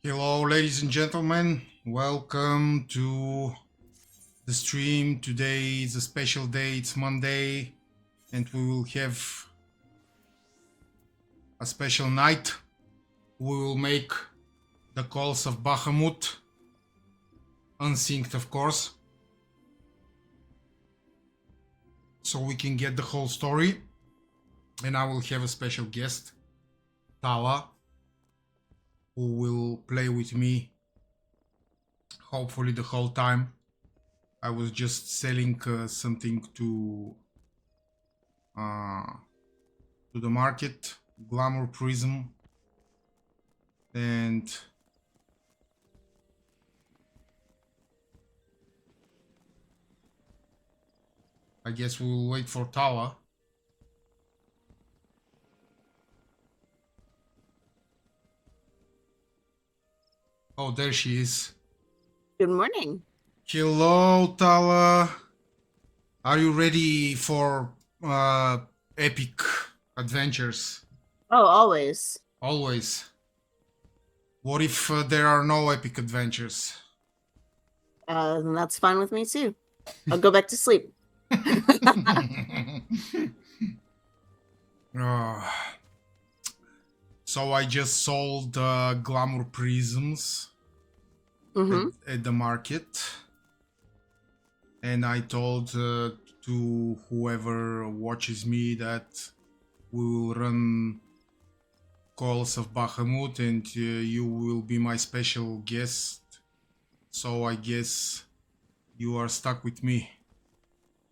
Hello, ladies and gentlemen. Welcome to the stream. Today is a special day. It's Monday, and we will have a special night. We will make the Coils of Bahamut, unsynced, of course, so we can get the whole story. And I will have a special guest, Tahla, who will play with me hopefully the whole time. I was just selling something to the market, Glamour Prism, and I guess we will wait for Tahla. Oh, there she is. Good morning. Hello, Tahla. Are you ready for epic adventures? Oh, always. Always. What if there are no epic adventures? Then that's fine with me too. I'll go back to sleep. So I just sold glamour prisms at the market, and I told to whoever watches me that we will run Coils of Bahamut, and you will be my special guest. So I guess you are stuck with me.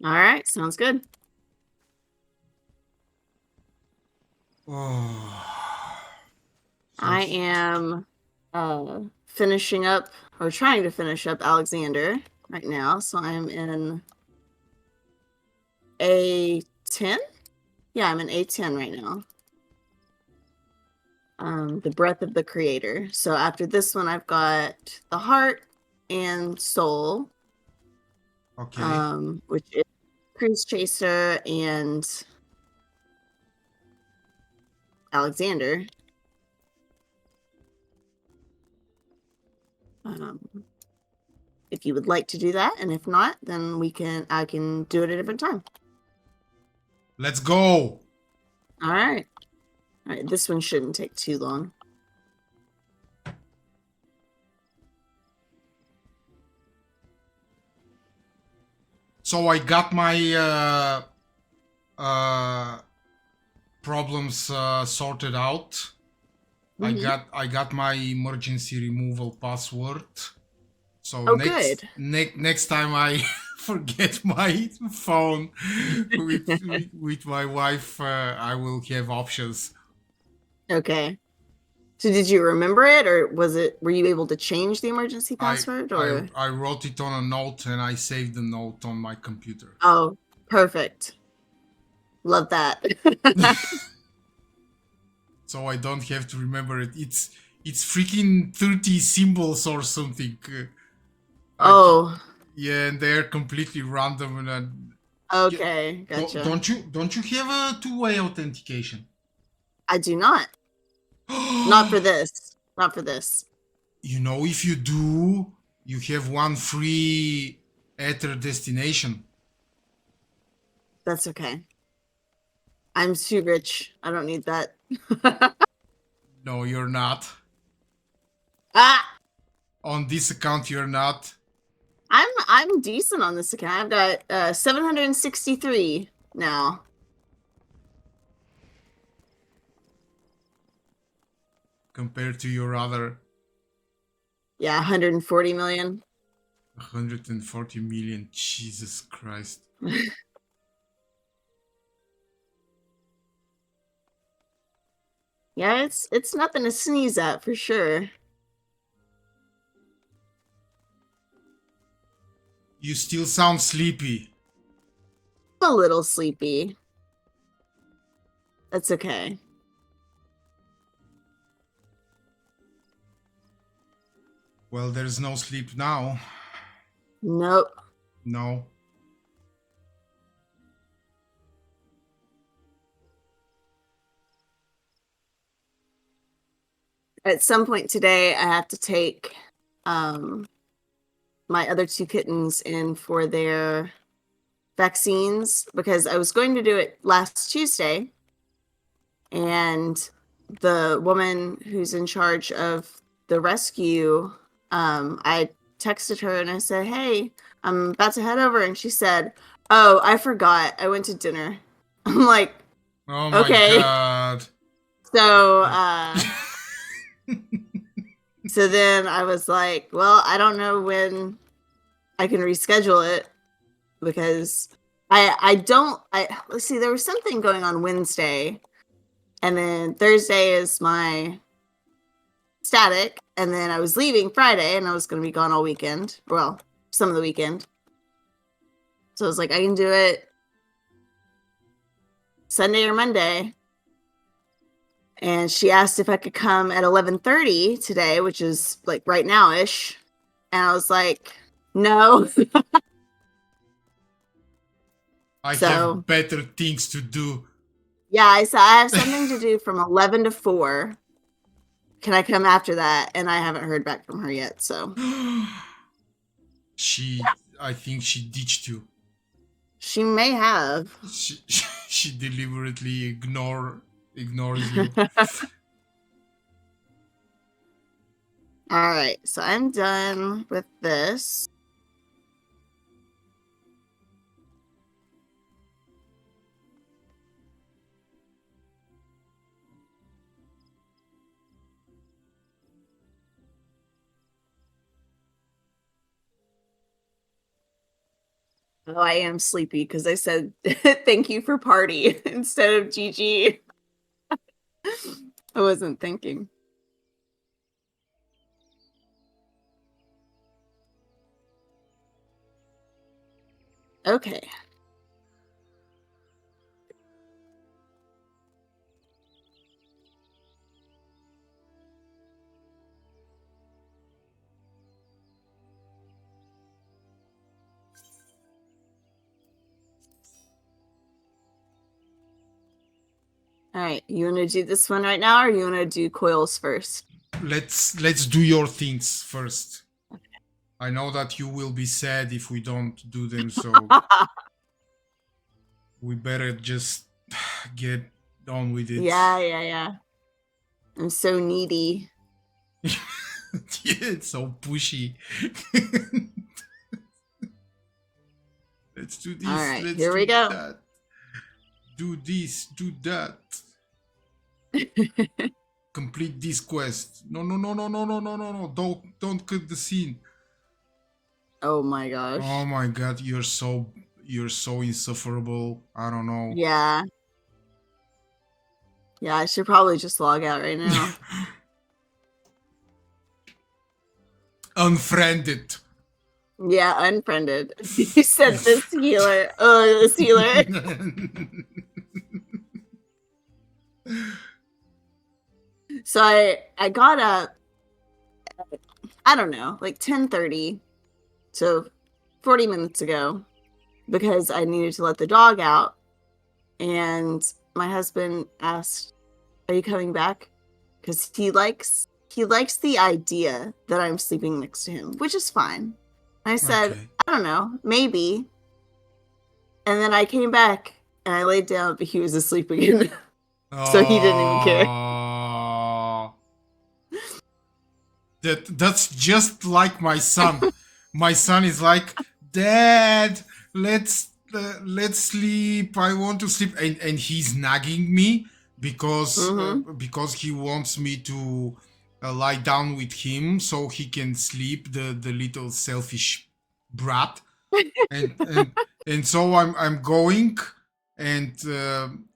All right, sounds good. I am finishing up or trying to finish up Alexander right now. So I'm in A10. Yeah, I'm in A10 right now. The Breath of the Creator. So after this one, I've got the Heart and Soul. Okay. Which is Cruise Chaser and Alexander. If you would like to do that, and if not, then I can do it at a different time. Let's go. All right. This one shouldn't take too long. So I got my problems sorted out. I got my emergency removal password. So next time I forget my phone with my wife, I will have options. Okay. So did you remember it, or were you able to change the emergency password? I wrote it on a note and I saved the note on my computer. Oh, perfect. Love that. So I don't have to remember it. It's freaking 30 symbols or something. Yeah, and they're completely random. And okay, gotcha. Don't you have a two-way authentication? I do not. Not for this. Not for this. You know, if you do, you have one free Ether destination. That's okay. I'm too rich. I don't need that. No, you're not. Ah! On this account, you're not. I'm decent on this account. I've got 763 now. Compared to your other. Yeah, 140 million. 140 million. Jesus Christ. Yeah, it's nothing to sneeze at for sure. You still sound sleepy. I'm a little sleepy. That's okay. Well, there's no sleep now. Nope. No. At some point today, I have to take my other 2 kittens in for their vaccines because I was going to do it last Tuesday, and the woman who's in charge of the rescue, I texted her and I said, "Hey, I'm about to head over," and she said, "Oh, I forgot. I went to dinner." I'm like, Oh my "Okay." god. So, so then I was like, "Well, I don't know when I can reschedule it because let's see, there was something going on Wednesday, and then Thursday is my static, and then I was leaving Friday and I was going to be gone all weekend. Well, some of the weekend. So I was like, I can do it Sunday or Monday. And she asked if I could come at 11:30 today, which is like right now-ish. And I was like, no. I So have better things to do. yeah, I said I have something to do from 11 to 4. Can I come after that? And I haven't heard back from her yet. So I think she ditched you. she may have. She deliberately ignores you. All right, so I'm done with this. Oh, I am sleepy because I said thank you for party instead of GG. I wasn't thinking. Okay. All right. You want to do this one right now, or you want to do coils first? Let's do your things first. I know that you will be sad if we don't do them, so we better just get on with it. Yeah. I'm so needy. Yeah, it's so pushy. Let's do this. All right, Let's here do we go. that. Do this. Do that. Complete this quest. No. Don't cut the scene. Oh my gosh. Oh my god, you're so insufferable. I don't know. Yeah. Yeah, I should probably just log out right now. Unfriended. Yeah, unfriended. You said this healer. Oh, this healer. So I got up, I don't know, like 10:30, so 40 minutes ago, because I needed to let the dog out. And my husband asked, "Are you coming back?" Because he likes the idea that I'm sleeping next to him, which is fine. I said, Okay. I don't know, maybe. And then I came back and I laid down, but he was asleep again. So he didn't even care. Oh, that's just like my son. My son is like, Dad, let's sleep. I want to sleep, and he's nagging me because he wants me to lie down with him so he can sleep. The little selfish brat, and so I'm going, and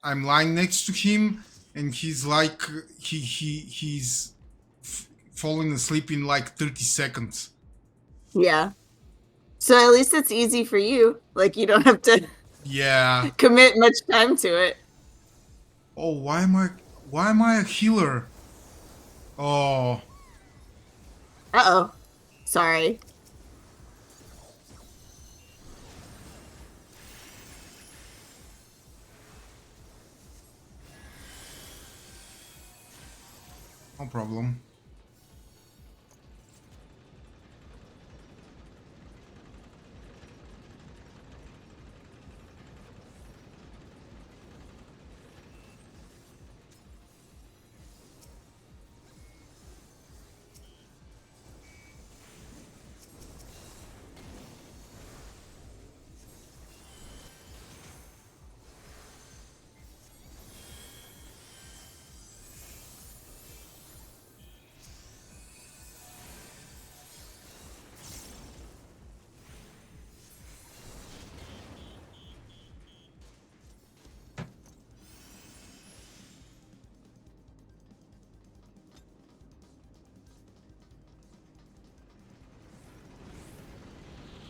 I'm lying next to him, and he's like he's falling asleep in like 30 seconds. Yeah. So at least it's easy for you. Like you don't have to Yeah. commit much time to it. Oh, why am I a healer? Oh, Uh-oh. Sorry. no problem.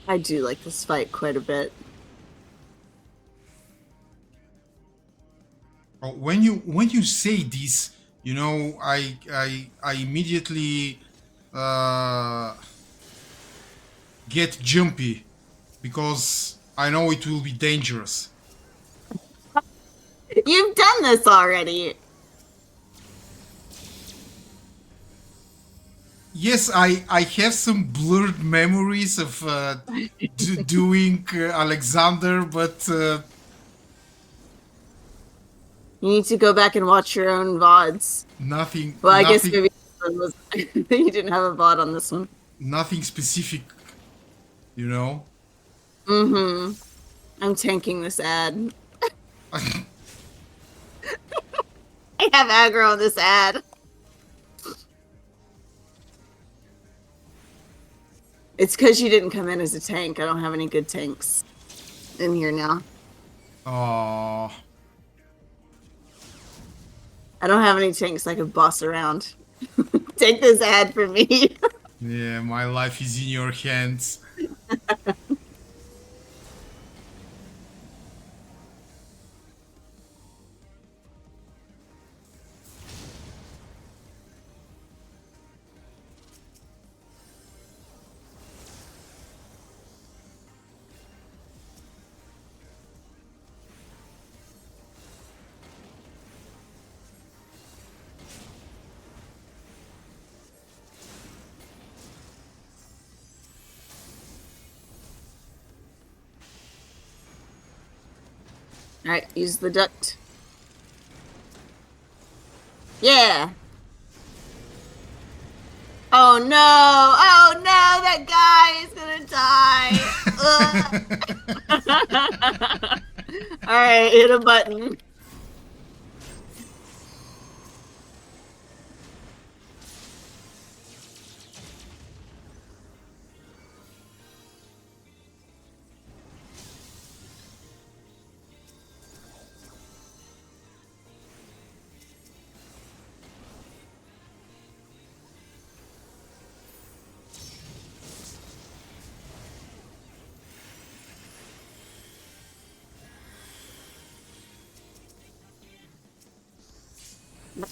I do like this fight quite a bit. Oh, when you say this, I immediately get jumpy because I know it will be dangerous. You've done this already. Yes, I have some blurred memories of doing Alexander, but You need to go back and watch your own VODs. nothing, Well, I guess nothing, maybe this one was you didn't have a VOD on this one. nothing specific, you know. Mm-hmm. I'm tanking this ad. I have aggro on this ad. It's because you didn't come in as a tank. I don't have any good tanks in here now. Oh, I don't have any tanks I could boss around. Take this ad from me. yeah, my life is in your hands. All right, use the duct. Yeah. Oh no! Oh no! That guy is gonna die. All right, hit a button.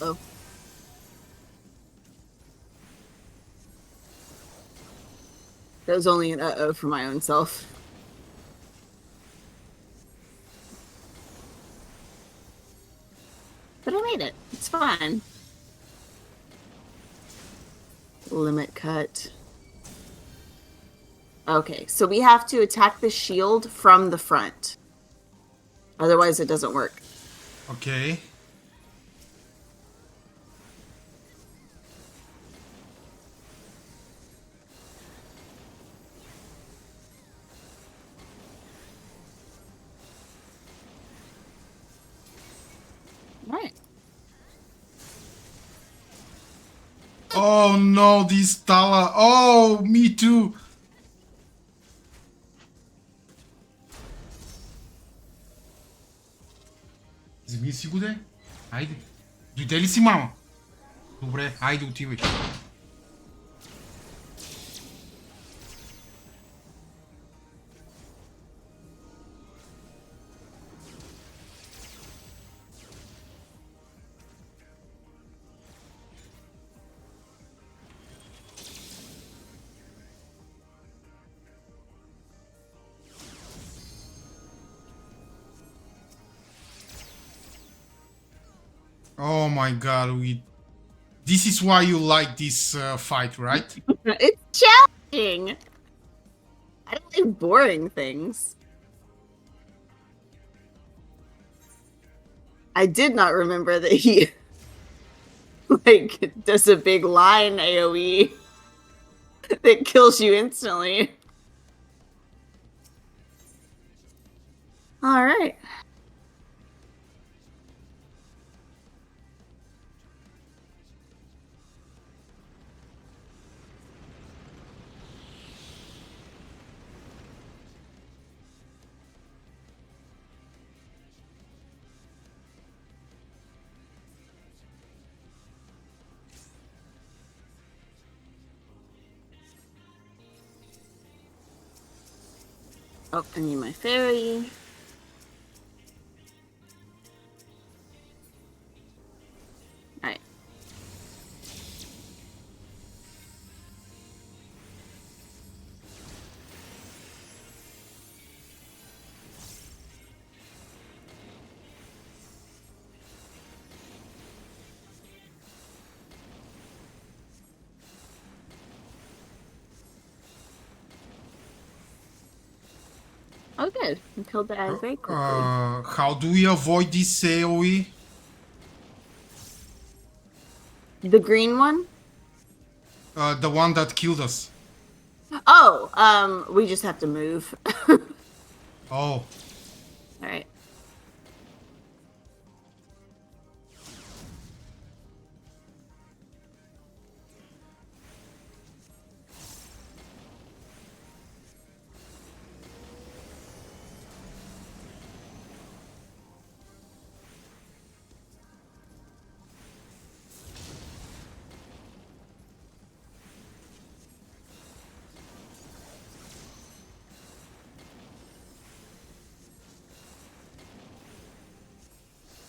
Uh-oh. That was only an uh-oh for my own self. But I made it. It's fine. Limit cut. Okay, so we have to attack the shield from the front. Otherwise, it doesn't work. Okay. Right. Oh no, this Tahla. Oh, me too. Вземи си го де. Хайде. Дойде ли си, мама? Добре, хайде отивай. Oh my god, this is why you like this fight, right? It's challenging. I don't like boring things. I did not remember that he like does a big line AoE that kills you instantly. All right. Oh, I need my fairy. Alright. Oh, good. We killed the ag very quickly. How do we avoid this AoE? The green one? The one that killed us. Oh, we just have to move. Oh. Alright.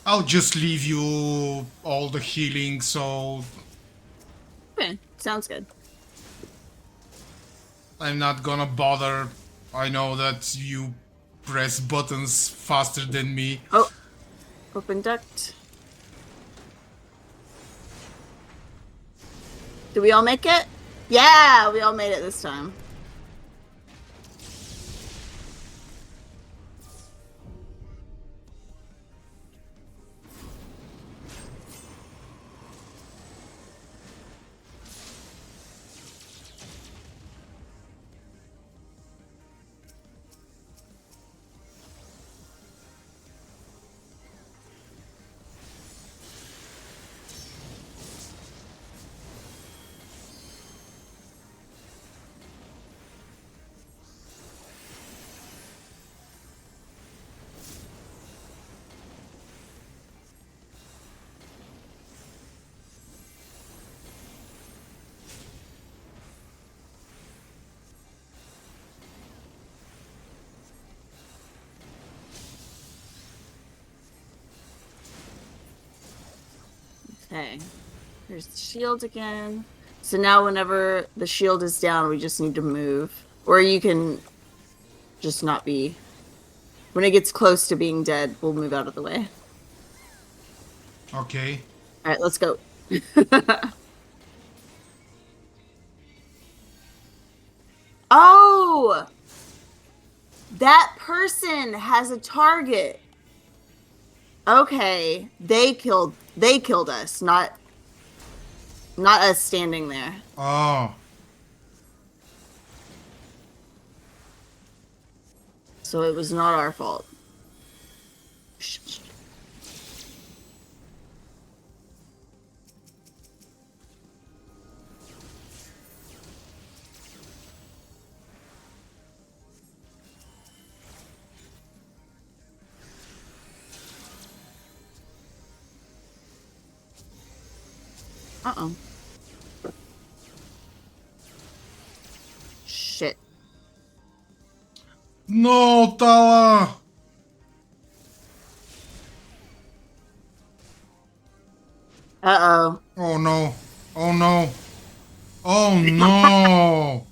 I'll just leave you all the healing, so Okay, sounds good. I'm not gonna bother. I know that you press buttons faster than me. Oh, open duct. Did we all make it? Yeah, we all made it this time. Okay, here's the shield again. So now whenever the shield is down, we just need to move. Or you can just not be... When it gets close to being dead, we'll move out of the way. Okay. Alright, let's go. Oh! That person has a target. Okay, they killed us, not us standing there. Oh. So it was not our fault. Shh. Uh-oh. Shit. No, Tahla! Uh-oh. Oh no. Oh no. Oh no!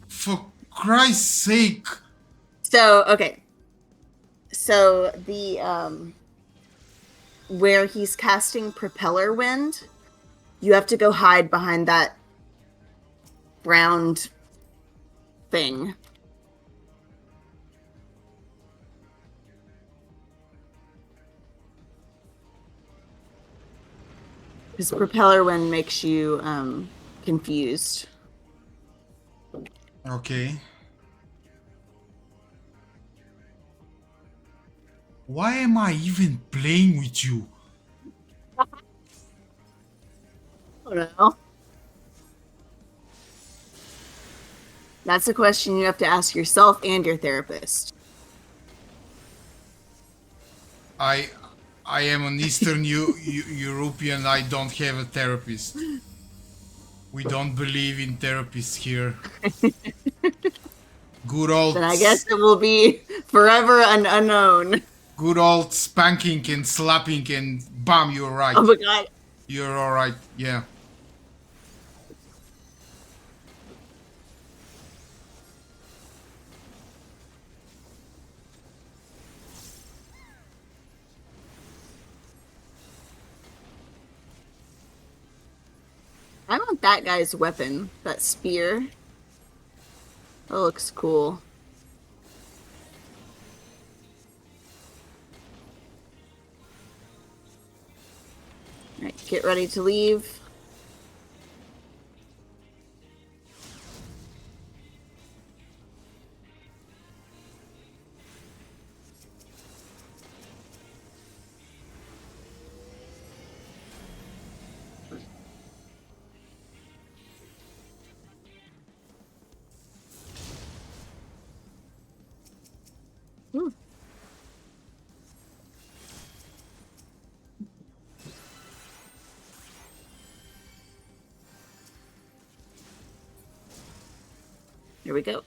For Christ's sake! So, okay. So the where he's casting propeller wind, you have to go hide behind that round thing. Because propeller wind makes you confused. Okay. Why am I even playing with you? I don't know. That's a question you have to ask yourself and your therapist. I am an Eastern European. I don't have a therapist. We don't believe in therapists here. Good old, then I guess it will be forever an unknown. good old spanking and slapping and bam, you're right. Oh my god. You're all right. Yeah. I want that guy's weapon, that spear. That looks cool. All right, get ready to leave. Ooh. Here we go.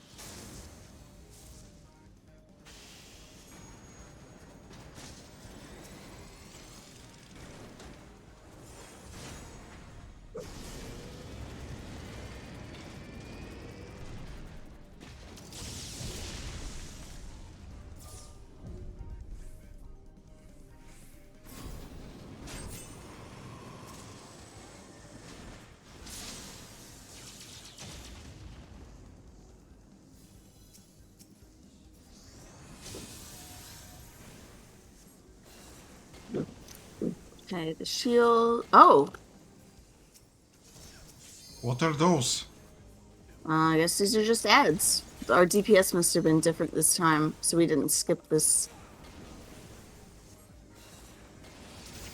Okay, the shield. Oh, What are those? I guess these are just ads. Our DPS must have been different this time, so we didn't skip this.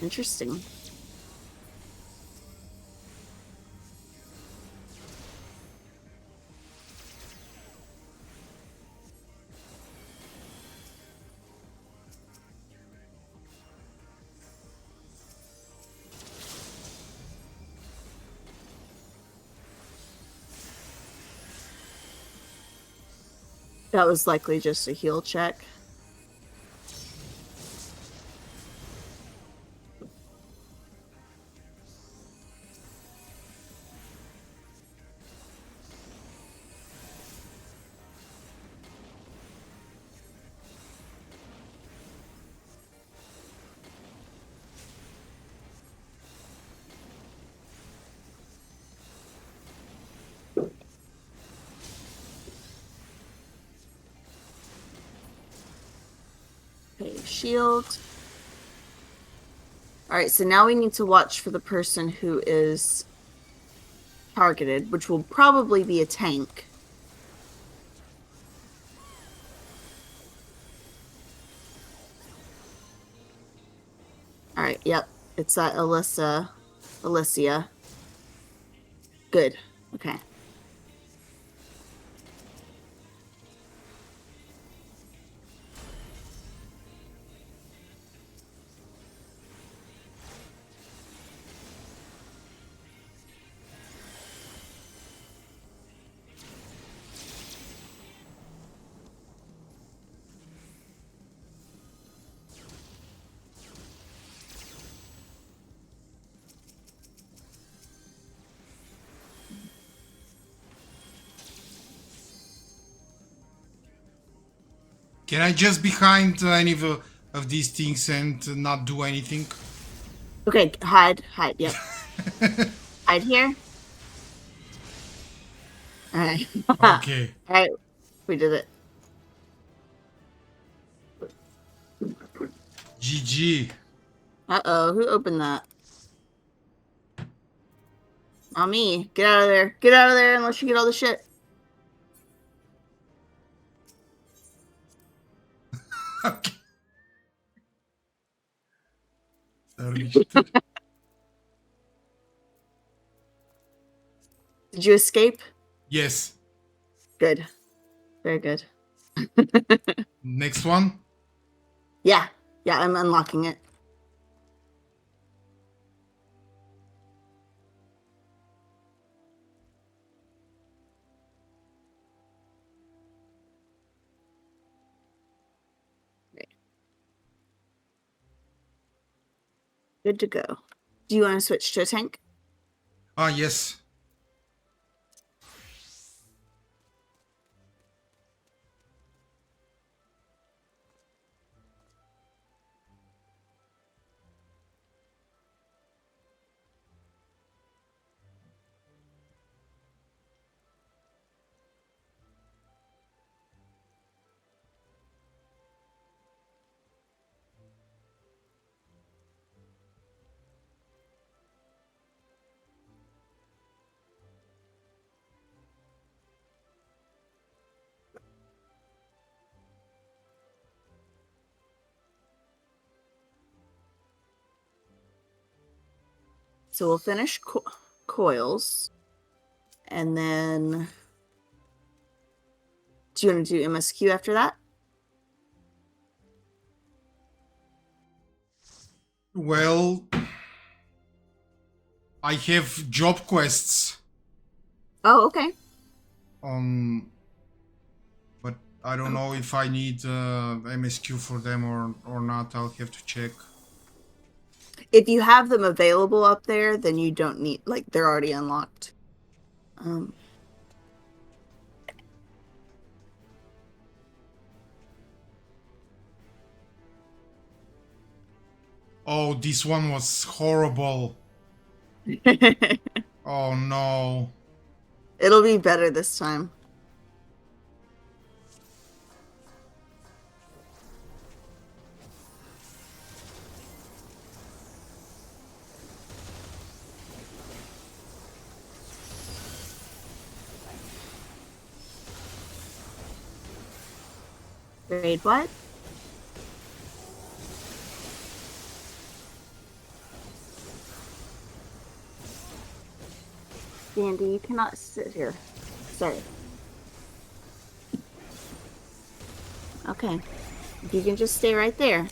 Interesting. That was likely just a heal check. Okay, shield. All right, so now we need to watch for the person who is targeted, which will probably be a tank. All right, yep, it's that Alicia. Good. Okay. Can I just behind any of these things and not do anything? Okay, hide, yep. Hide here. All right. Okay. All right, we did it. GG. Uh-oh, who opened that? Not me. Get out of there. Get out of there unless you get all the shit. Okay. Sarıştı. Did you escape? Yes. Good. Very good. Next one. Yeah. Yeah, I'm unlocking it. Good to go. Do you want to switch to a tank? Ah, yes. So we'll finish Coils. And then... Do you want to do MSQ after that? Well, I have job quests. Oh, okay. But I don't know if I need MSQ for them or not. I'll have to check. If you have them available up there, then you don't need, like, they're already unlocked. Oh, this one was horrible. Oh no. It'll be better this time. Grade what? Dandy, you cannot sit here. Sorry. Okay. If you can just stay right there.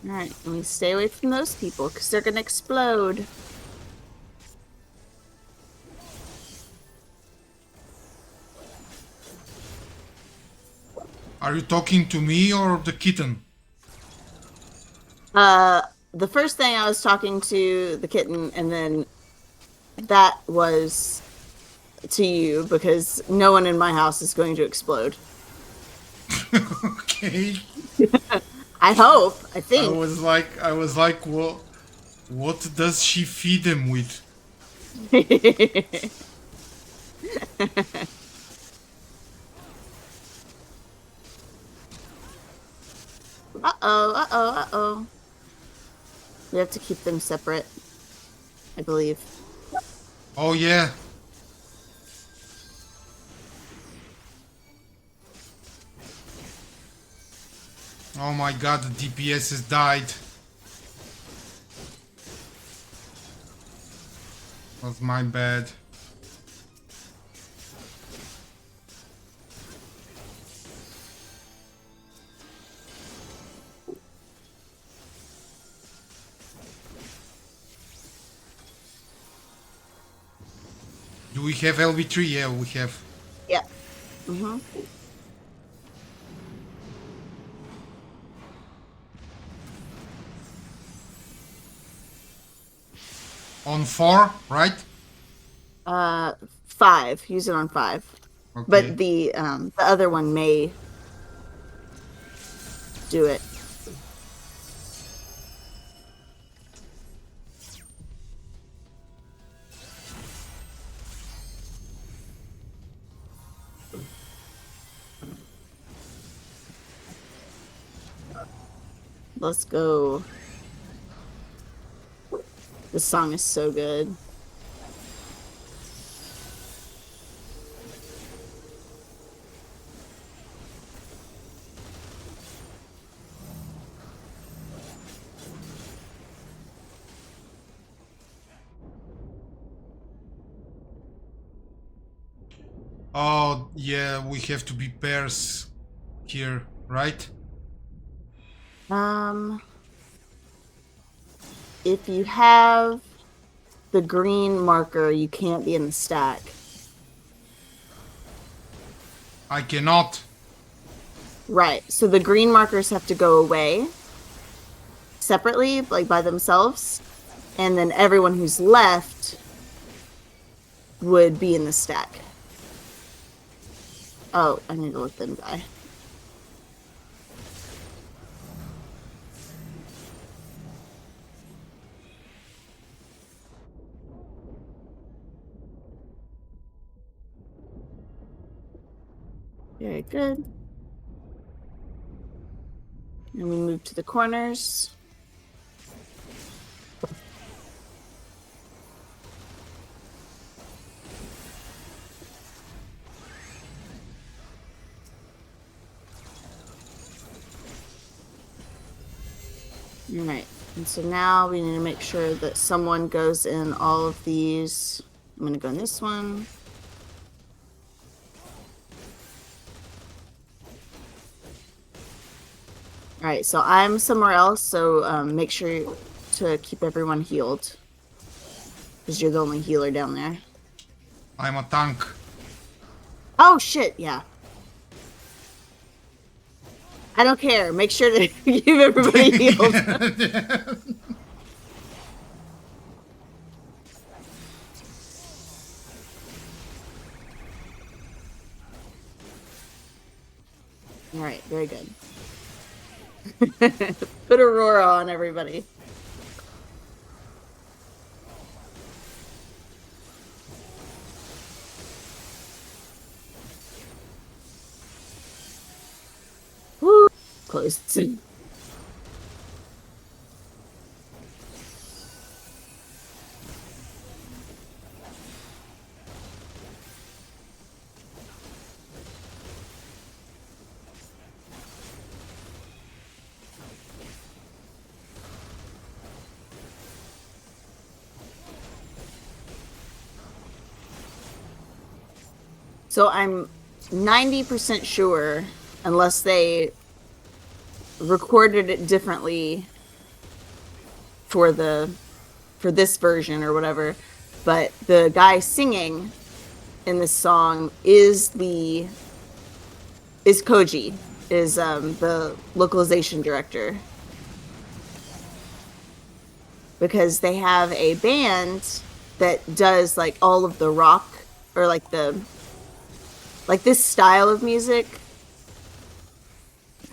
Alright, let me stay away from those people because they're gonna explode. Are you talking to me or the kitten? The first thing I was talking to the kitten, and then that was to you because no one in my house is going to explode. Okay. I hope. I think. I was like, what does she feed them with? Uh-oh. We have to keep them separate, I believe. Oh yeah. Oh my god, the DPS has died. That's my bad. Do we have LB3? Yeah, we have. Yeah. Mm-hmm. On 4, right? 5. Use it on 5. Okay. But the other one may do it. Let's go. This song is so good. Oh, yeah, we have to be pairs here. right? If you have the green marker, you can't be in the stack. I cannot. Right. So the green markers have to go away separately, like by themselves. And then everyone who's left would be in the stack. Oh, I need to let them die. Very good. And we move to the corners. All right. And so now we need to make sure that someone goes in all of these. I'm going to go in this one. All right, so I'm somewhere else, so make sure to keep everyone healed. Because you're the only healer down there. I'm a tank. Oh, shit, yeah. I don't care. Make sure to keep everybody healed. All right, very good. Put Aurora on everybody. Woo! Close. So I'm 90% sure, unless they recorded it differently for this version or whatever, but the guy singing in this song is Koji, is the localization director, because they have a band that does like all of the rock or like this style of music.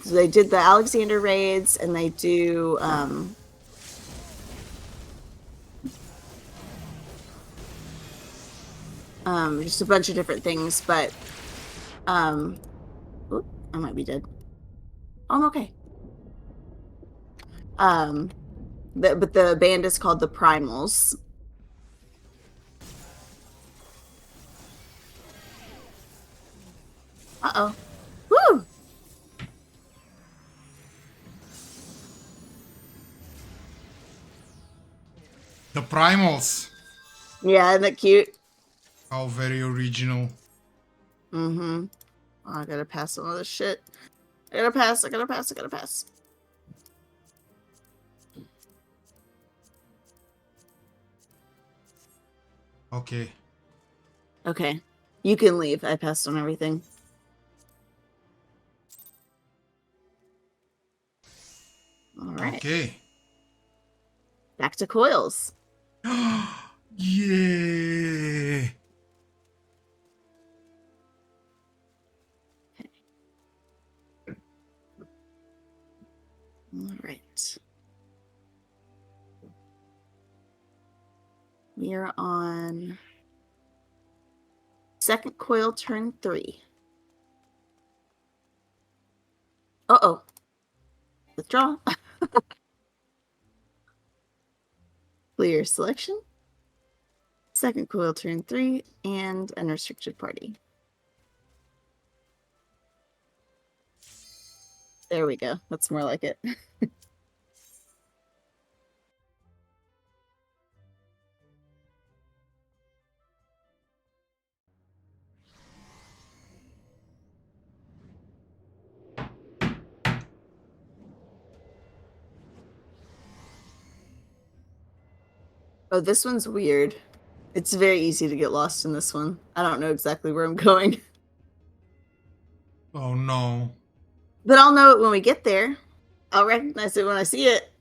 So they did the Alexander raids, and they do just a bunch of different things, but oop, I might be dead. Oh, I'm okay. But the band is called the Primals. Uh-oh. Woo! The primals. Yeah, isn't that cute? How very original. Mm-hmm. Oh, I gotta pass some of this shit. I gotta pass. Okay. Okay. You can leave. I passed on everything. All right. Okay. Back to Coils. Yeah. All right. We are on second coil, turn 3. Uh-oh. Withdraw. Clear selection. Second coil, turn 3, and unrestricted party. There we go. That's more like it. Oh, this one's weird. It's very easy to get lost in this one. I don't know exactly where I'm going. Oh no. But I'll know it when we get there. I'll recognize it when I see it.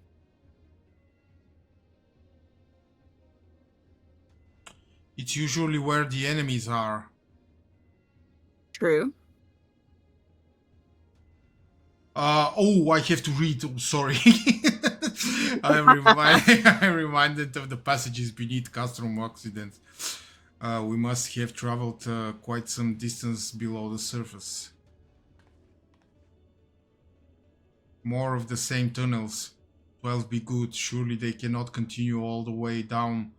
It's usually where the enemies are. True. Oh, I have to read. Oh, sorry. I'm reminded of the passages beneath Castrum accident. We must have traveled quite some distance below the surface. More of the same tunnels. 12 be good. Surely they cannot continue all the way down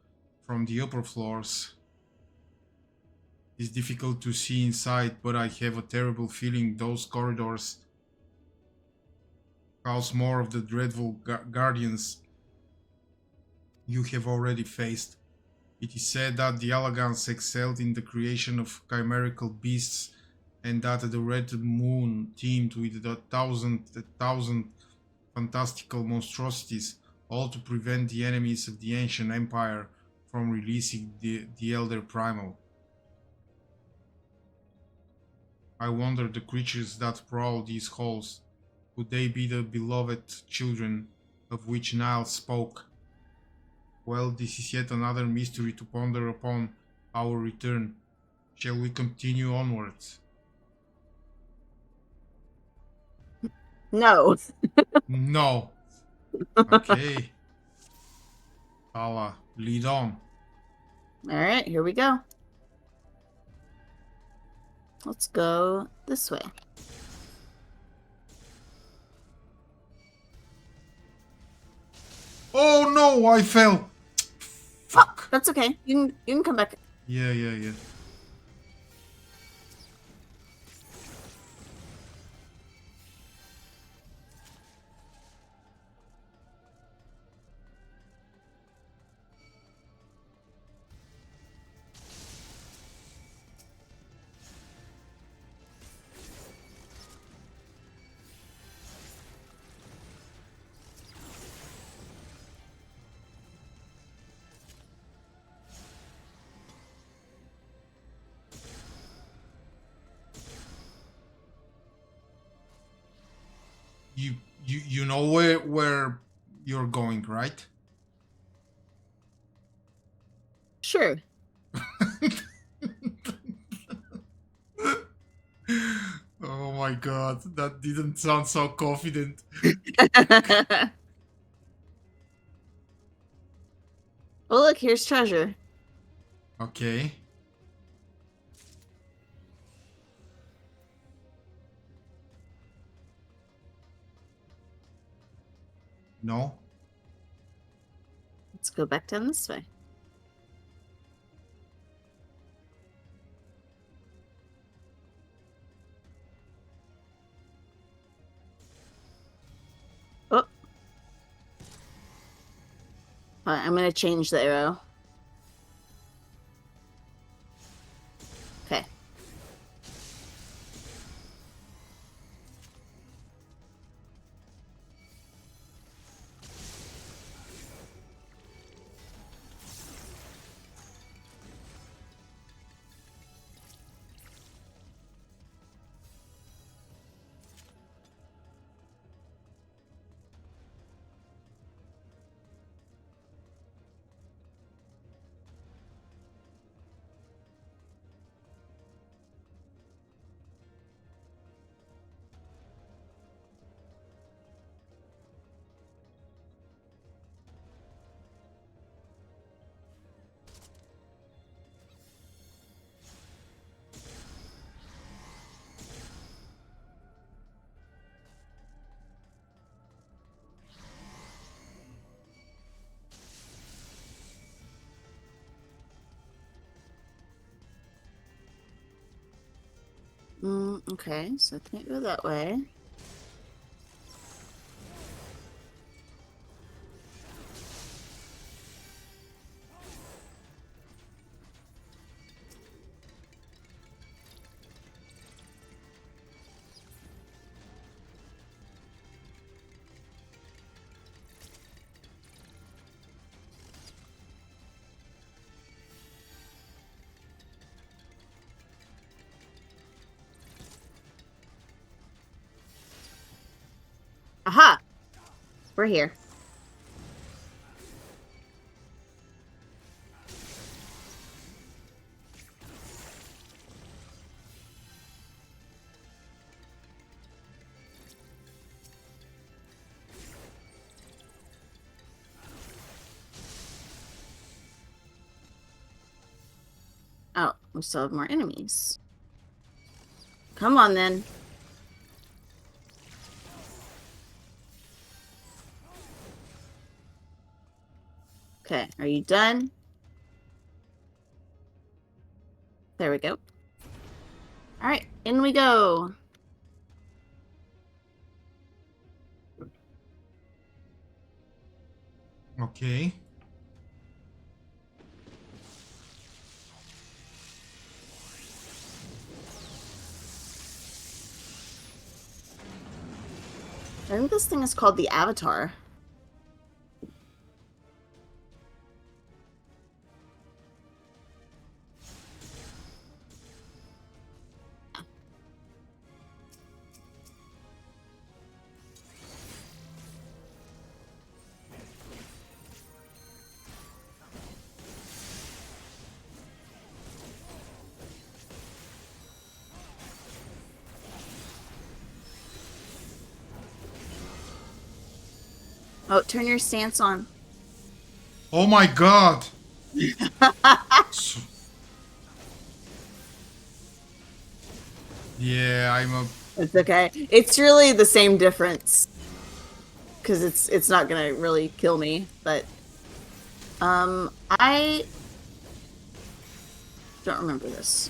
from the upper floors. It's difficult to see inside, but I have a terrible feeling those corridors house more of the dreadful guardians you have already faced. It is said that the Alagans excelled in the creation of chimerical beasts, and that the Red Moon teemed with a thousand fantastical monstrosities, all to prevent the enemies of the ancient empire from releasing the Elder Primal. I wonder the creatures that prowl these halls, could they be the beloved children of which Niall spoke? Well, this is yet another mystery to ponder upon our return. Shall we continue onwards? No. No. Okay. Tahla, lead on. All right, here we go. Let's go this way. Oh no, I fell. Fuck. That's okay. You can come back. Yeah. You know where you're going, right? Sure. Oh my god, that didn't sound so confident. Oh, look, here's treasure. Okay. No? Let's go back down this way. Oh. I'm going to change the arrow. Okay. Okay, so I can't go that way. Aha! We're here. Oh, we still have more enemies. Come on, then. Okay, are you done? There we go. All right, in we go. Okay. I think this thing is called the Avatar. Oh, turn your stance on. Oh my god! So- yeah, I'm a... It's okay. It's really the same difference. Because it's not gonna really kill me, but I don't remember this.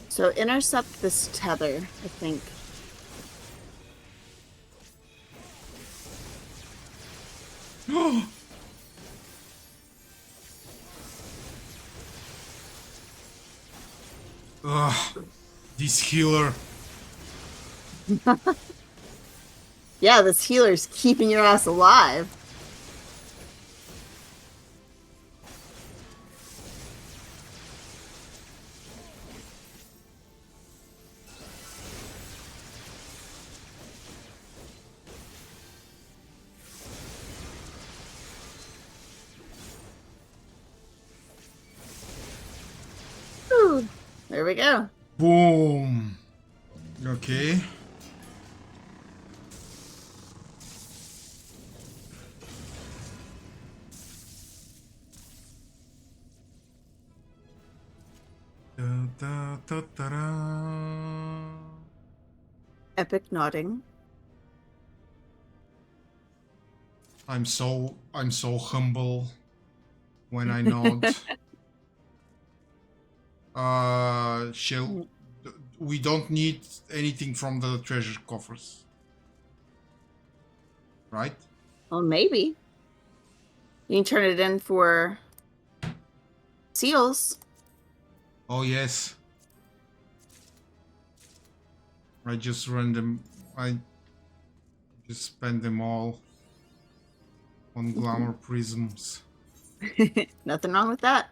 So intercept this tether, I think. Ugh, this healer. Yeah, this healer's keeping your ass alive. Whew. There we go. Boom. Okay. Da, da, da, da, da. Epic nodding. I'm so humble when I nod. We don't need anything from the treasure coffers, right? Well, maybe. You can turn it in for seals. Oh yes. I just spend them all on glamour prisms. Nothing wrong with that.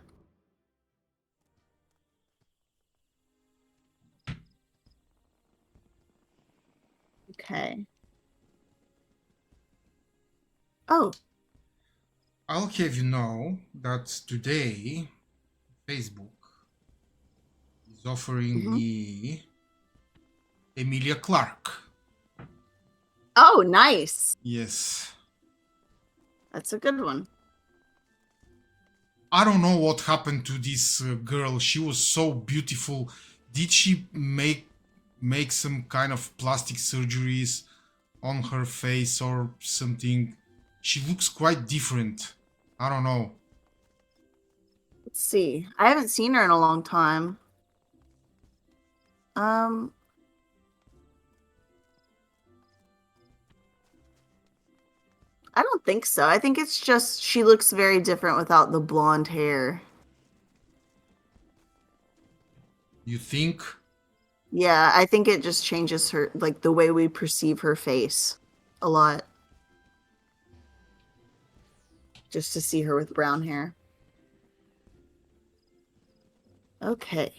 Okay. Oh, I'll have you know that today Facebook is offering me Emilia Clarke. oh, nice. Yes. That's a good one. I don't know what happened to this girl. She was so beautiful. Did she make some kind of plastic surgeries on her face or something? She looks quite different. I don't know. Let's see. I haven't seen her in a long time. I don't think so. I think it's just she looks very different without the blonde hair. You think? Yeah, I think it just changes her, like the way we perceive her face a lot. Just to see her with brown hair. Okay.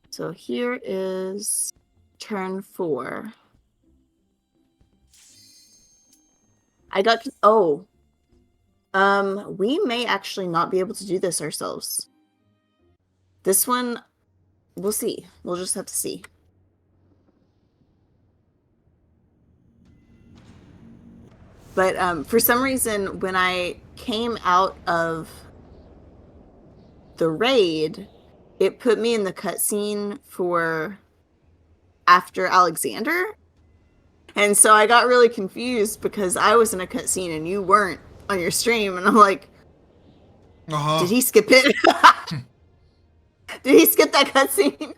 So here is turn 4. We may actually not be able to do this ourselves. This one, we'll see. We'll just have to see. But for some reason, when I came out of the raid, it put me in the cutscene for after Alexander. And so I got really confused because I was in a cutscene and you weren't on your stream. And I'm like, did he skip it? Did he skip that cutscene?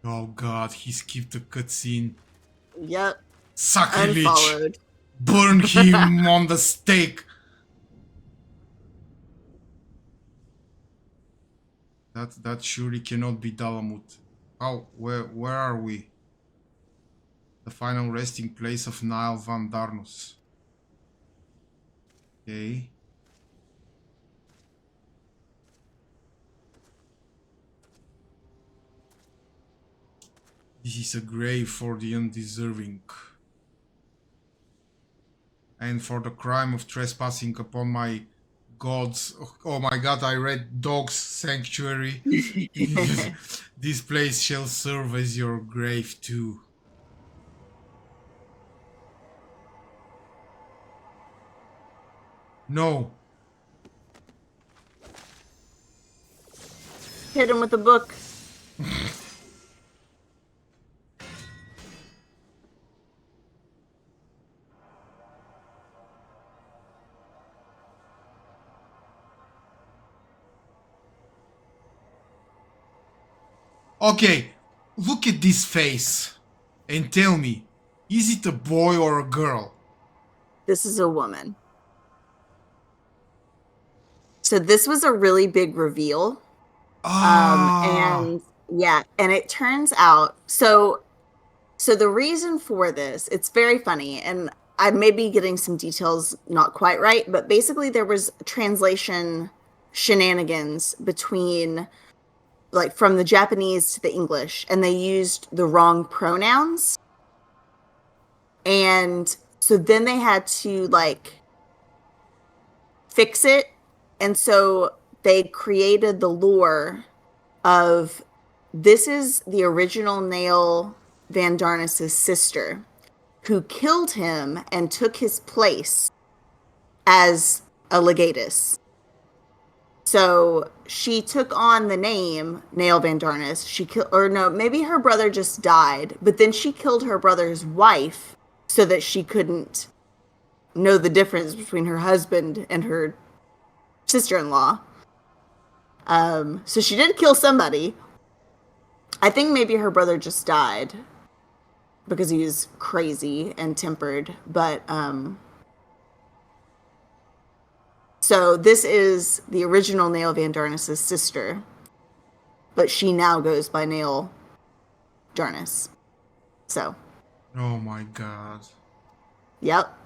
Oh god, he skipped the cutscene. Yep. Sacrilege! Unfollowed. Burn him on the stake! That surely cannot be Bahamut. Oh, where are we? The final resting place of Nile van Darnus. Okay. This is a grave for the undeserving. And for the crime of trespassing upon my gods. Oh my god, I read Dog's Sanctuary. This place shall serve as your grave too. No. Hit him with a book. Okay, look at this face and tell me, is it a boy or a girl? This is a woman. So this was a really big reveal. And yeah, and it turns out, so the reason for this, it's very funny, and I may be getting some details not quite right, but basically there was translation shenanigans between, like, from the Japanese to the English, and they used the wrong pronouns. And so then they had to, like, fix it. And so they created the lore of this is the original Nail Van Darnus's sister who killed him and took his place as a legatus. So she took on the name Nail Van Darnus. Maybe her brother just died, but then she killed her brother's wife so that she couldn't know the difference between her husband and her sister-in-law. So she did kill somebody. I think maybe her brother just died because he was crazy and tempered. But so this is the original Nail Van Darnus's sister, but she now goes by Nail Darnus. So. Oh my god. Yep.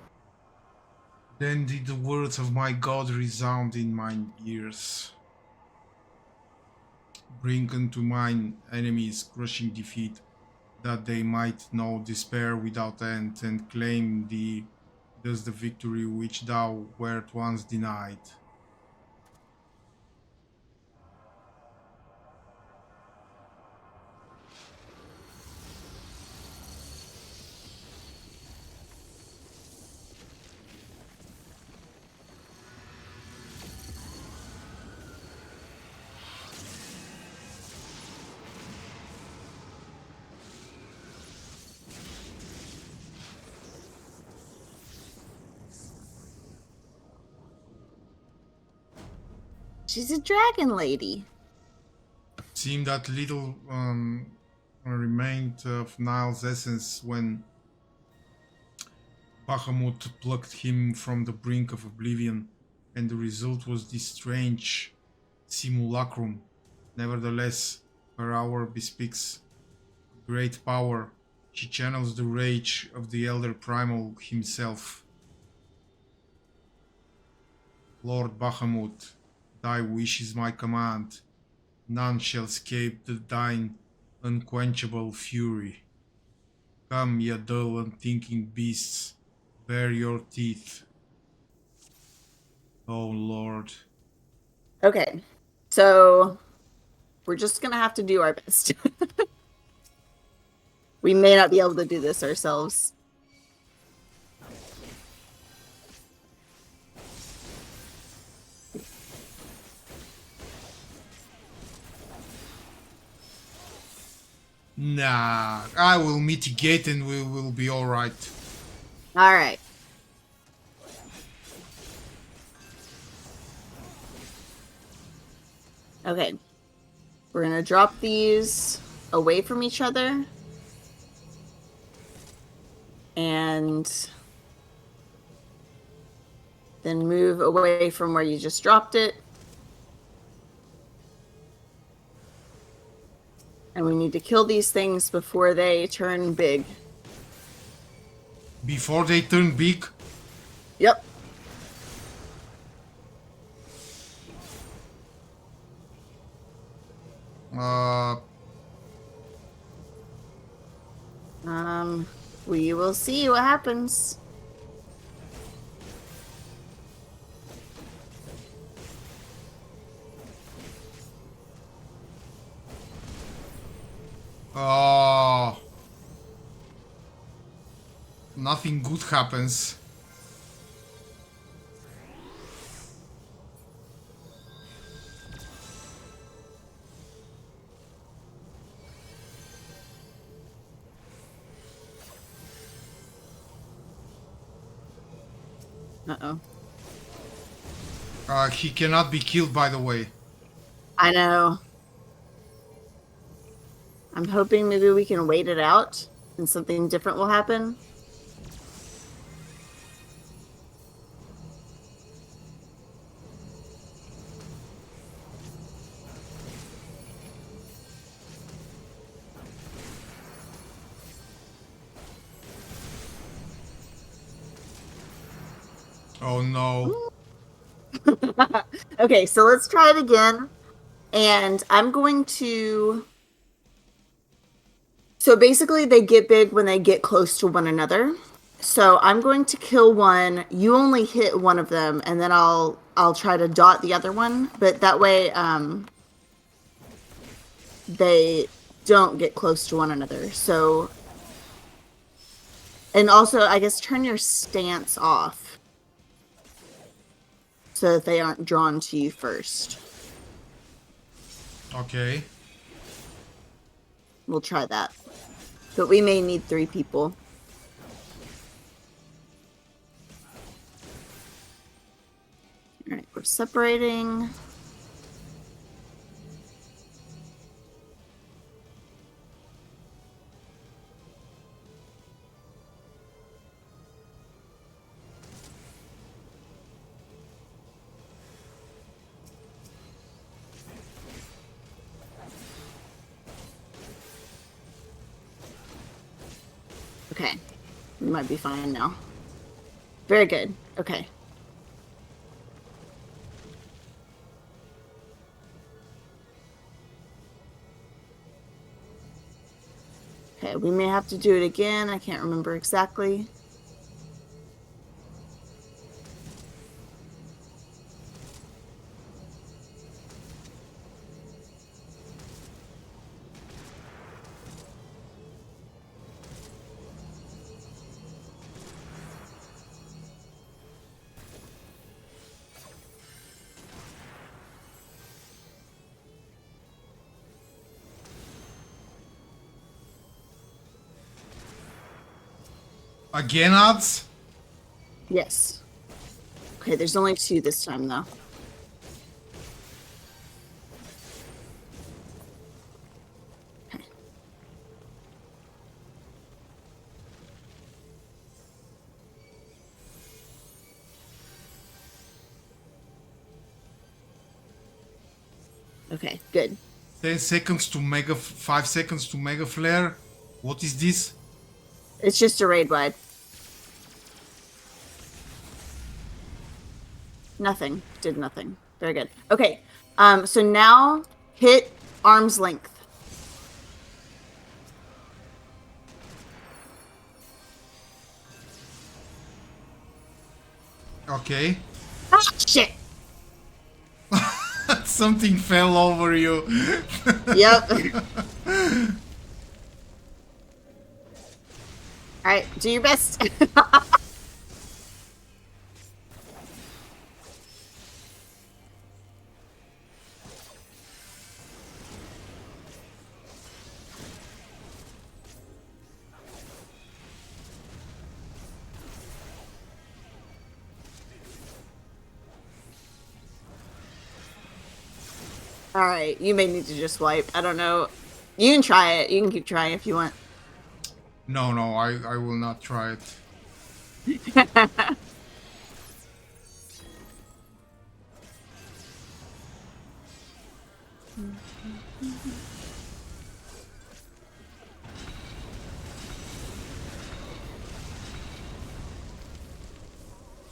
Then did the words of my god resound in mine ears. Bring unto mine enemies crushing defeat, that they might know despair without end, and claim thee, thus the victory which thou wert once denied. She's a dragon lady. Seemed that little remained of Niall's essence when Bahamut plucked him from the brink of oblivion, and the result was this strange simulacrum. Nevertheless, her hour bespeaks great power. She channels the rage of the Elder Primal himself. Lord Bahamut, thy wish is my command. None shall escape thine unquenchable fury. Come, ye dull, unthinking beasts, bare your teeth. Oh, Lord. Okay, so we're just gonna have to do our best. We may not be able to do this ourselves. Nah, I will mitigate and we will be alright. All right. Okay. We're gonna drop these away from each other. And then move away from where you just dropped it. And we need to kill these things before they turn big. Before they turn big? Yep. We will see what happens. Nothing good happens. Uh-oh. He cannot be killed, by the way. I know. I'm hoping maybe we can wait it out and something different will happen. Oh no. Okay, so let's try it again. And I'm going to... So basically they get big when they get close to one another. So I'm going to kill one. You only hit one of them, and then I'll try to dot the other one. But that way they don't get close to one another. So... And also, I guess, turn your stance off so that they aren't drawn to you first. Okay. We'll try that. But we may need 3 people. Alright, we're separating. Okay. We might be fine now. Very good. Okay. Okay, we may have to do it again. I can't remember exactly. Again, odds? Yes. Okay, there's only 2 this time, though. Okay, good. 10 seconds to mega, 5 seconds to mega flare. What is this? It's just a raid wide. Nothing. Did nothing. Very good. Okay. So now hit arm's length. Okay. Ah, shit. Something fell over you. Yep. All right, do your best. All right, you may need to just wipe. I don't know. You can try it. You can keep trying if you want. No, I will not try it.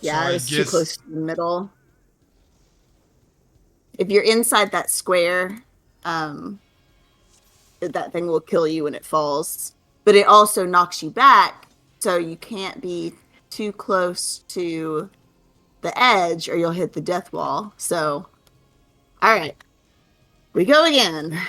Yeah, I it's too guess close to the middle. If you're inside that square, that thing will kill you when it falls. But it also knocks you back, so you can't be too close to the edge or you'll hit the death wall. So, all right, we go again.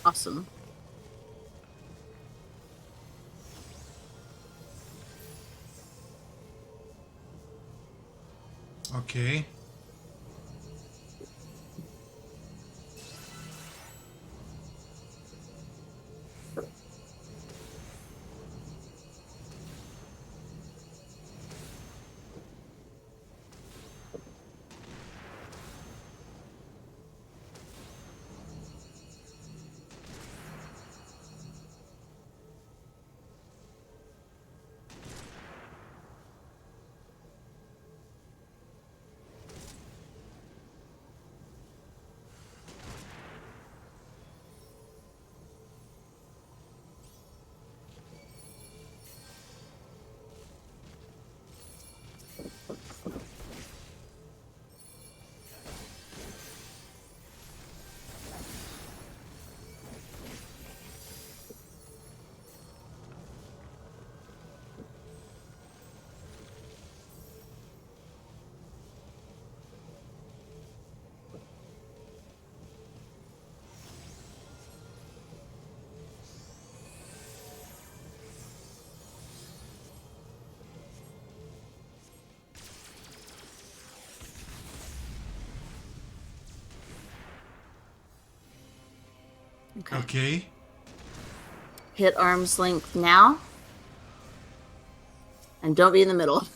Awesome. okay. Okay. Hit arm's length now. And don't be in the middle.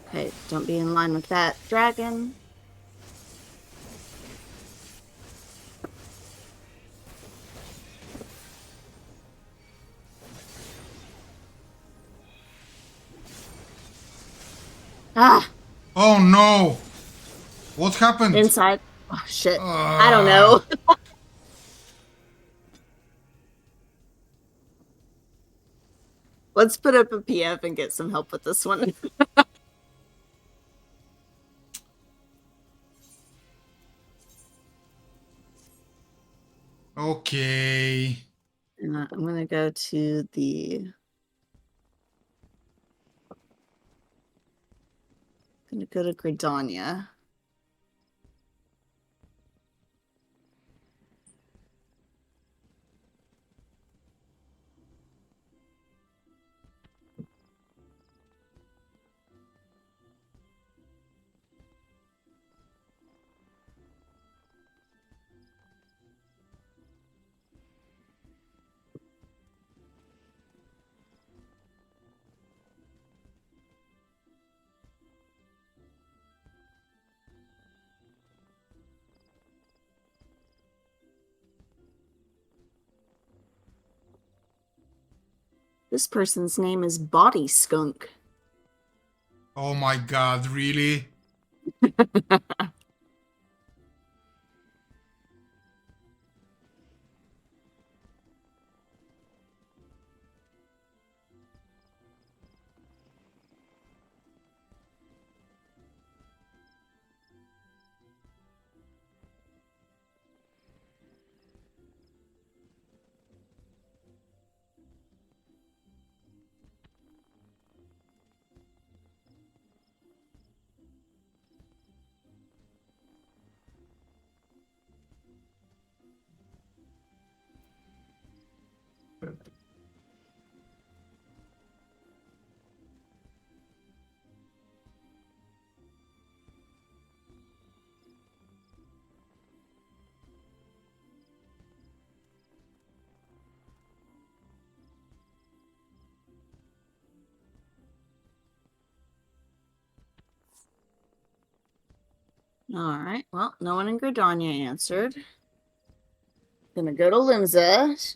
Okay, don't be in line with that dragon. Ah, Oh no! What happened? inside. Oh, shit. I don't know. Let's put up a PF and get some help with this one. Okay. I'm gonna go to the. Gonna go to Gridania. This person's name is Body Skunk. Oh my god, really? All right. Well, no one in Gridania answered. Gonna go to Limza.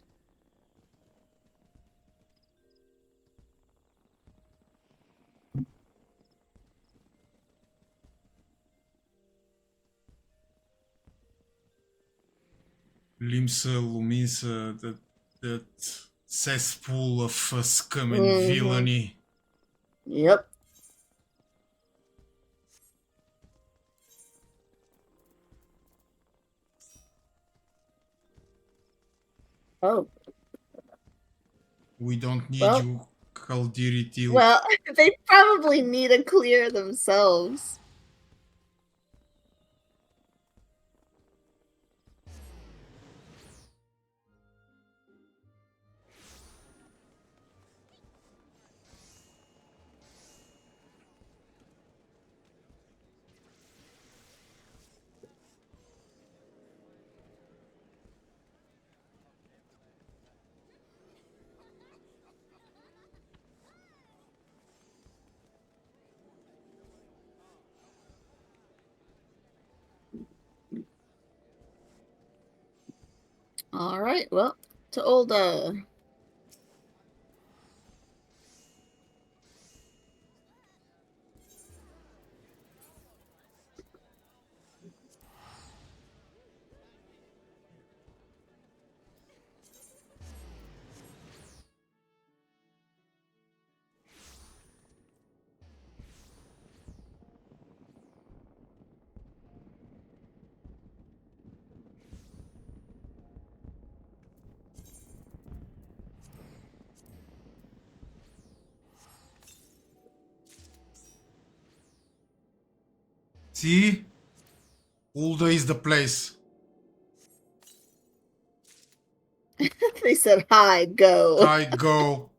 Limsa, Luminsa, that cesspool of scum and villainy. Yep. Oh. We don't need Well- you, Kaldiri Til. Well, they probably need a clear themselves. All right. Well, to old See? Ulda is the place. they said hi, go. I go.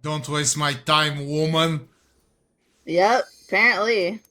Don't waste my time, woman. Yep, apparently.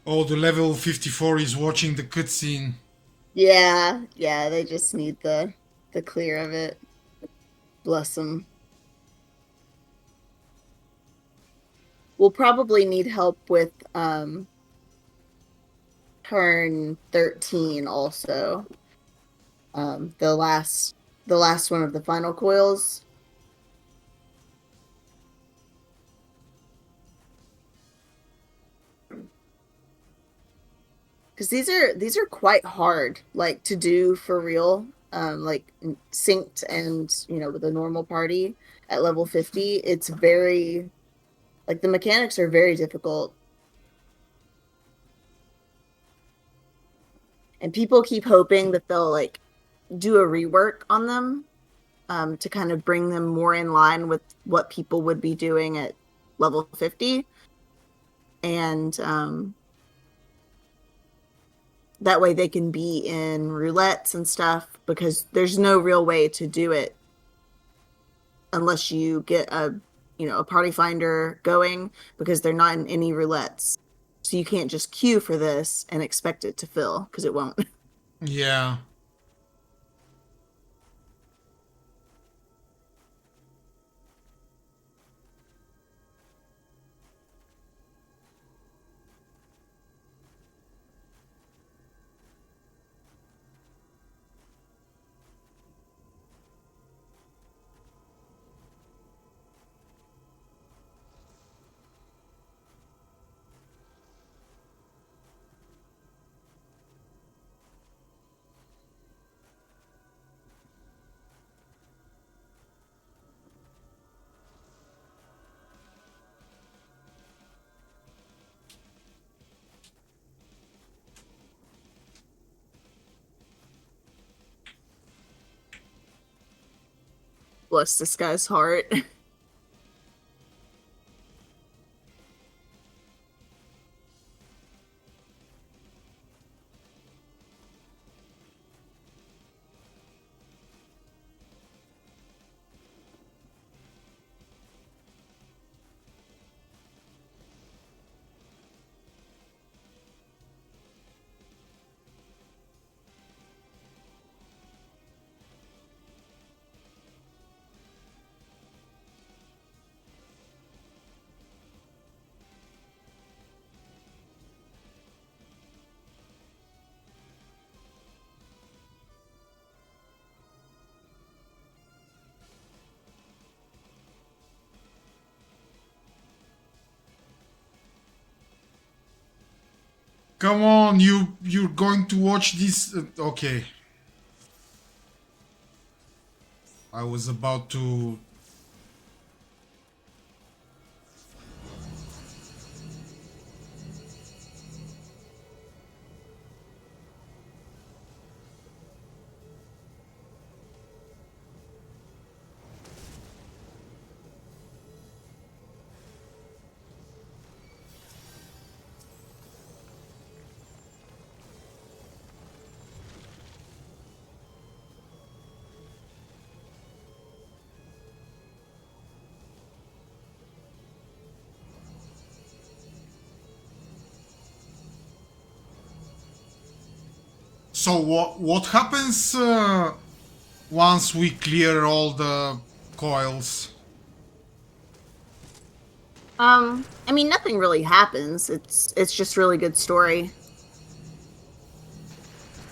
Oh, the level 54 is watching the cutscene. Yeah, yeah, they just need the clear of it. Bless them. We'll probably need help with turn 13 also. The last one of the final coils. Because these are quite hard, like to do for real. Like synced and with a normal party at level 50, it's very like the mechanics are very difficult. And people keep hoping that they'll like do a rework on them to kind of bring them more in line with what people would be doing at level 50. And that way they can be in roulettes and stuff because there's no real way to do it unless you get a party finder going because they're not in any roulettes. So you can't just queue for this and expect it to fill because it won't. Yeah. Bless this guy's heart. Come on, you're going to watch this. Okay. I was about to. So what happens once we clear all the coils? I mean nothing really happens. It's just really good story.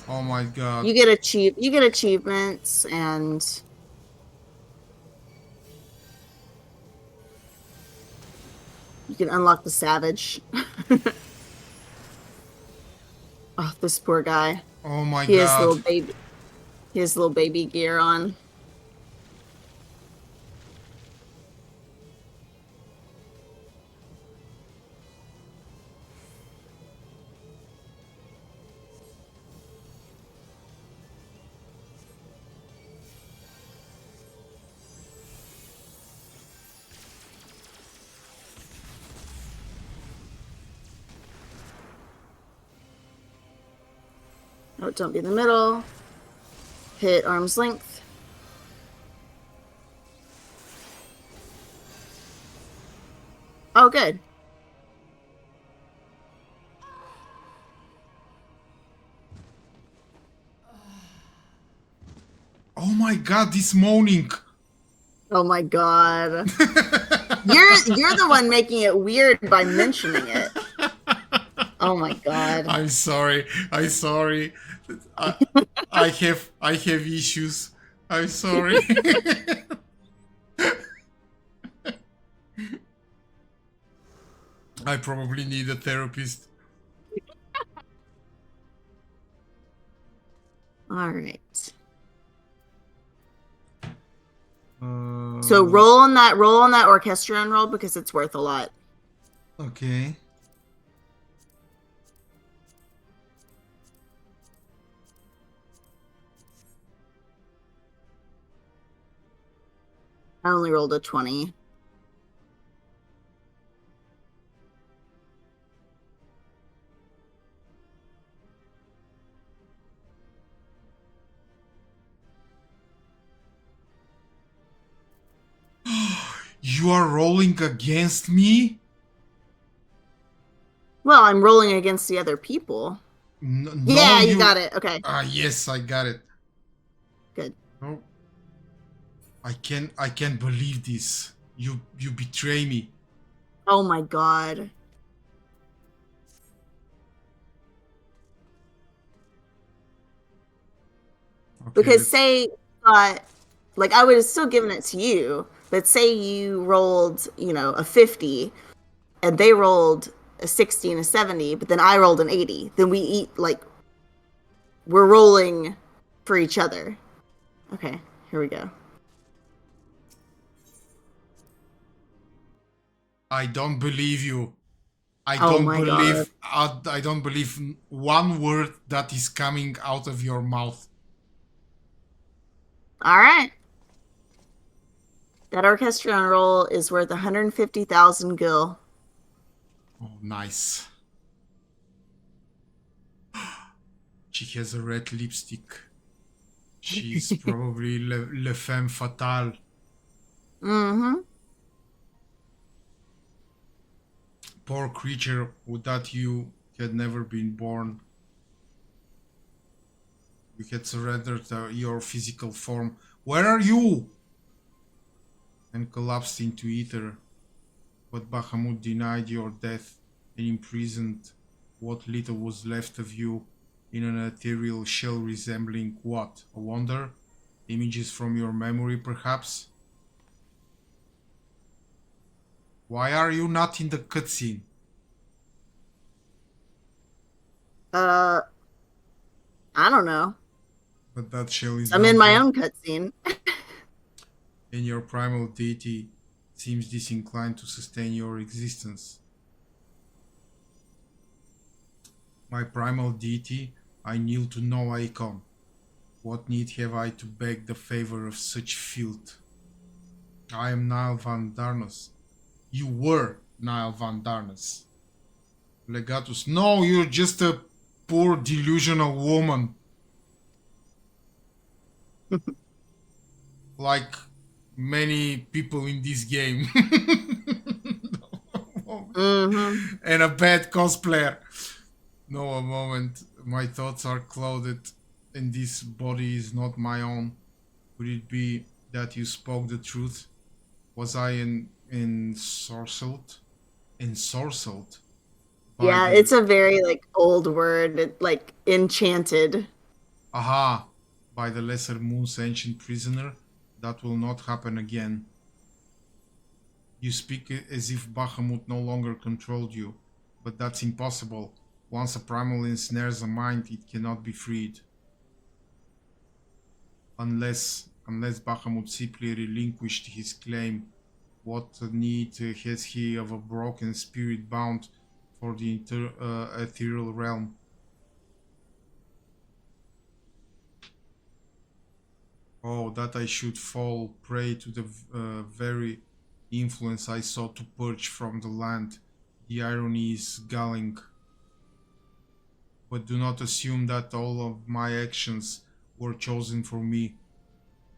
Oh my god. You get achievements and you can unlock the savage. Oh, this poor guy. Oh my He has god. little baby he has little baby gear on. Oh, don't be in the middle. Hit arm's length. Oh, good. Oh my god, this moaning. Oh my god. You're the one making it weird by mentioning it. Oh my god. I'm sorry. I'm sorry. I, I have issues. I'm sorry. I probably need a therapist. All right. Uh, So roll on that orchestrion roll because it's worth a lot. Okay. I only rolled a 20. You are rolling against me? Well, I'm rolling against the other people. No, Yeah, you got it. Okay, Ah, yes, I got it. good. No. I can't believe this. You betray me. Oh my god. Okay, Because say, like I would have still given it to you, but say you rolled, a 50 and they rolled a 60 and a 70, but then I rolled an 80. Then we're rolling for each other. Okay, here we go. I don't believe you. Oh my god. I don't believe one word that is coming out of your mouth. All right. That orchestrion roll is worth 150,000 gil. Oh, nice. She has a red lipstick. She's probably le femme fatale. Mm-hmm. Poor creature, would that you had never been born. You had surrendered your physical form. Where are you? And collapsed into ether. But Bahamut denied your death and imprisoned what little was left of you in an ethereal shell resembling what? A wonder? Images from your memory, perhaps? Why are you not in the cutscene? I don't know. But that shell is I'm in not my there. own cutscene. And your primal deity seems disinclined to sustain your existence. My primal deity, I kneel to no icon. What need have I to beg the favor of such filth? I am Nile van Darnus. You were Nile van Darnus. Legatus, no, you're just a poor delusional woman. Like many people in this game. Mm-hmm. And a bad cosplayer. No, a moment. My thoughts are clouded, and this body is not my own. Could it be that you spoke the truth? Was I ensorcelled? Ensorcelled by Yeah, the it's a very old word, enchanted. aha, by the lesser moon's ancient prisoner? That will not happen again. You speak as if Bahamut no longer controlled you, but that's impossible. Once a primal ensnares a mind, it cannot be freed. Unless Bahamut simply relinquished his claim. What need has he of a broken spirit bound for the ethereal realm? Oh, that I should fall prey to the very influence I sought to purge from the land. The irony is galling. But do not assume that all of my actions were chosen for me.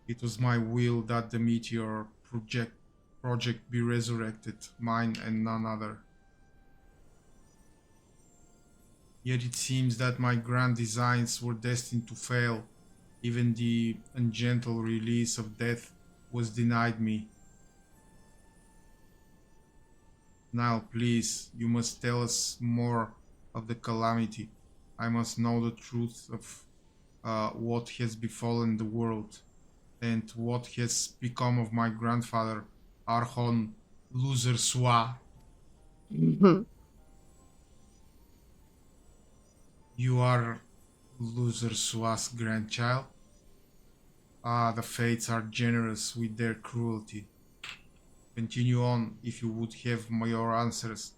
It was my will that the meteor project be resurrected, mine and none other. Yet it seems that my grand designs were destined to fail. Even the ungentle release of death was denied me. Now, please, you must tell us more of the calamity. I must know the truth of what has befallen the world, and what has become of my grandfather, Archon Loser Swa. You are Loser Swa's grandchild? Ah, the fates are generous with their cruelty. Continue on if you would have your answers.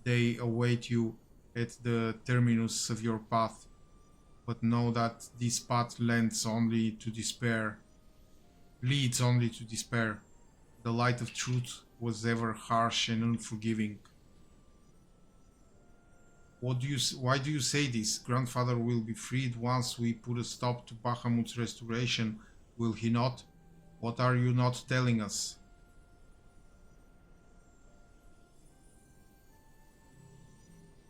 They await you at the terminus of your path. But know that this path leads only to despair. The light of truth was ever harsh and unforgiving. Why do you say this? Grandfather will be freed once we put a stop to Bahamut's restoration, will he not? What are you not telling us?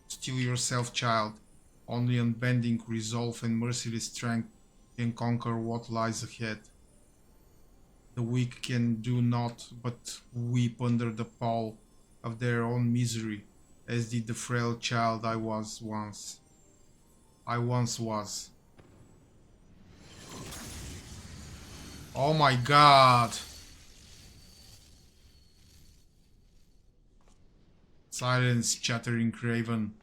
Still yourself, child. Only unbending resolve and merciless strength can conquer what lies ahead. The weak can do naught but weep under the pall of their own misery, as did the frail child I once was. Oh my god! Silence, chattering raven.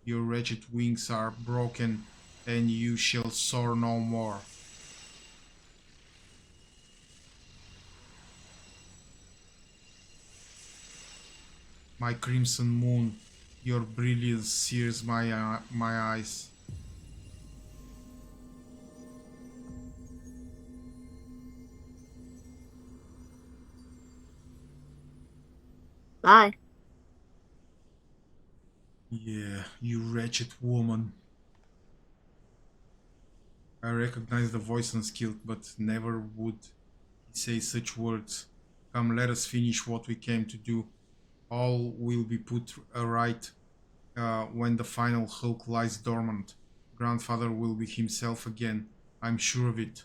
Your wretched wings are broken, and you shall soar no more. My crimson moon, your brilliance sears my eyes. Bye. Yeah, you wretched woman. I recognize the voice unskilled, but never would he say such words. Come, let us finish what we came to do. All will be put aright when the final hulk lies dormant. Grandfather will be himself again. I'm sure of it.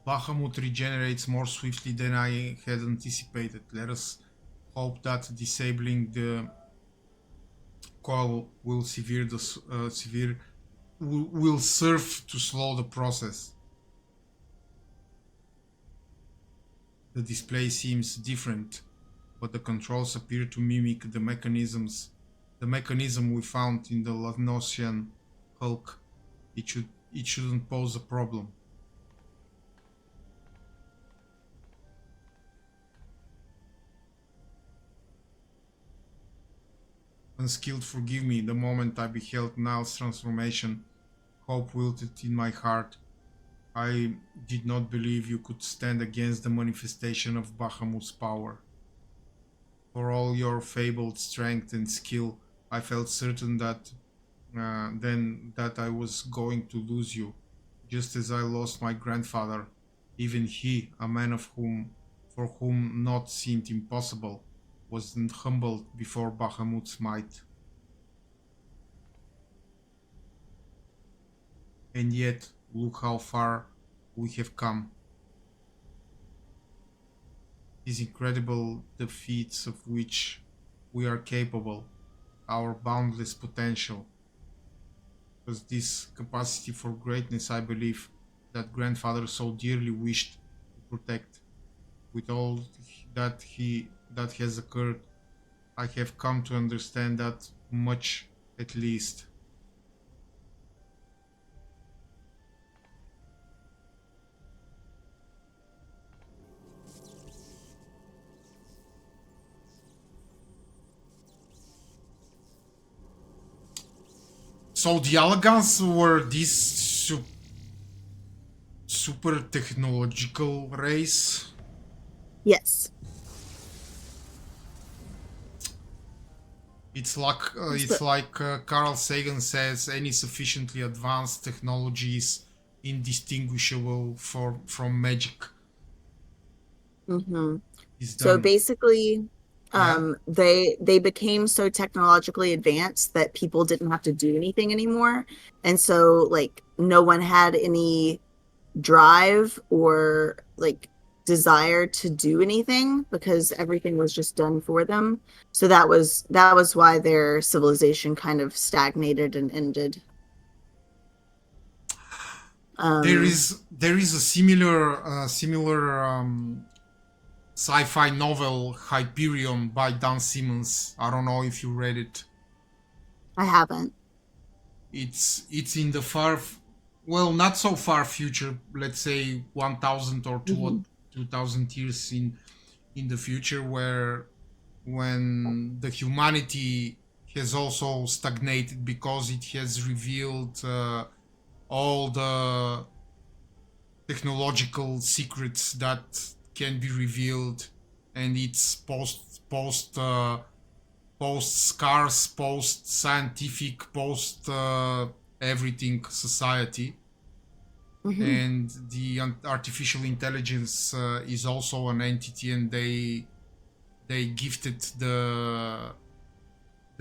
Bahamut regenerates more swiftly than I had anticipated. Let us hope that disabling the coil will will serve to slow the process. The display seems different, but the controls appear to mimic the mechanism we found in the Lavnosian Hulk. It shouldn't pose a problem. Unskilled, forgive me. The moment I beheld Niall's transformation, hope wilted in my heart. I did not believe you could stand against the manifestation of Bahamut's power. For all your fabled strength and skill, I felt certain that then that I was going to lose you, just as I lost my grandfather. Even he, a man for whom naught seemed impossible, was humbled before Bahamut's might. And yet, look how far we have come. These incredible defeats of which we are capable, our boundless potential. Was this capacity for greatness, I believe, that grandfather so dearly wished to protect. With all that has occurred, I have come to understand that much, at least. So the Elegants were this super technological race. Yes. It's like Carl Sagan says, any sufficiently advanced technology is indistinguishable from magic. Mm-hmm. It's So done. basically, Yeah. they became so technologically advanced that people didn't have to do anything anymore, and so like no one had any drive or like desire to do anything because everything was just done for them. So that was why their civilization kind of stagnated and ended. Um, There is a similar sci-fi novel Hyperion by Dan Simmons. I don't know if you read it. I haven't. It's in the well, not so far future. Let's say 1,000 or Hmm. 2,000 years in the future, where when the humanity has also stagnated because it has revealed all the technological secrets that can be revealed, and it's post scarce, post scientific, post everything society, Hmm. and the artificial intelligence is also an entity, and they gifted the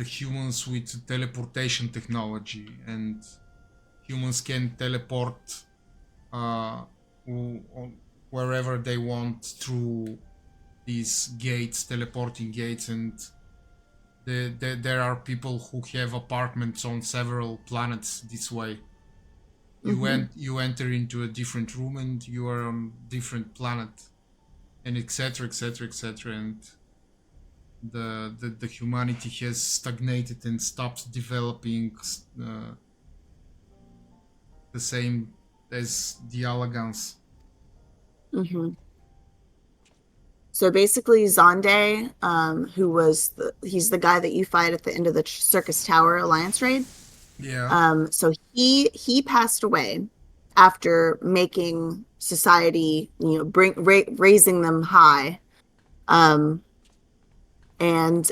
humans with teleportation technology, and humans can teleport uh, wherever they want through these gates, teleporting gates, and there are people who have apartments on several planets this way. Hmm. You enter into a different room and you are on different planet, and etc etc etc, and the humanity has stagnated and stopped developing the same as the elegance. Hmm. So basically, Zonde, he's the guy that you fight at the end of the Circus Tower Alliance raid. Yeah. So he passed away after making society, raising them high. Um, and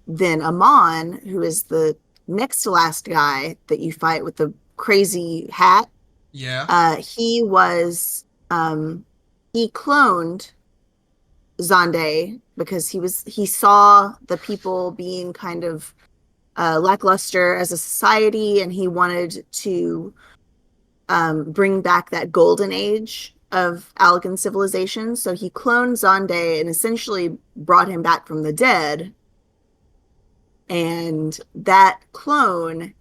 then Amon, who is the next to last guy that you fight with the crazy hat, Yeah. he was he cloned Zonde because he saw the people being kind of lackluster as a society, and he wanted to bring back that golden age of Allegan civilization. So he cloned Zonde and essentially brought him back from the dead. And that clone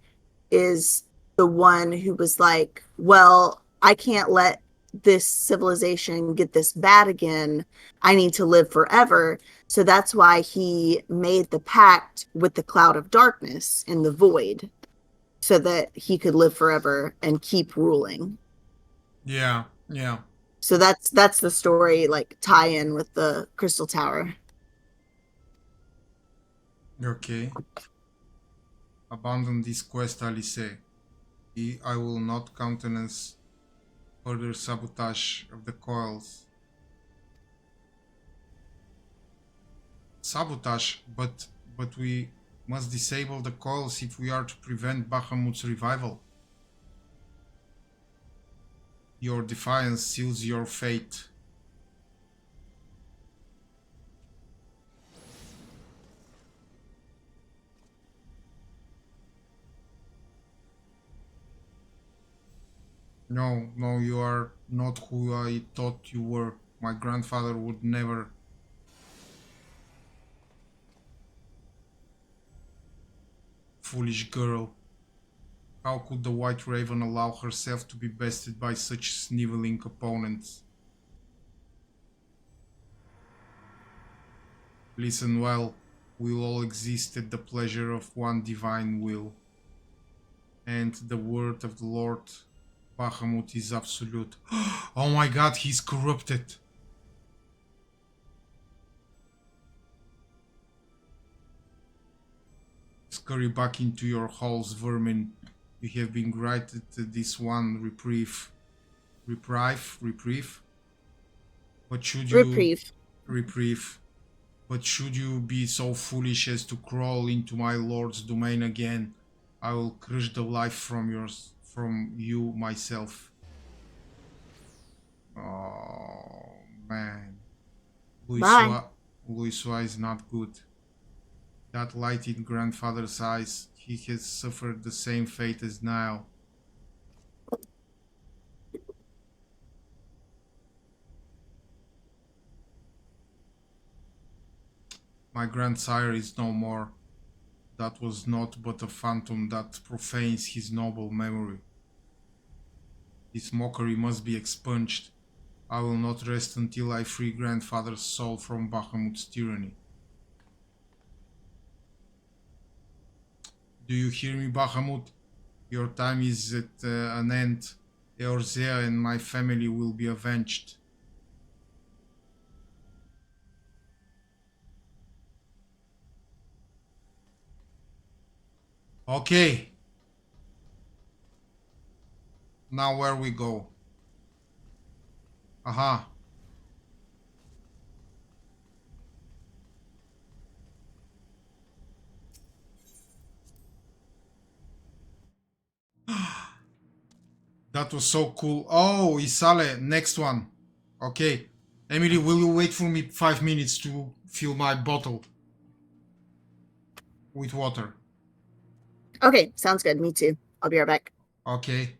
is the one who was like, well, I can't let this civilization get this bad again. I need to live forever. So that's why he made the pact with the cloud of darkness in the void so that he could live forever and keep ruling. Yeah. Yeah. So that's the story like tie in with the Crystal Tower. Okay. Abandon this quest, Alice. I will not countenance further sabotage of the coils. Sabotage, but we must disable the coils if we are to prevent Bahamut's revival. Your defiance seals your fate. No, no, you are not who I thought you were. My grandfather would never. Foolish girl. How could the White Raven allow herself to be bested by such sniveling opponents? Listen well, we all exist at the pleasure of one divine will, and the word of the Lord Bahamut is absolute. Oh my god, he's corrupted! Scurry back into your holes, vermin. You have been granted this one reprieve. But should you Reprieve. reprieve? But should you be so foolish as to crawl into my lord's domain again, I will crush the life from you myself. Oh man. Bye. Louiswa is not good. That light in grandfather's eyes, he has suffered the same fate as Niall. My grandsire is no more. That was naught but a phantom that profanes his noble memory. This mockery must be expunged. I will not rest until I free grandfather's soul from Bahamut's tyranny. Do you hear me, Bahamut? Your time is at an end. Eorzea and my family will be avenged. Okay. Now where we go? Aha. That was so cool. Oh, Isale, next one. Okay. Emily, will you wait for me 5 minutes to fill my bottle with water? Okay, sounds good. Me too. I'll be right back. Okay.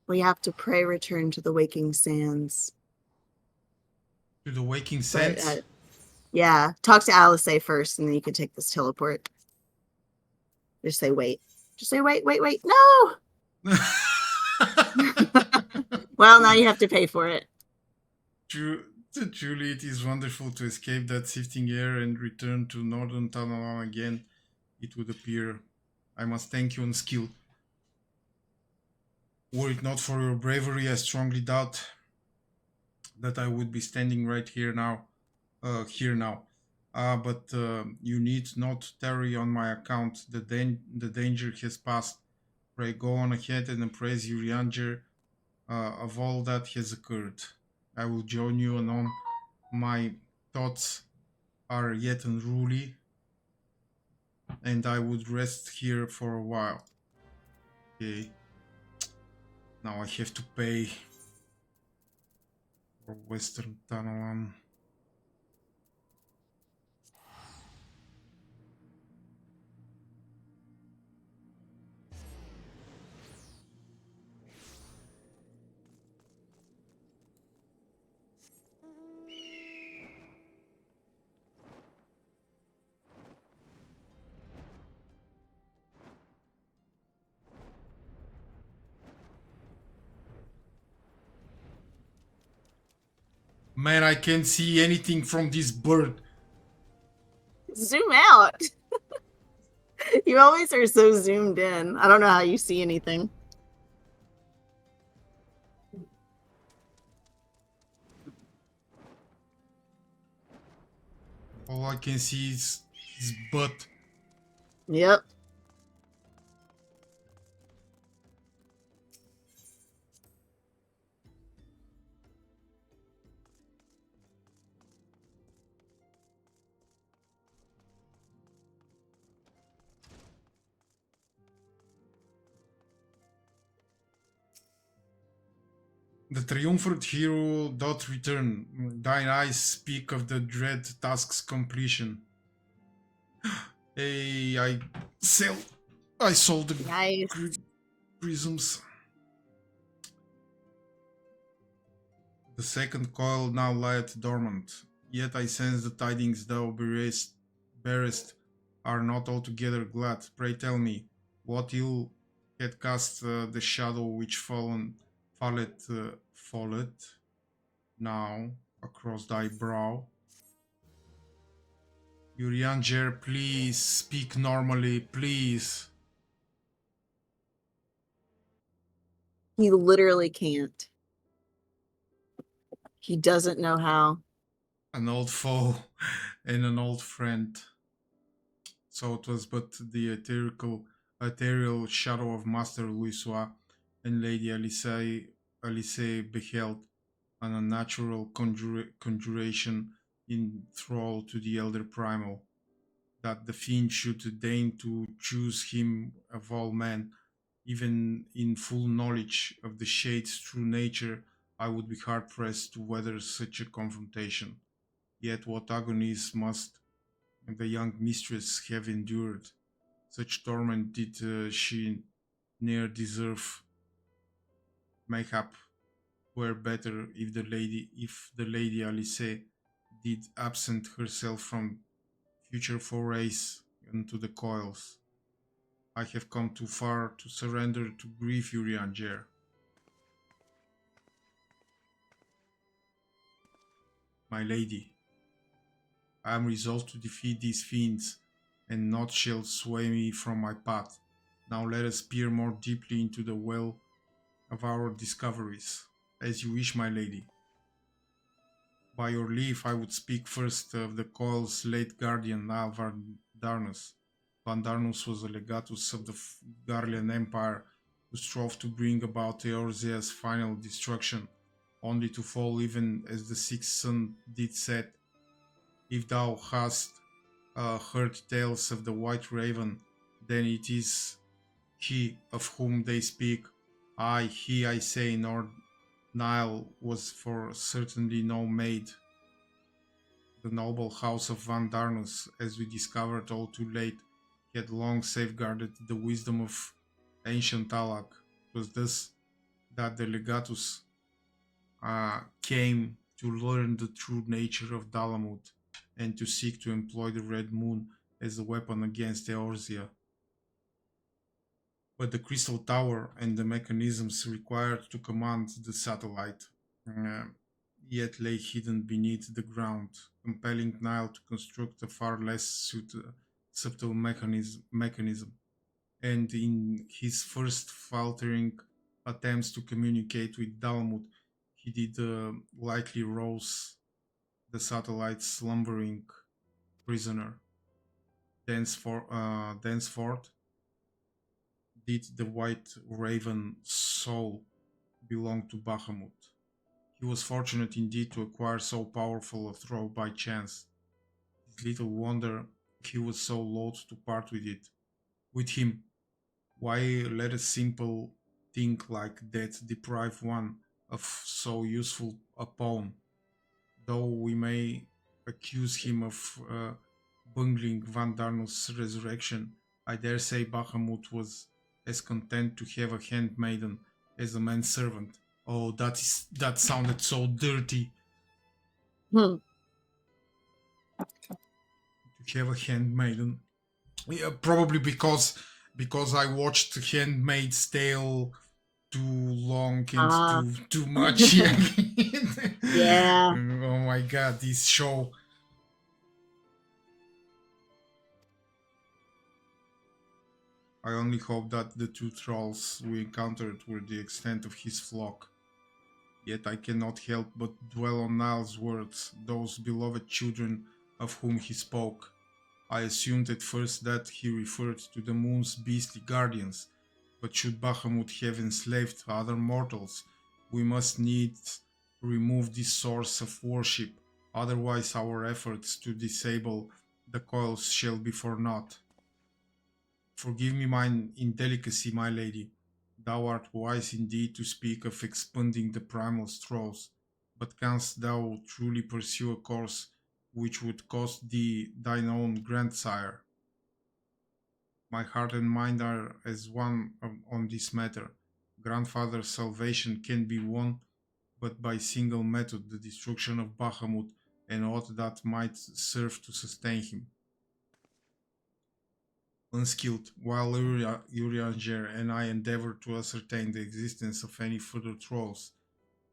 We have to pray return to the waking sands. To the waking But sands? yeah, talk to Alice first, and then you can take this teleport. Just say wait. Just say wait, wait, wait. No. Well, now you have to pay for it. Truly, it is wonderful to escape that sifting air and return to northern Tahla again. It would appear. I must thank you on skill. Were it not for your bravery, I strongly doubt that I would be standing right here now. But you need not tarry on my account. The danger has passed. Pray go on ahead and appraise Urianger of all that has occurred. I will join you anon. My thoughts are yet unruly, and I would rest here for a while. Okay. Now I have to pay for Western Tunnel. Man, I can't see anything from this bird. Zoom out. You always are so zoomed in. I don't know how you see anything. All I can see is his butt. Yep. The triumphant hero doth return. Thine eyes speak of the dread task's completion. Hey, I sold the Nice. prisms. The second coil now lieth dormant, yet I sense the tidings thou bearest are not altogether glad. Pray tell me, what ill had cast the shadow which falleth now across thy brow? Urianger, please speak normally, please. He literally can't. He doesn't know how. An old foe and an old friend. So it was but the ethereal shadow of Master Louisois and Lady Alice beheld, an unnatural conjuration in thrall to the elder primal, that the fiend should deign to choose him of all men, even in full knowledge of the shade's true nature. I would be hard pressed to weather such a confrontation. Yet what agonies must the young mistress have endured. Such torment did she ne'er deserve. Mayhap were better if the lady Alice did absent herself from future forays into the coils. I have come too far to surrender to grief, Urianger. My lady, I am resolved to defeat these fiends, and naught shall sway me from my path. Now let us peer more deeply into the well of our discoveries. As you wish, my lady. By your leave, I would speak first of the Coil's late guardian, Van Darnus. Van Darnus was a legatus of the Garlean Empire who strove to bring about Eorzea's final destruction, only to fall even as the sixth sun did set. If thou hast heard tales of the White Raven, then it is he of whom they speak. Aye, he I say, nor Nile was for certainly no maid. The noble house of Van Darnus, as we discovered all too late, had long safeguarded the wisdom of ancient Alak. It was thus that the legatus came to learn the true nature of Bahamut and to seek to employ the Red Moon as a weapon against Eorzea. But the Crystal Tower and the mechanisms required to command the satellite uh, yet lay hidden beneath the ground, compelling Nile to construct a far less subtle mechanism. And in his first faltering attempts to communicate with Dalmut, he did lightly rouse the satellite's slumbering prisoner. Thenceforth, did the White Raven soul belong to Bahamut. He was fortunate indeed to acquire so powerful a throw by chance. It's little wonder he was so loath to part with him. Why let a simple thing like that deprive one of so useful a pawn? Though we may accuse him of bungling Van Darnus' resurrection, I dare say Bahamut was as content to have a handmaiden as a manservant. Oh, that sounded so dirty. To have a handmaiden. Yeah, probably because I watched Handmaid's Tale too long and too much. Yeah. Oh my god, this show. I only hope that the two trolls we encountered were the extent of his flock. Yet I cannot help but dwell on Niall's words, those beloved children of whom he spoke. I assumed at first that he referred to the moon's beastly guardians, but should Bahamut have enslaved other mortals, we must needs remove this source of worship, otherwise our efforts to disable the coils shall be for naught. Forgive me mine indelicacy, my lady. Thou art wise indeed to speak of expanding the primal straws, but canst thou truly pursue a course which would cost thee thine own grandsire? My heart and mind are as one on this matter. Grandfather's salvation can be won but by single method, the destruction of Bahamut and aught that might serve to sustain him. Unskilled, while Urianger and I endeavor to ascertain the existence of any further trolls,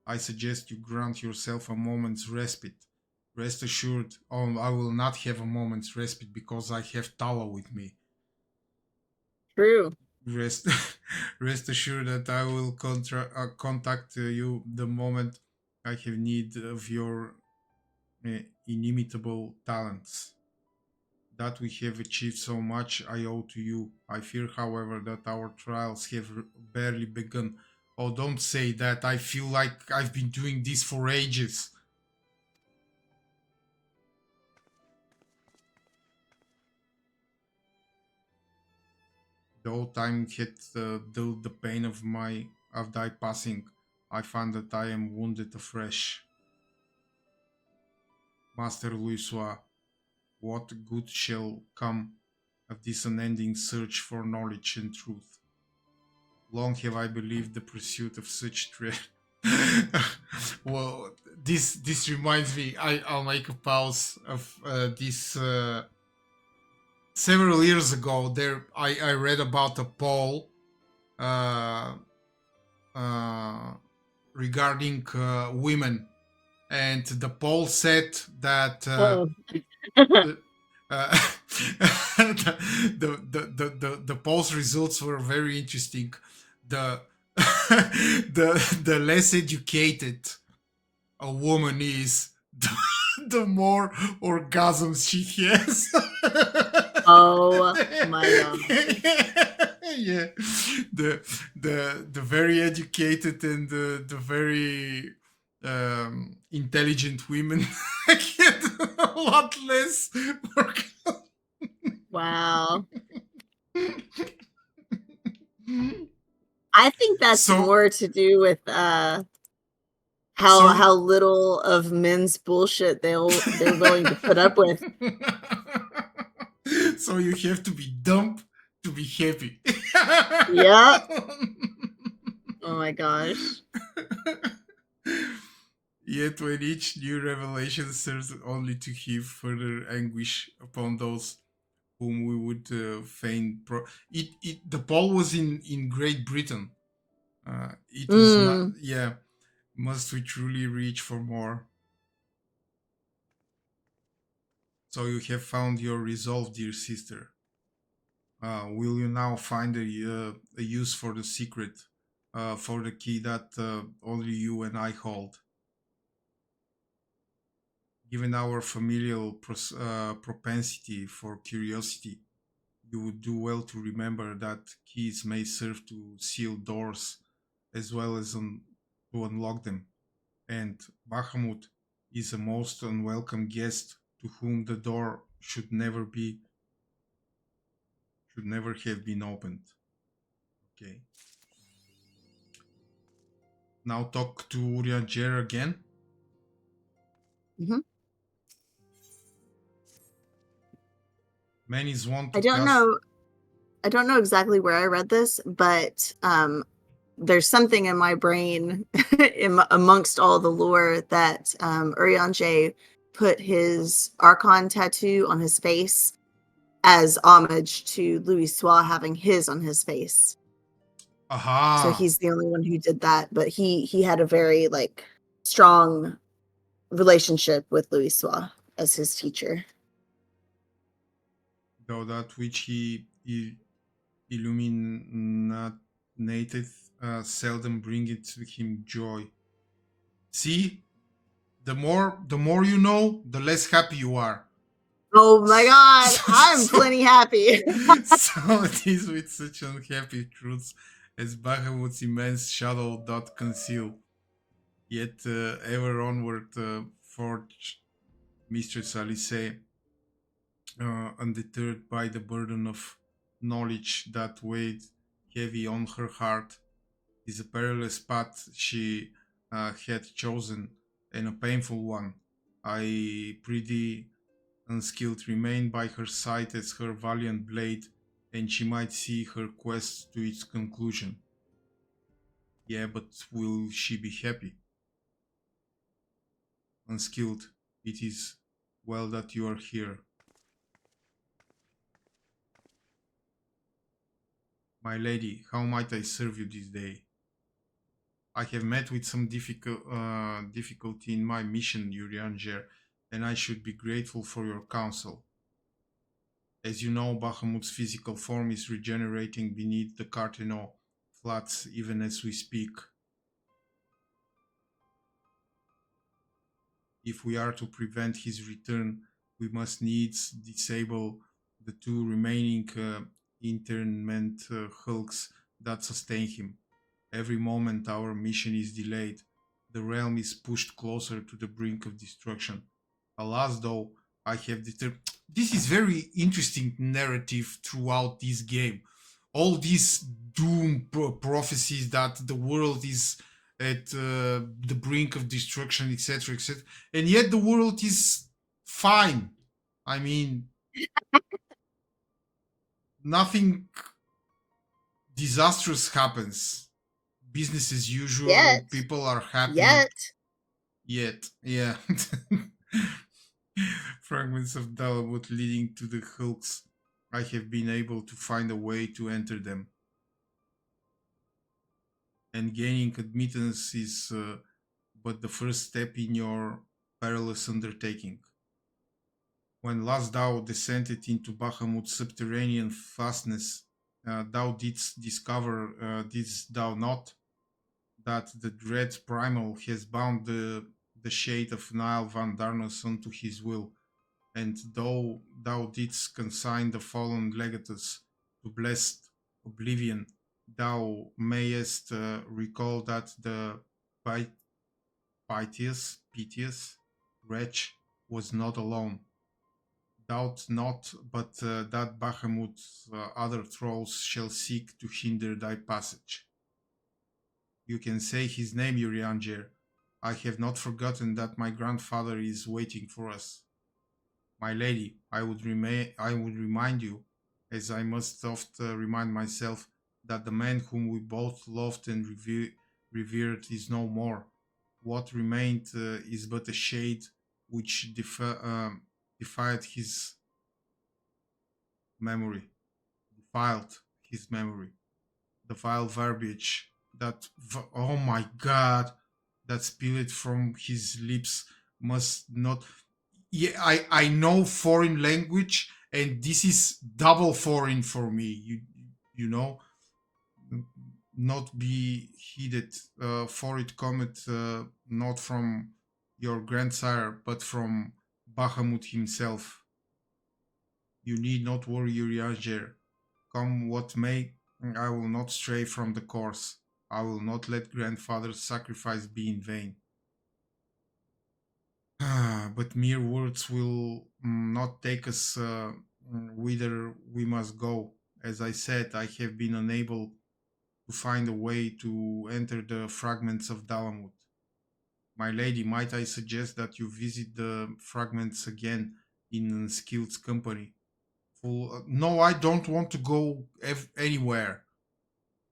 I suggest you grant yourself a moment's respite. Rest assured, I will not have a moment's respite because I have Tahla with me. True. Rest, rest assured that I will contact you the moment I have need of your inimitable talents. That we have achieved so much I owe to you. I fear, however, that our trials have barely begun. Oh, don't say that. I feel like I've been doing this for ages. Though time had dulled the pain of thy passing, I find that I am wounded afresh. Master Louisois, what good shall come of this unending search for knowledge and truth? Long have I believed the pursuit of such well, this reminds me. I'll make a pause of this. Several years ago, I read about a poll regarding women, and the poll said that the, the poll's results were very interesting. The the less educated a woman is, the more orgasms she has. Oh my god. Yeah. The very educated and the very intelligent women get a lot less orgasms. Wow. I think that's more to do with how little of men's bullshit they're willing to put up with. So you have to be dumb to be happy. Yeah. Oh my gosh. Yet when each new revelation serves only to heap further anguish upon those whom we would fain the poll was in Great Britain. It was not, Mm. yeah. Must we truly reach for more? So you have found your resolve, dear sister. Will you now find a use for the secret, for the key that only you and I hold? Given our familial propensity for curiosity, you would do well to remember that keys may serve to seal doors as well as to unlock them. And Bahamut is a most unwelcome guest to whom the door should never have been opened. Okay. Now talk to Urianger again. Hmm. Man is one I to don't cast. know. I don't know exactly where I read this, but there's something in my brain amongst all the lore that Urianger put his Archon tattoo on his face as homage to Louis Soir having his on his face. So Aha! he's the only one who did that, but he had a very like strong relationship with Louis Soir as his teacher. Though that which he illuminated seldom bringeth him joy. See, the more you know, the less happy you are. Oh my god, I'm So, plenty happy. so it is with such unhappy truths as Bahamut's immense shadow doth conceal. Yet ever onward forged Mistress Alice, undeterred by the burden of knowledge that weighed heavy on her heart, is a perilous path she had chosen, and a painful one. I prithee, unskilled, remain by her side as her valiant blade, and she might see her quest to its conclusion. Yeah, but will she be happy? Unskilled, it is well that you are here. My lady, how might I serve you this day? I have met with some difficulty in my mission, Urianger, and I should be grateful for your counsel. As you know, Bahamut's physical form is regenerating beneath the Carteno flats even as we speak. If we are to prevent his return, we must needs disable the two remaining internment hulks that sustain him. Every moment our mission is delayed, the realm is pushed closer to the brink of destruction. Alas, though, I have determined. This is very interesting narrative throughout this game. All these doom prophecies that the world is at the brink of destruction, etc., etc., and yet the world is fine. I mean, nothing disastrous happens. Business as usual. Yet, People are happy. yet. Yet, yeah. Fragments of Dalwood leading to the hulks. I have been able to find a way to enter them. And gaining admittance is but the first step in your perilous undertaking. When last thou descended into Bahamut's subterranean fastness, thou didst discover, didst thou not, that the dread primal has bound the shade of Niall van Darnus unto his will, and though thou didst consign the fallen legatus to blessed oblivion, thou mayest recall that the piteous wretch was not alone. Doubt not, but that Bahamut's other thralls shall seek to hinder thy passage. You can say his name, Urianger. I have not forgotten that my grandfather is waiting for us. My lady, I would remind you, as I must oft remind myself, that the man whom we both loved and revered is no more. What remained is but a shade which defied his memory, defiled his memory. The vile verbiage oh my god, that spilled from his lips must not. Yeah, I know foreign language, and this is double foreign for me. You know, not be heeded, for it cometh not from your grandsire, but from Bahamut himself. You need not worry, Urianger. Come what may, I will not stray from the course. I will not let grandfather's sacrifice be in vain. But mere words will not take us whither we must go. As I said, I have been unable to find a way to enter the fragments of Dalamut. My lady, might I suggest that you visit the fragments again in unskilled company? No, I don't want to go anywhere.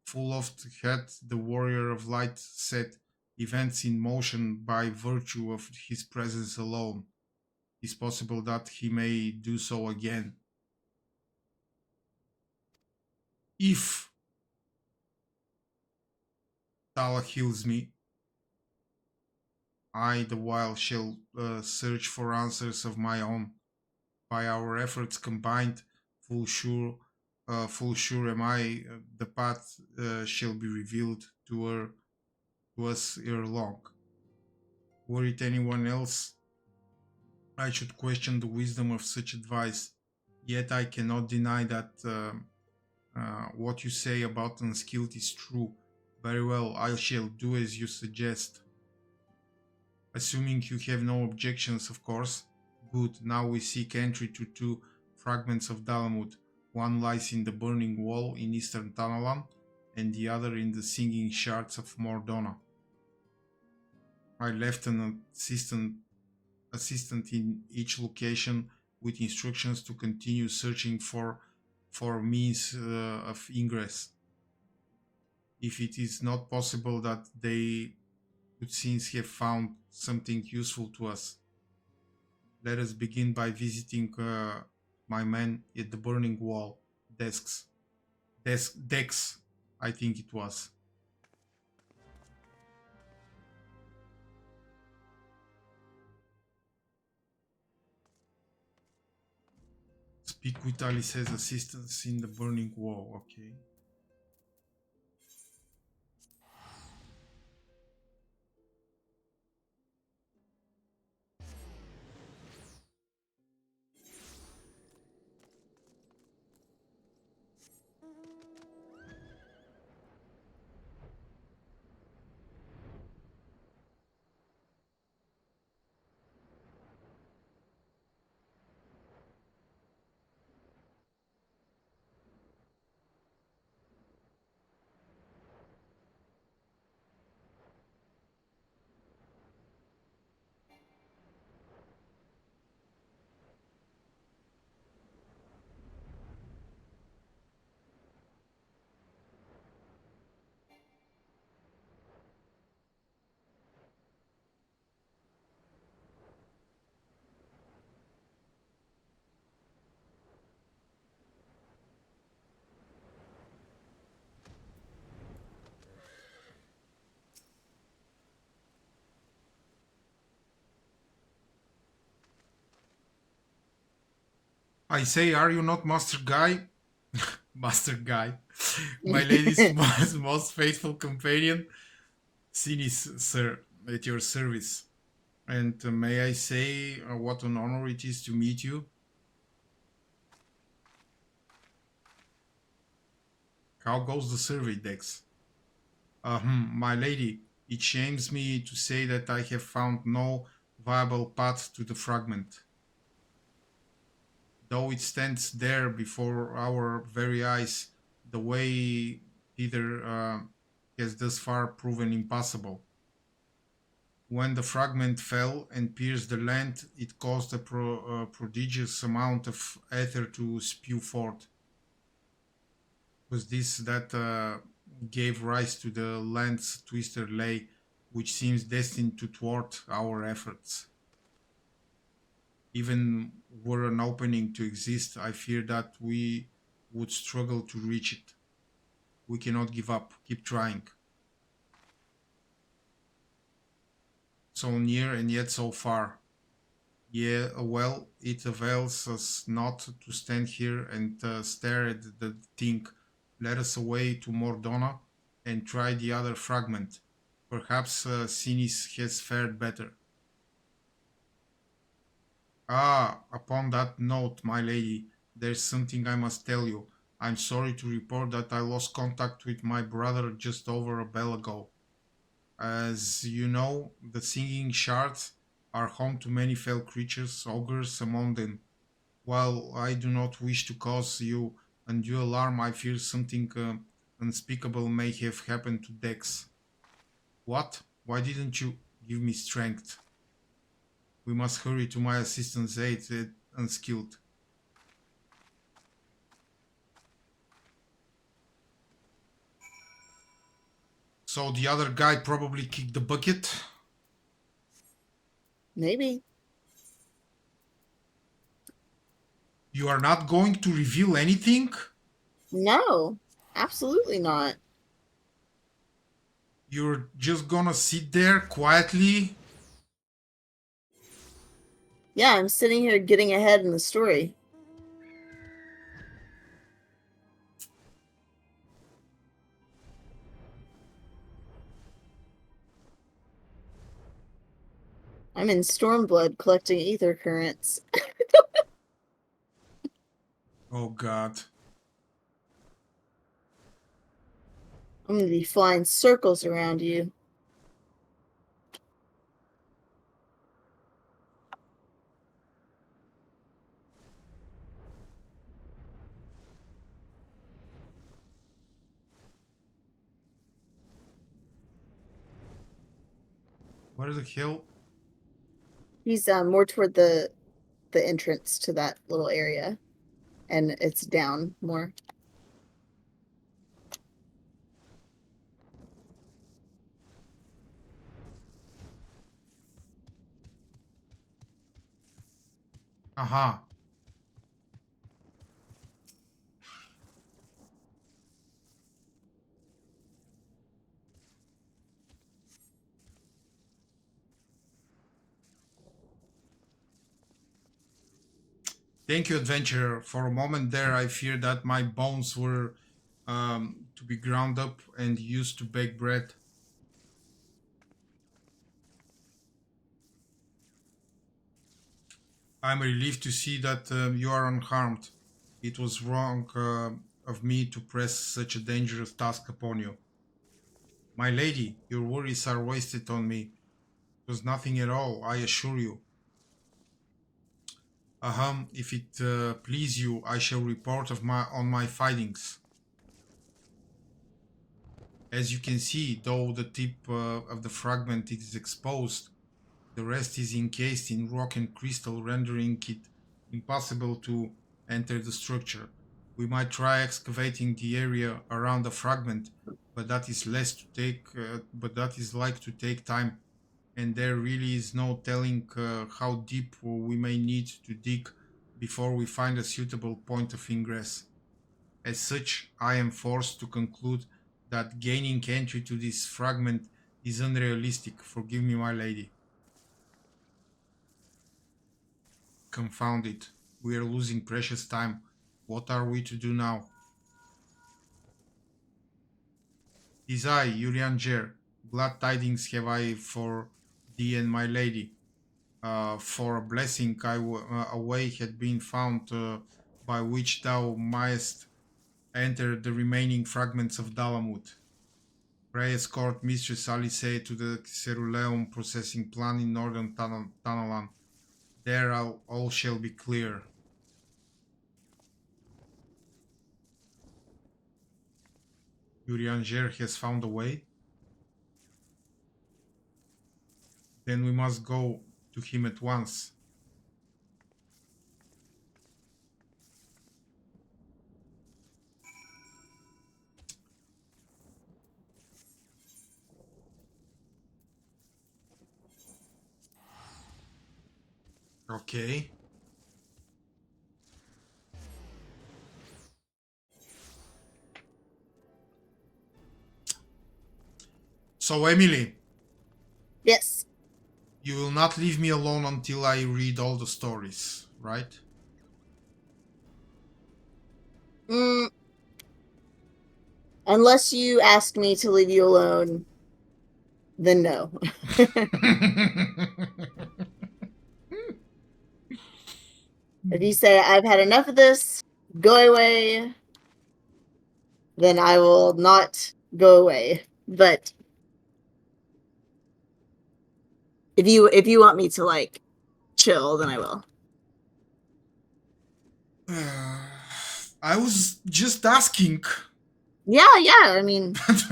Full oft had the warrior of light set events in motion by virtue of his presence alone. It's possible that he may do so again. If Tahla heals me, I the while shall search for answers of my own. By our efforts combined, full sure, full sure am I, the path shall be revealed to us ere long. Were it anyone else, I should question the wisdom of such advice. Yet I cannot deny that what you say about unskilled is true. Very well, I shall do as you suggest. Assuming you have no objections, of course. Good, now we seek entry to two fragments of Dalamut. One lies in the burning wall in eastern Tanalan, and the other in the singing shards of Mordona. I left an assistant in each location with instructions to continue searching for means of ingress. If it is not possible that they could since have found something useful to us, let us begin by visiting my men at the burning wall decks, I think it was. Speak with Alice's assistants in the burning wall, okay. I say, are you not Master Guy? Master Guy. My lady's most faithful companion. Sinis, sir, at your service. And may I say what an honor it is to meet you? How goes the survey, Dex? My lady, it shames me to say that I have found no viable path to the fragment. Though it stands there before our very eyes, the way thither has thus far proven impossible. When the fragment fell and pierced the land, it caused a prodigious amount of ether to spew forth. Was this that gave rise to the Lance Twister Lay, which seems destined to thwart our efforts. Even were an opening to exist, I fear that we would struggle to reach it. We cannot give up. Keep trying. So near and yet so far. Yeah, well, it avails us not to stand here and stare at the thing. Let us away to Mordona and try the other fragment. Perhaps Sinis has fared better. Ah, upon that note, my lady, there's something I must tell you. I'm sorry to report that I lost contact with my brother just over a bell ago. As you know, the singing shards are home to many fell creatures, ogres among them. While I do not wish to cause you undue alarm, I fear something unspeakable may have happened to Dex. What? Why didn't you give me strength? We must hurry to my assistant's aid, unskilled. So the other guy probably kicked the bucket. Maybe. You are not going to reveal anything? No, absolutely not. You're just gonna sit there quietly? Yeah, I'm sitting here getting ahead in the story. I'm in Stormblood collecting ether currents. Oh god. I'm gonna be flying circles around you. Where the hell? He's more toward the entrance to that little area, and it's down more. Aha. Thank you, adventurer. For a moment there, I feared that my bones were to be ground up and used to bake bread. I'm relieved to see that you are unharmed. It was wrong of me to press such a dangerous task upon you. My lady, your worries are wasted on me. It was nothing at all, I assure you. If it please you, I shall report on my findings. As you can see, though the tip of the fragment is exposed, the rest is encased in rock and crystal, rendering it impossible to enter the structure. We might try excavating the area around the fragment, but but that is like to take time, and there really is no telling how deep we may need to dig before we find a suitable point of ingress. As such, I am forced to conclude that gaining entry to this fragment is unrealistic. Forgive me, my lady. Confound it. We are losing precious time. What are we to do now? Tis I, Urian Jer. Glad tidings have I for thee and my lady. For a blessing a way had been found by which thou mightst enter the remaining fragments of Dalamut. Pray escort Mistress Alice to the Ceruleum processing plant in northern Tanalan. There all shall be clear. Urianger has found a way. Then we must go to him at once. Okay. So, Emily, Yes. you will not leave me alone until I read all the stories, right? Mm, unless you ask me to leave you alone, then no. If you say, I've had enough of this, go away, then I will not go away. But if you want me to like chill, then I will. I was just asking. Yeah, yeah. I mean, But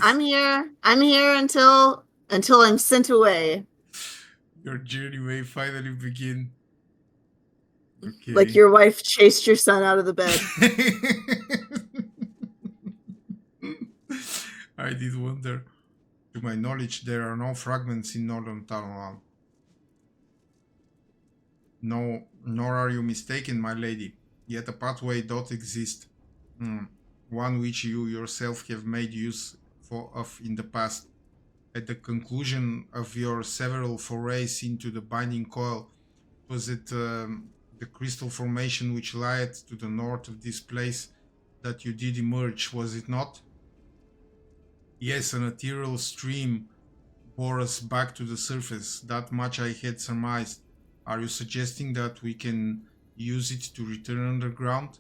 I'm here. I'm here until I'm sent away. your journey may finally begin. Like Okay. your wife chased your son out of the bed. I did wonder. To my knowledge, there are no fragments in northern Tahla. No, nor are you mistaken, my lady. Yet a pathway doth exist. Hmm. One which you yourself have made use of in the past. At the conclusion of your several forays into the binding coil, was it the crystal formation which lied to the north of this place that you did emerge, was it not? Yes, an ethereal stream bore us back to the surface. That much I had surmised. Are you suggesting that we can use it to return underground?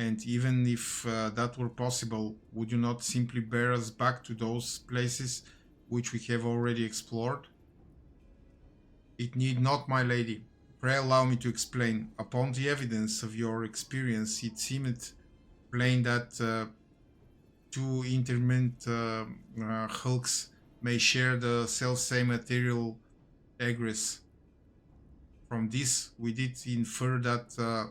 And even if that were possible, would you not simply bear us back to those places which we have already explored? It need not, my lady. Pray allow me to explain. Upon the evidence of your experience, it seemed plain that two interment hulks may share the self-same ethereal egress. From this, we did infer that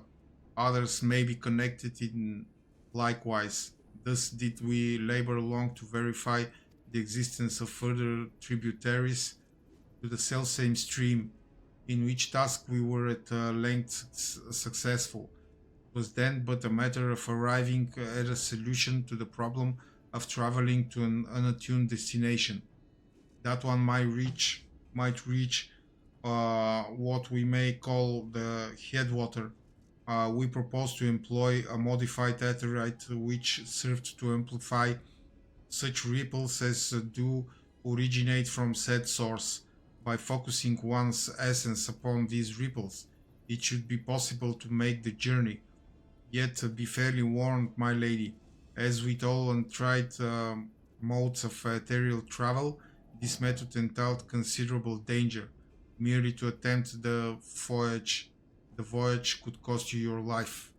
others may be connected in likewise. Thus did we labor long to verify the existence of further tributaries to the selfsame stream, in which task we were at length successful. It was then but a matter of arriving at a solution to the problem of traveling to an unattuned destination. That one might reach what we may call the headwater. We propose to employ a modified etherite which served to amplify such ripples as do originate from said source. By focusing one's essence upon these ripples, it should be possible to make the journey. Yet be fairly warned, my lady, as with all untried modes of ethereal travel, this method entailed considerable danger. Merely to attempt the voyage could cost you your life.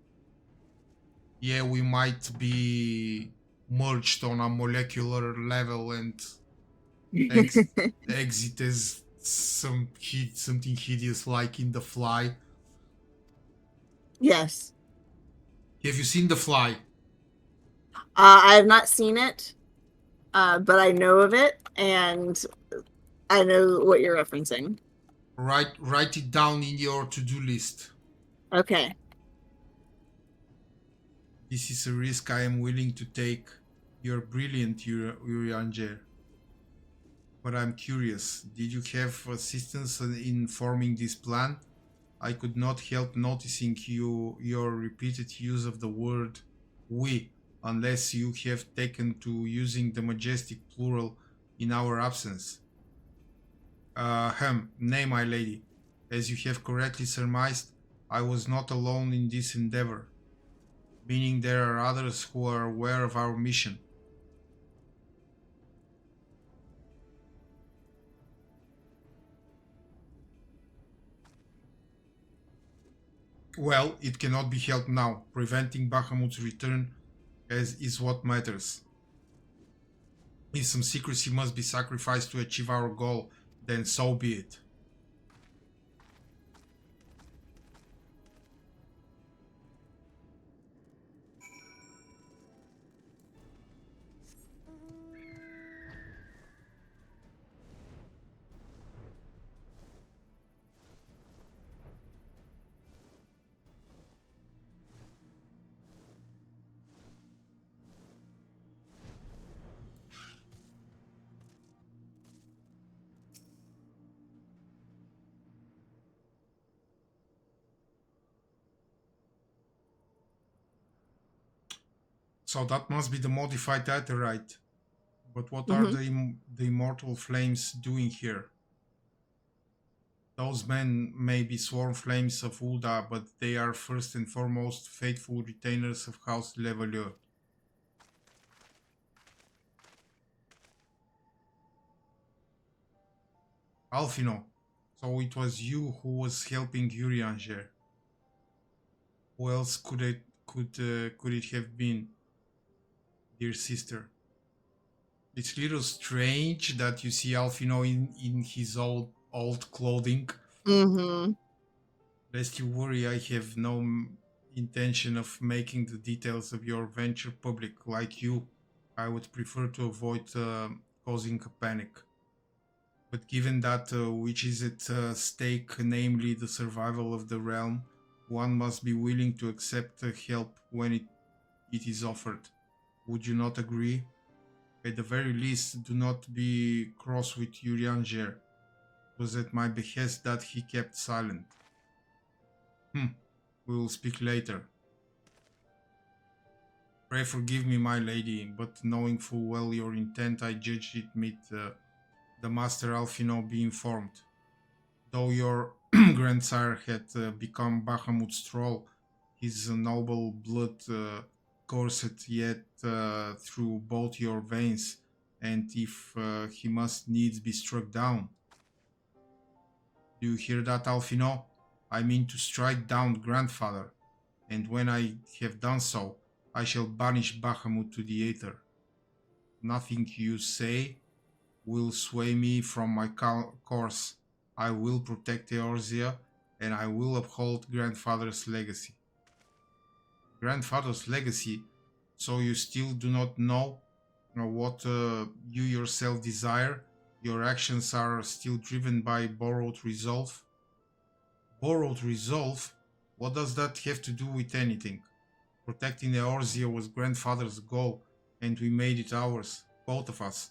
Yeah, we might be merged on a molecular level and ex- exit as something hideous like in the fly. Yes. Have you seen the fly? I have not seen it, but I know of it, and I know what you're referencing. Write it down in your to-do list. Okay. This is a risk I am willing to take. You're brilliant, Urianger. But I'm curious, did you have assistance in forming this plan? I could not help noticing your repeated use of the word we, unless you have taken to using the majestic plural in our absence. Nay, my lady. As you have correctly surmised, I was not alone in this endeavor, meaning there are others who are aware of our mission. Well, it cannot be helped now. Preventing Bahamut's return as is what matters. If some secrecy must be sacrificed to achieve our goal, then so be it. So that must be the modified Aetherite. But what are Hmm. the immortal flames doing here? Those men may be sworn flames of Ulda, but they are first and foremost faithful retainers of House Leveleur. Alfino, so it was you who was helping Urianger. Who else could it have been, dear sister? It's a little strange that you see Alfino in his old clothing. Hmm. Lest you worry, I have no intention of making the details of your venture public. Like you, I would prefer to avoid causing a panic. But given that which is at stake, namely the survival of the realm, one must be willing to accept help when it is offered. Would you not agree? At the very least, do not be cross with Urianger. It was at my behest that he kept silent. We will speak later. Pray forgive me, my lady, but knowing full well your intent, I judged it meet the Master Alfino be informed. Though your grandsire had become Bahamut's troll, his noble blood coursed yet through both your veins, and if he must needs be struck down. Do you hear that, Alfino? I mean to strike down grandfather, and when I have done so, I shall banish Bahamut to the Aether. Nothing you say will sway me from my course. I will protect Eorzea, and I will uphold grandfather's legacy. Grandfather's legacy? So you still do not know what you yourself desire? Your actions are still driven by borrowed resolve? Borrowed resolve? What does that have to do with anything? Protecting Eorzea was grandfather's goal, and we made it ours, both of us.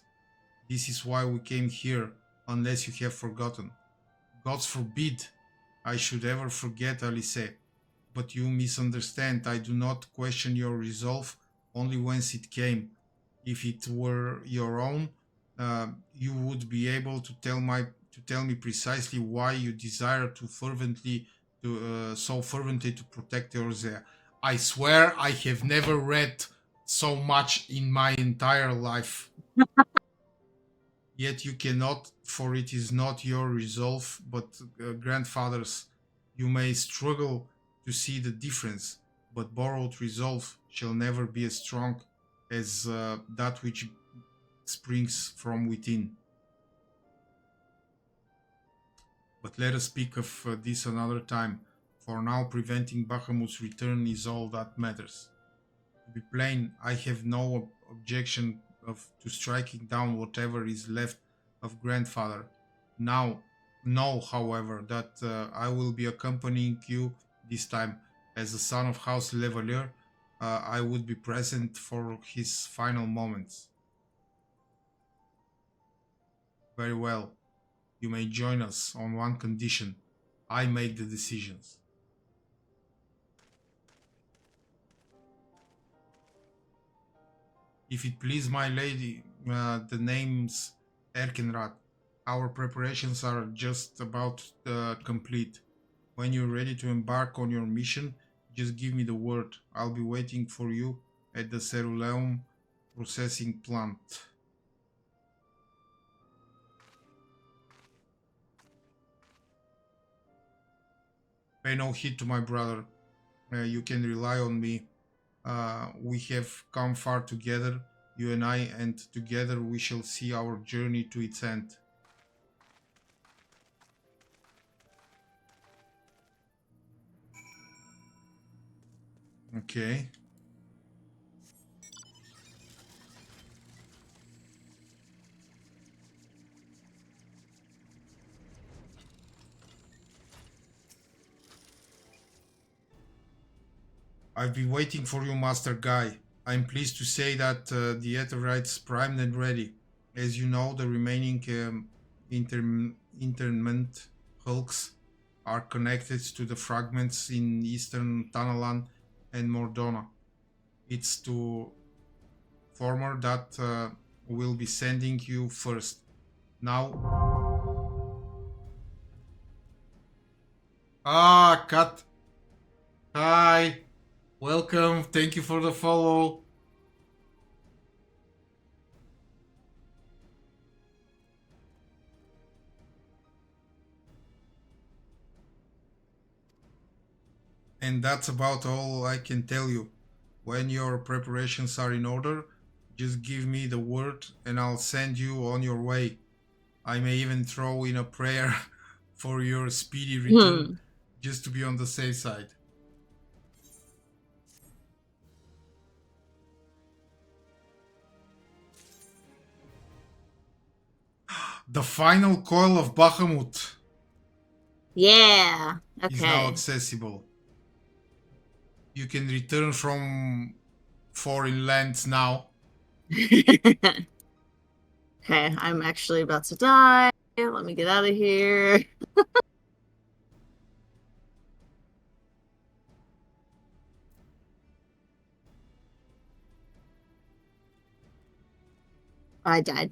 This is why we came here, unless you have forgotten. Gods forbid I should ever forget, Alice. But you misunderstand. I do not question your resolve, only whence it came. If it were your own, you would be able to tell me precisely why you desire so fervently to protect Eorzea. I swear I have never read so much in my entire life. Yet you cannot, for it is not your resolve, but grandfather's. You may struggle to see the difference, but borrowed resolve shall never be as strong as that which springs from within. But let us speak of this another time. For now, preventing Bahamut's return is all that matters. To be plain, I have no objection to striking down whatever is left of grandfather. Now, know, however, that I will be accompanying you this time. As the son of House Leveleur, I would be present for his final moments. Very well. You may join us on one condition. I make the decisions. If it please my lady, the name's Erkenrad. Our preparations are just about complete. When you're ready to embark on your mission, just give me the word. I'll be waiting for you at the Ceruleum processing plant. Pay no heed to my brother. You can rely on me. We have come far together, you and I, and together we shall see our journey to its end. Okay. I've been waiting for you, Master Guy. I'm pleased to say that the Aetherites primed and ready. As you know, the remaining interment hulks are connected to the fragments in eastern Tanalan and Mordona. It's to transformer that will be sending you first. Now. Ah, cat. Hi. Welcome. Thank you for the follow. And that's about all I can tell you. When your preparations are in order, just give me the word and I'll send you on your way. I may even throw in a prayer for your speedy return, just to be on the safe side. The final coil of Bahamut Yeah. is now Okay. accessible. You can return from foreign lands now. Okay, I'm actually about to die. Let me get out of here. I died.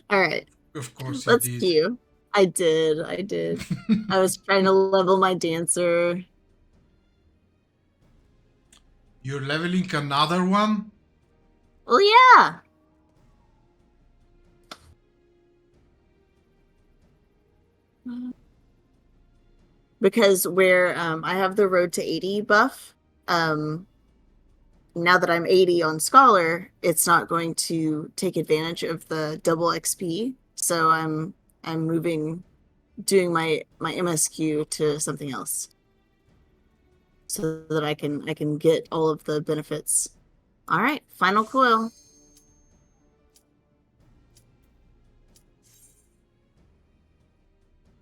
All right. Of course you Let's did. queue. I did. I did. I was trying to level my dancer. You're leveling another one? Well, yeah. Because where I have the road to 80 buff, now that I'm 80 on Scholar, it's not going to take advantage of the double XP. So I'm moving, doing my MSQ to something else, so that I can get all of the benefits. All right, final coil.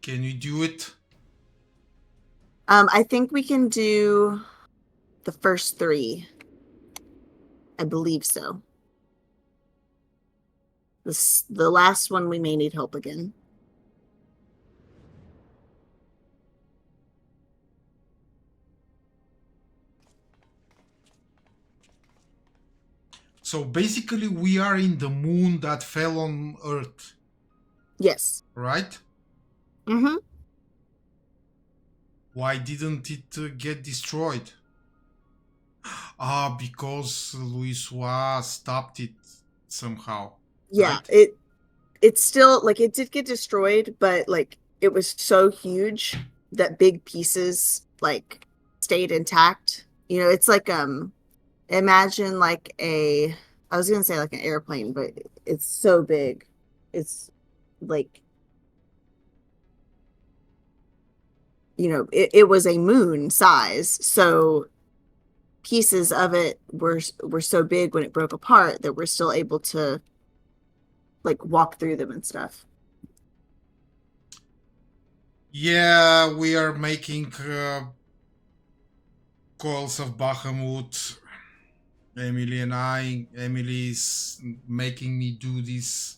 Can you do it? I think we can do the first 3. I believe so. The last one we may need help again. So basically we are in the moon that fell on Earth, Yes. right? Mm-hmm. Why didn't it get destroyed? Ah, because Louisoix stopped it somehow, Yeah, right? it's still like it did get destroyed, but like it was so huge that big pieces like stayed intact. You know, it's like imagine like a I was gonna say like an airplane, but it's so big. It's like it was a moon size, so pieces of it were so big when it broke apart that we're still able to like walk through them and stuff. Yeah, we are making Coils of Bahamut. Emily and I. Emily is making me do this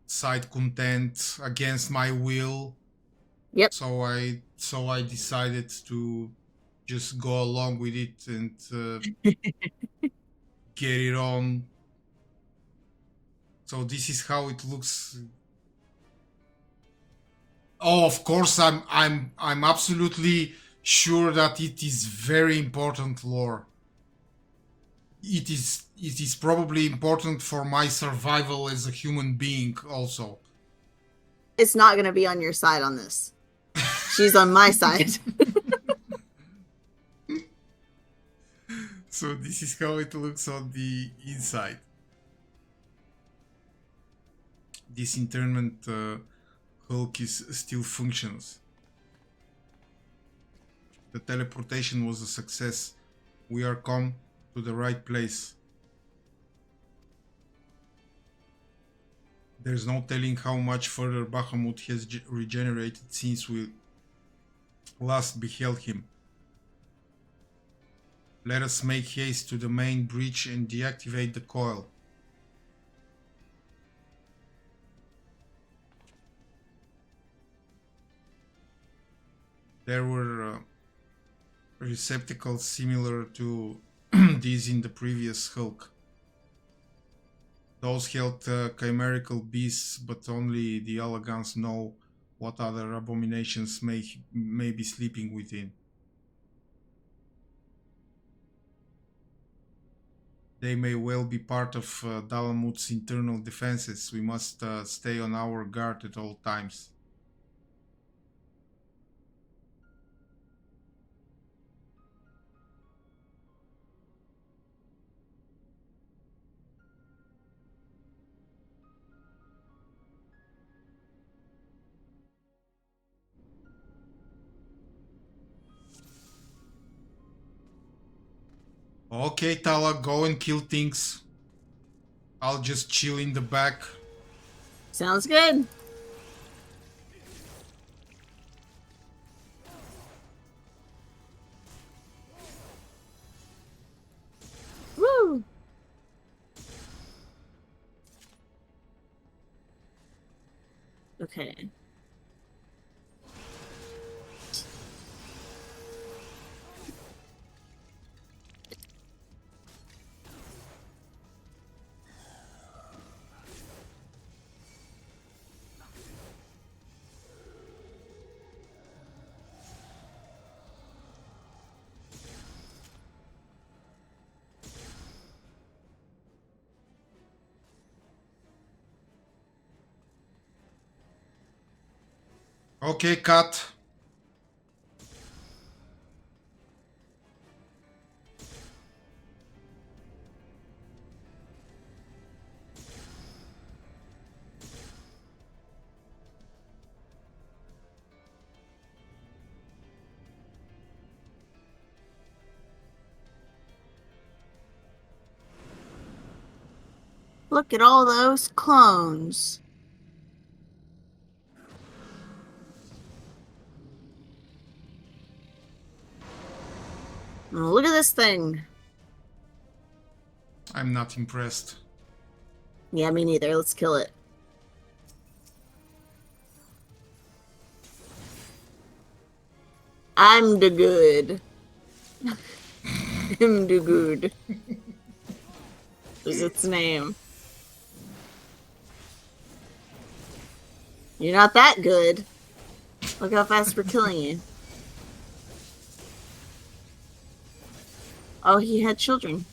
side content against my will. Yep. So I decided to just go along with it and get it on. So this is how it looks. Oh, of course, I'm absolutely sure that it is very important lore. It is probably important for my survival as a human being also. It's not going to be on your side on this. She's on my side. So this is how it looks on the inside. This internment hulk is still functions. The teleportation was a success. We are come to the right place. There's no telling how much further Bahamut has regenerated since we last beheld him. Let us make haste to the main breach and deactivate the coil. There were receptacles similar to these in the previous Hulk. Those held chimerical beasts, but only the Elegants know what other abominations may be sleeping within. They may well be part of Bahamut's internal defenses. We must stay on our guard at all times. Okay, Tahla, go and kill things. I'll just chill in the back. Sounds good. Woo! Okay. Okay, cut. Look at all those clones. Oh, look at this thing. I'm not impressed. Yeah, me neither. Let's kill it. I'm the good. I'm the good. Is its name. You're not that good. Look how fast we're killing you. Oh, he had children.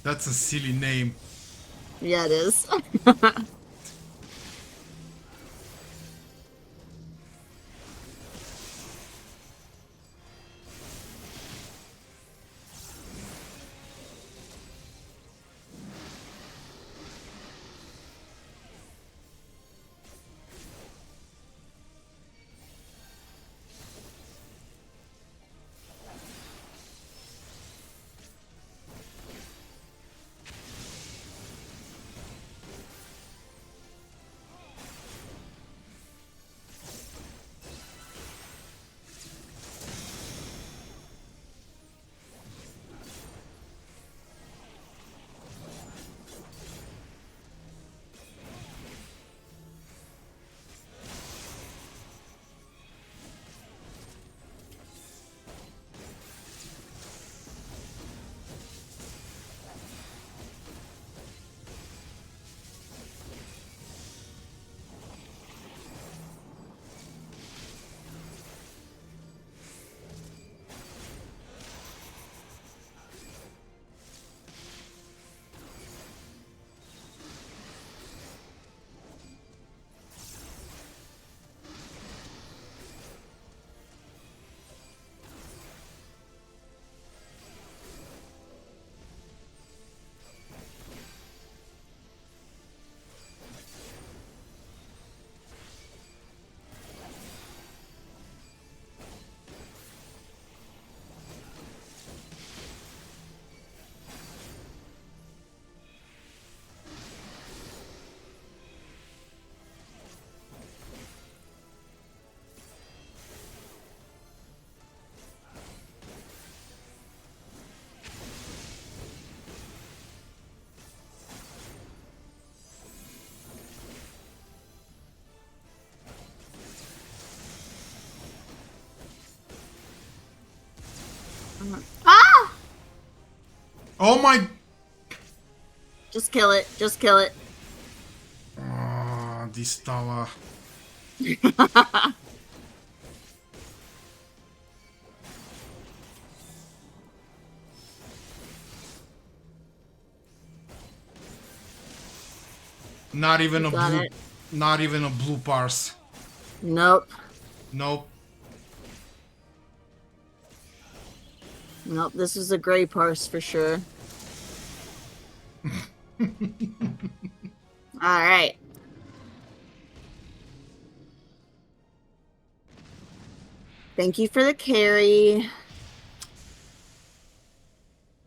That's a silly name. Yeah, it is. Oh my... Just kill it. Just kill it. This Tahla. Not even a Got blue... it. Not even a blue parse. Nope. Nope. Nope. This is a gray parse for sure. All right. Thank you for the carry.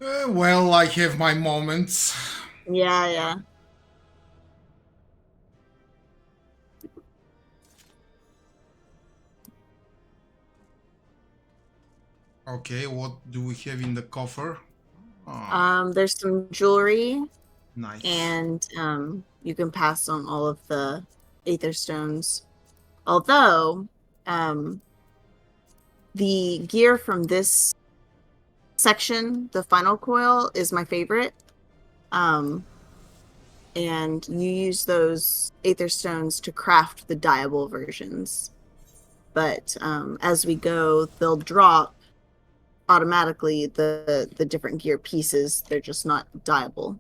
Well, I have my moments. Yeah, yeah. Okay, what do we have in the coffer? There's some jewelry, Nice. and you can pass on all of the aether stones. Although, the gear from this section, the final coil, is my favorite. And you use those aether stones to craft the dyeable versions. But as we go, they'll drop automatically the different gear pieces. They're just not dyeable.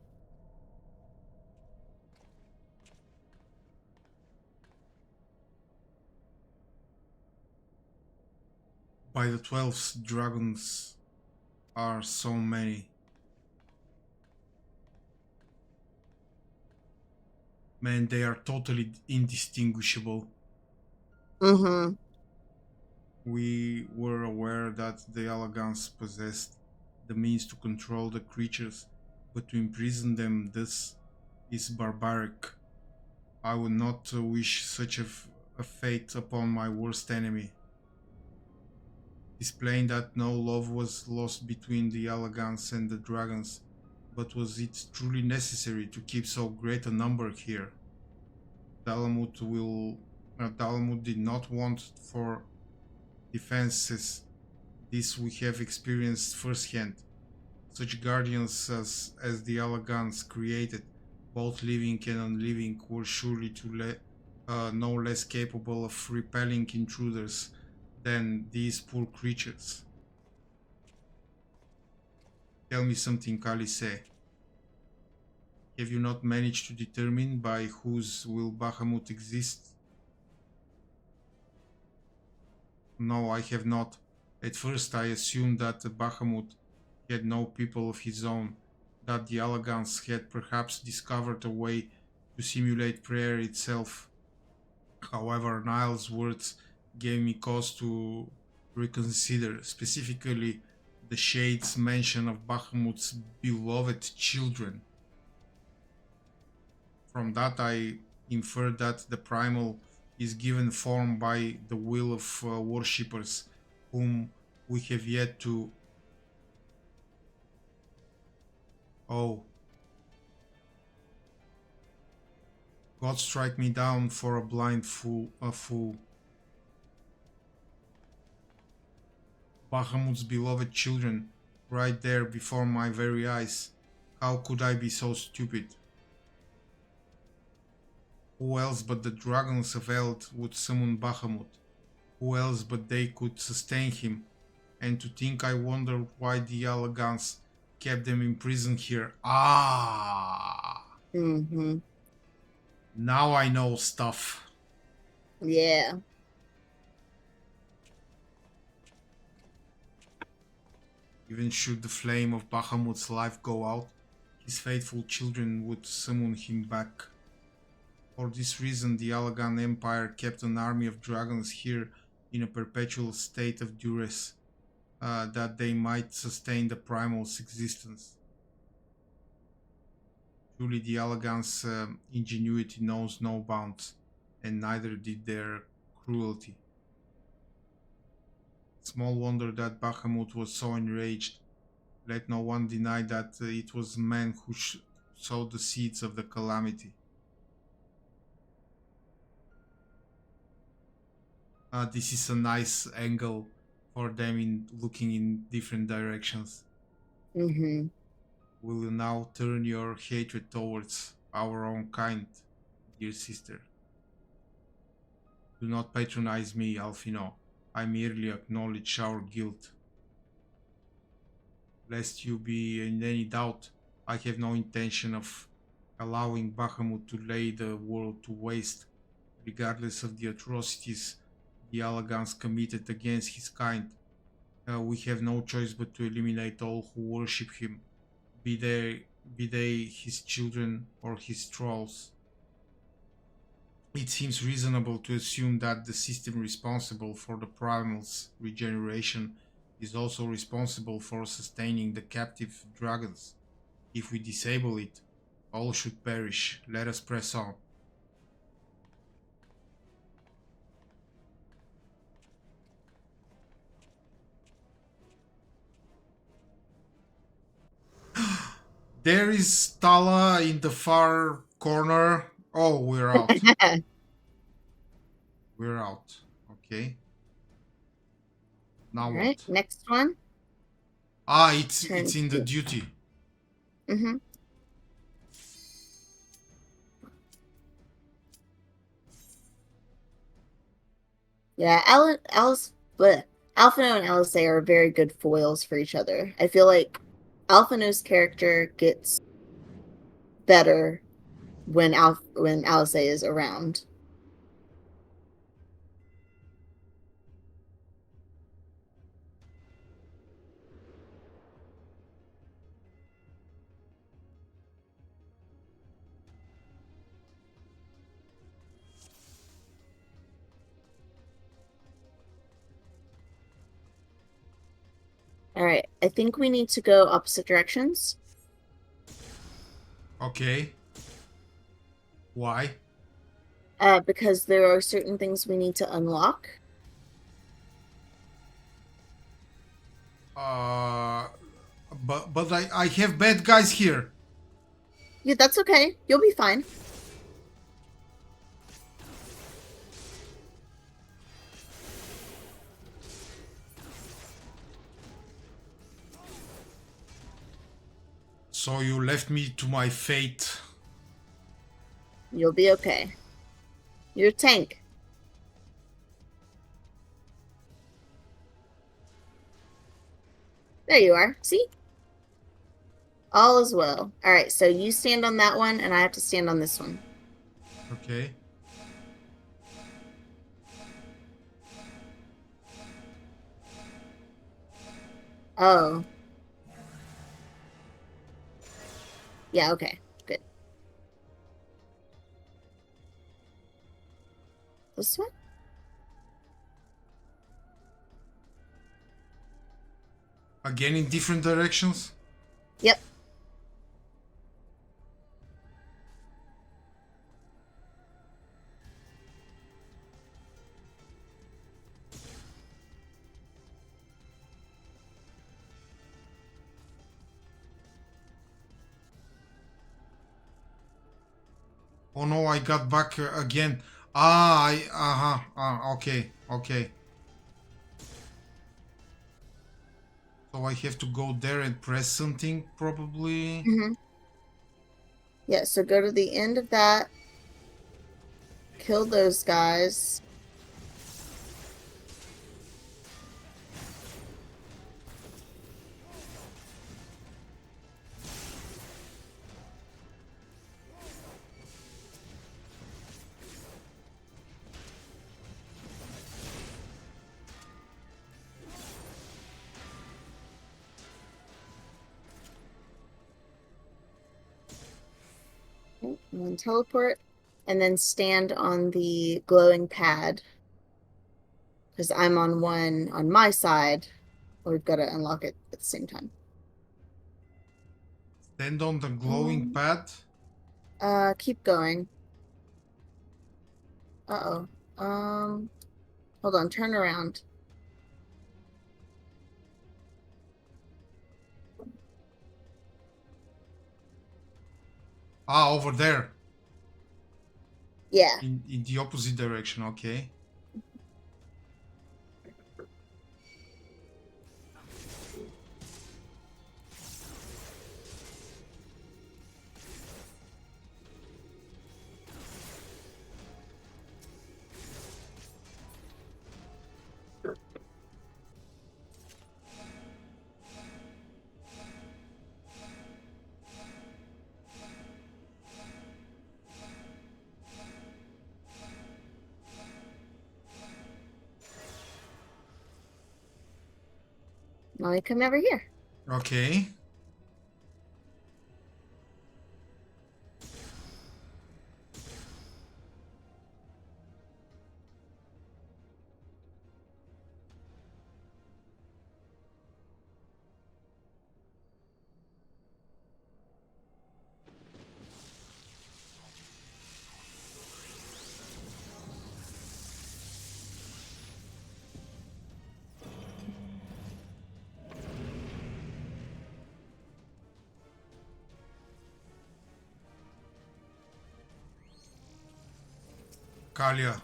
By the 12th, dragons are so many. Man, they are totally indistinguishable. Mm-hmm. We were aware that the Elegans possessed the means to control the creatures, but to imprison them thus is barbaric. I would not wish such a fate upon my worst enemy. Displaying that no love was lost between the Elegans and the dragons, but was it truly necessary to keep so great a number here? Bahamut did not want for defenses. This we have experienced firsthand. Such guardians as the Elegans created, both living and unliving, were surely no less capable of repelling intruders than these poor creatures. Tell me something, Kalise. Have you not managed to determine by whose will Bahamut exists? No, I have not. At first I assumed that Bahamut had no people of his own, that the Elegans had perhaps discovered a way to simulate prayer itself. However, Niall's words gave me cause to reconsider, specifically the Shade's mention of Bahamut's beloved children. From that I inferred that the primal is given form by the will of worshippers whom we have yet to... Oh, God strike me down for a blind fool, a fool. Bahamut's beloved children, right there before my very eyes. How could I be so stupid? Who else but the dragons of Eld would summon Bahamut? Who else but they could sustain him? And to think, I wonder why the Elegans kept them imprisoned here. Ah! Mm-hmm. Now I know stuff. Yeah. Even should the flame of Bahamut's life go out, his faithful children would summon him back. For this reason, the Allegan Empire kept an army of dragons here in a perpetual state of duress, that they might sustain the primal's existence. Truly, the Allegans' ingenuity knows no bounds, and neither did their cruelty. Small wonder that Bahamut was so enraged. Let no one deny that it was man who sowed the seeds of the calamity. This is a nice angle for them in looking in different directions. Mm-hmm. will you now turn your hatred towards our own kind, dear sister? Do not patronize me, Alfino. I merely acknowledge our guilt. Lest you be in any doubt, I have no intention of allowing Bahamut to lay the world to waste, regardless of the atrocities the Alagans committed against his kind. We have no choice but to eliminate all who worship him, be they his children or his trolls. It seems reasonable to assume that the system responsible for the primal's regeneration is also responsible for sustaining the captive dragons. If we disable it, all should perish. Let us press on. There is Tahla in the far corner. Oh, we're out. We're out. Okay. Now All right, what? next one. It's in the duty. Mm-hmm. Yeah, Alphino and Alisaie are very good foils for each other. I feel like Alphino's character gets better when Alisaie is around. All right, I think we need to go opposite directions. Okay. Why? Because there are certain things we need to unlock. But I have bad guys here. Yeah, that's okay. You'll be fine. So you left me to my fate. You'll be okay. You're a tank. There you are. See? All is well. All right, so you stand on that one, and I have to stand on this one. Okay. Oh. Yeah, okay. Good. This one? Again in different directions? Yep. Oh no, I got back again. Okay, okay. So I have to go there and press something, probably. Mm-hmm. Yeah, so go to the end of that. Kill those guys. Okay, and then teleport. And then stand on the glowing pad. Because I'm on one on my side. We've got to unlock it at the same time. Stand on the glowing pad. Keep going. Uh-oh. Hold on, turn around. Over there. Yeah. In the opposite direction, okay. Now we come over here. Okay. Kalia.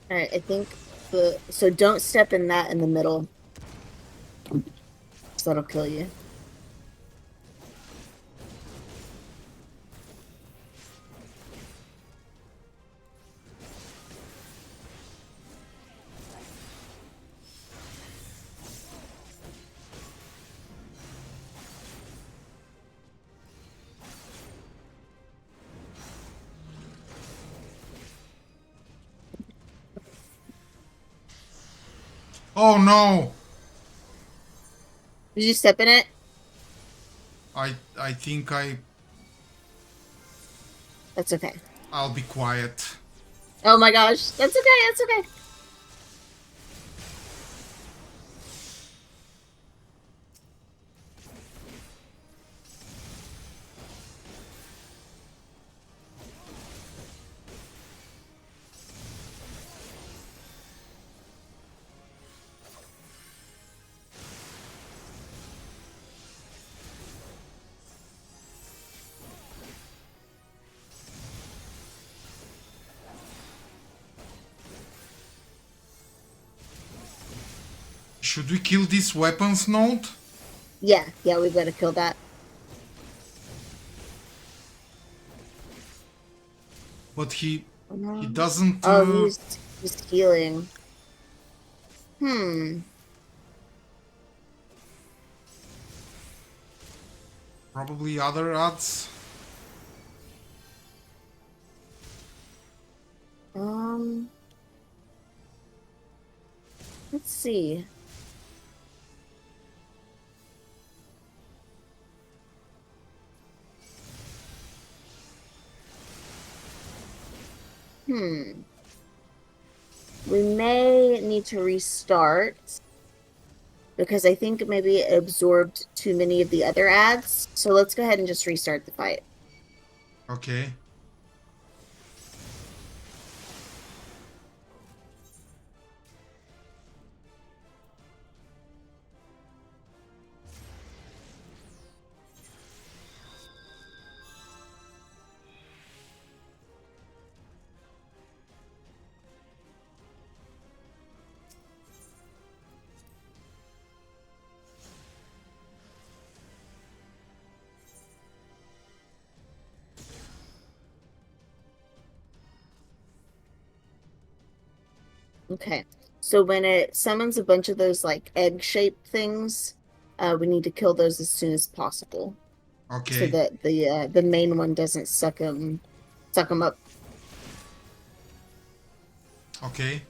All right, I think so don't step in that in the middle. So that'll kill you. Oh no! Did you step in it? I think That's okay. I'll be quiet. Oh my gosh, that's okay. That's okay. Should we kill this weapons node? Yeah, we gotta kill that. But he doesn't. Oh, he's healing. Probably other ads. Let's see. We may need to restart because I think maybe it absorbed too many of the other ads. So let's go ahead and just restart the fight. Okay. Okay. So when it summons a bunch of those like egg-shaped things, we need to kill those as soon as possible. Okay. So that the main one doesn't suck them up. Okay.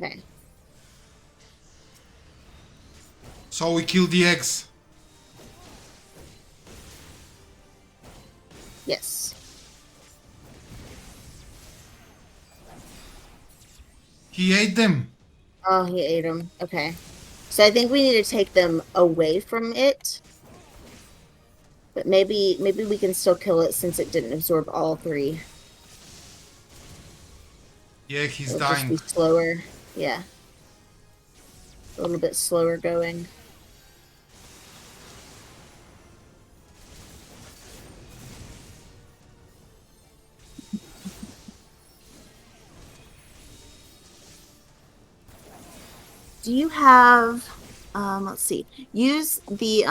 Okay. So we kill the eggs. Yes. He ate them. Oh, he ate them. Okay. So I think we need to take them away from it. But maybe we can still kill it since it didn't absorb all three. Yeah, he's It'll just dying. be slower. Yeah. A little bit slower going. Do you have let's see. Use the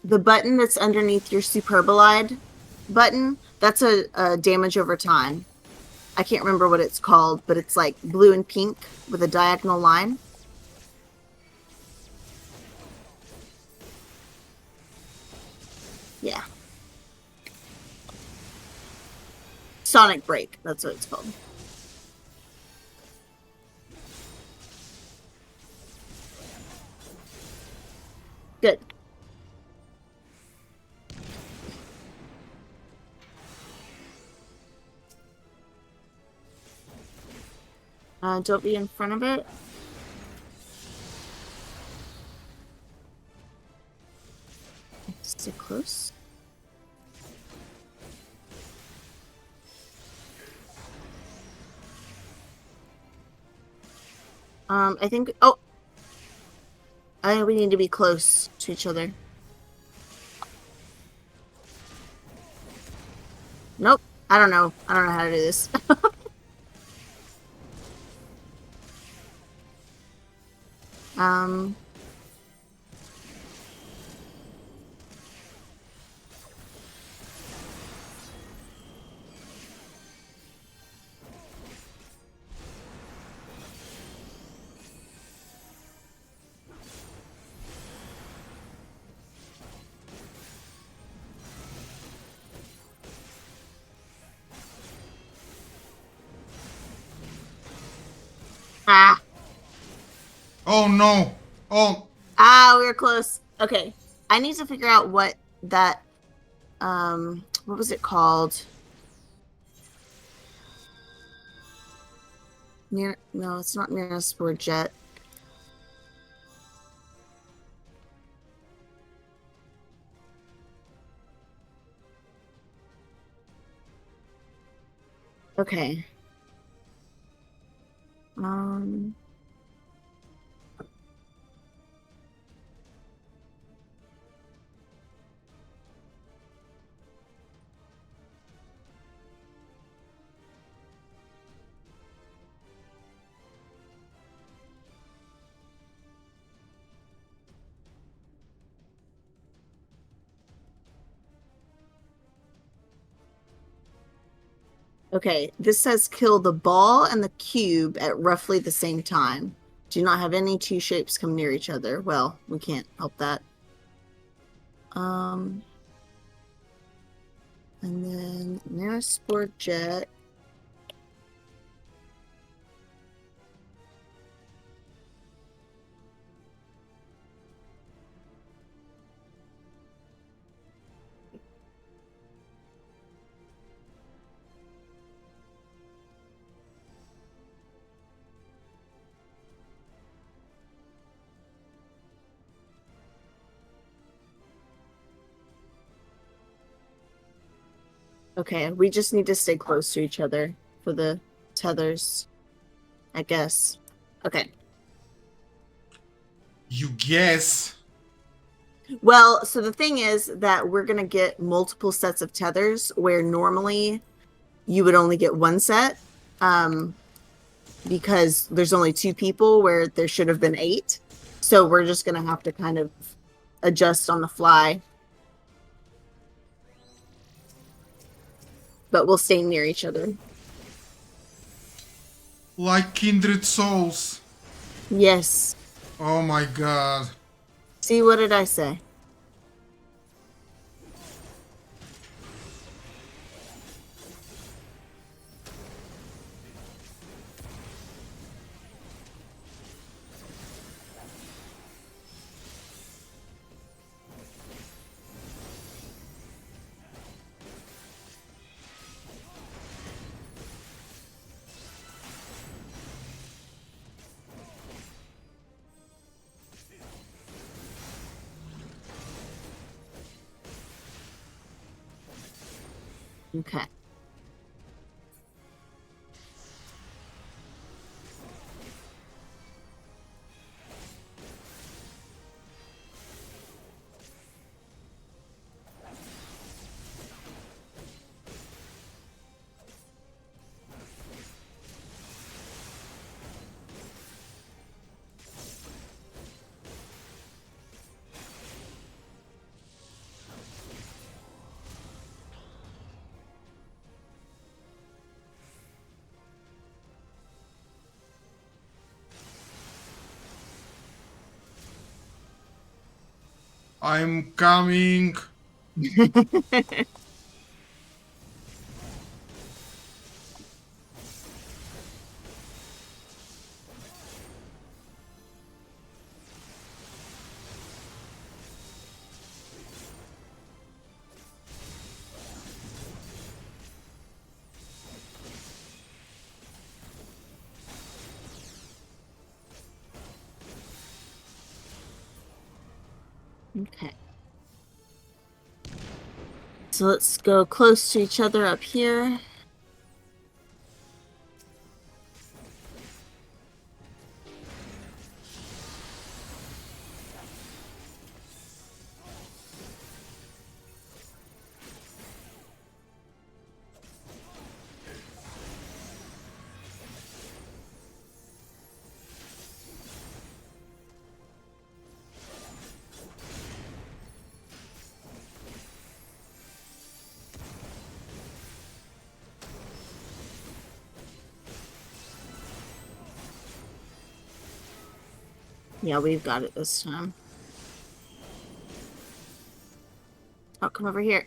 button that's underneath your Superbolide button. That's a damage over time. I can't remember what it's called, but it's like blue and pink with a diagonal line. Yeah. Sonic Break, that's what it's called. Good. Don't be in front of it. Stay close. I think. Oh, I think we need to be close to each other. Nope. I don't know. I don't know how to do this. um. Ah. Oh no! Oh! Ah, we were close. Okay. I need to figure out what that what was it called? No, it's not Sport Jet. Okay. Um Okay, this says kill the ball and the cube at roughly the same time. Do not have any two shapes come near each other. Well, we can't help that. And then Sport Jet. Okay, we just need to stay close to each other for the tethers, I guess. Okay. You guess? Well, so the thing is that we're going to get multiple sets of tethers where normally you would only get one set because there's only two people where there should have been 8. So we're just going to have to kind of adjust on the fly. But we'll stay near each other. Like kindred souls. Yes. Oh my god. See, what did I say? Okay. I'm coming. Okay. So let's go close to each other up here. Yeah, we've got it this time. Oh, come over here.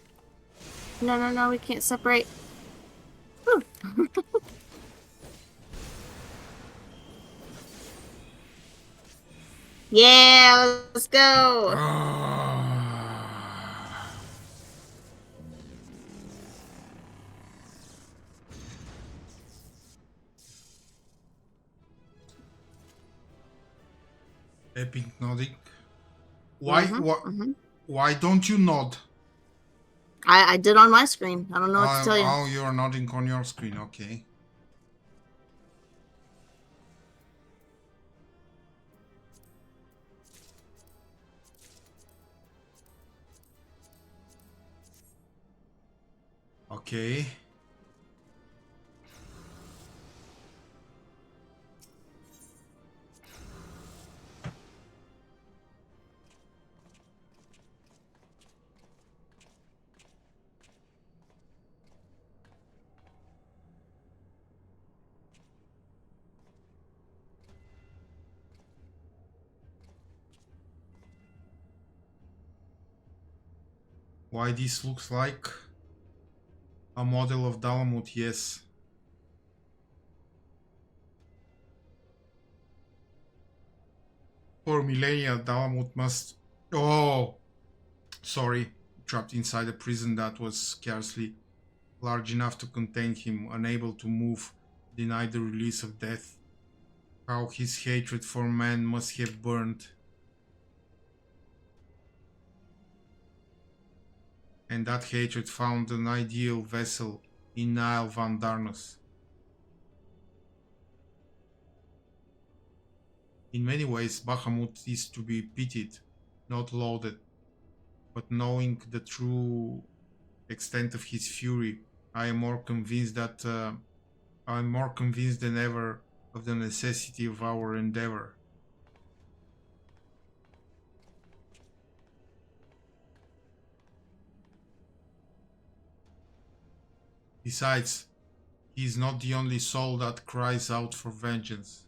No, no, no, we can't separate. Whew. Yeah, let's go. Epic nodding. Why? Mm-hmm. Why don't you nod? I did on my screen. I don't know what to tell you. Oh, you're nodding on your screen. Okay. Okay. Why this looks like a model of Bahamut? Yes. For millennia, Bahamut must. Oh, sorry. Trapped inside a prison that was scarcely large enough to contain him, unable to move, denied the release of death. How his hatred for man must have burned. And that hatred found an ideal vessel in Nile van Darnus. In many ways, Bahamut is to be pitied, not lauded. But knowing the true extent of his fury, I am more convinced than ever of the necessity of our endeavor. Besides, he is not the only soul that cries out for vengeance.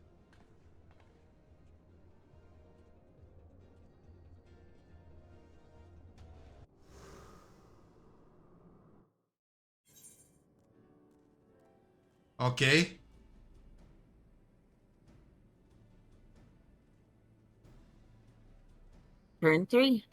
Okay? Turn 3.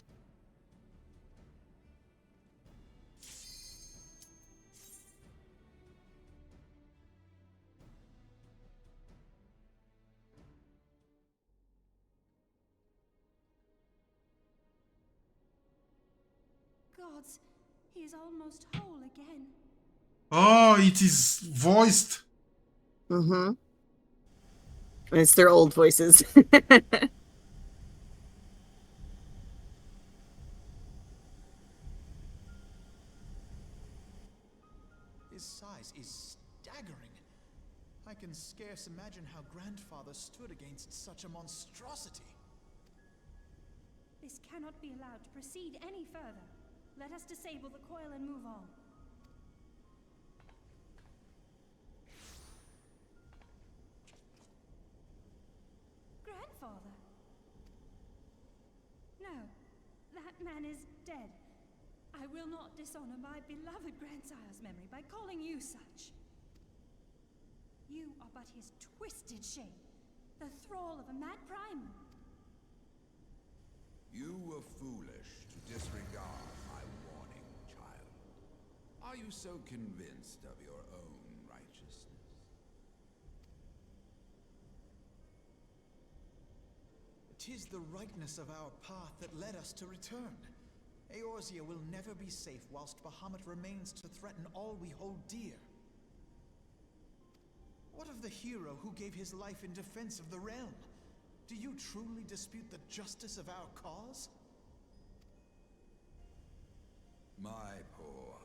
Gods, he is almost whole again. Oh, it is voiced. Mm-hmm. And it's their old voices. His size is staggering. I can scarce imagine how Grandfather stood against such a monstrosity. This cannot be allowed to proceed any further. Let us disable the coil and move on. Grandfather? No, that man is dead. I will not dishonor my beloved grandsire's memory by calling you such. You are but his twisted shape, the thrall of a mad primal. You were foolish to disregard my warning, child. Are you so convinced of your own righteousness? "'Tis the rightness of our path that led us to return. Eorzea will never be safe whilst Bahamut remains to threaten all we hold dear. What of the hero who gave his life in defense of the realm? Do you truly dispute the justice of our cause?" My poor,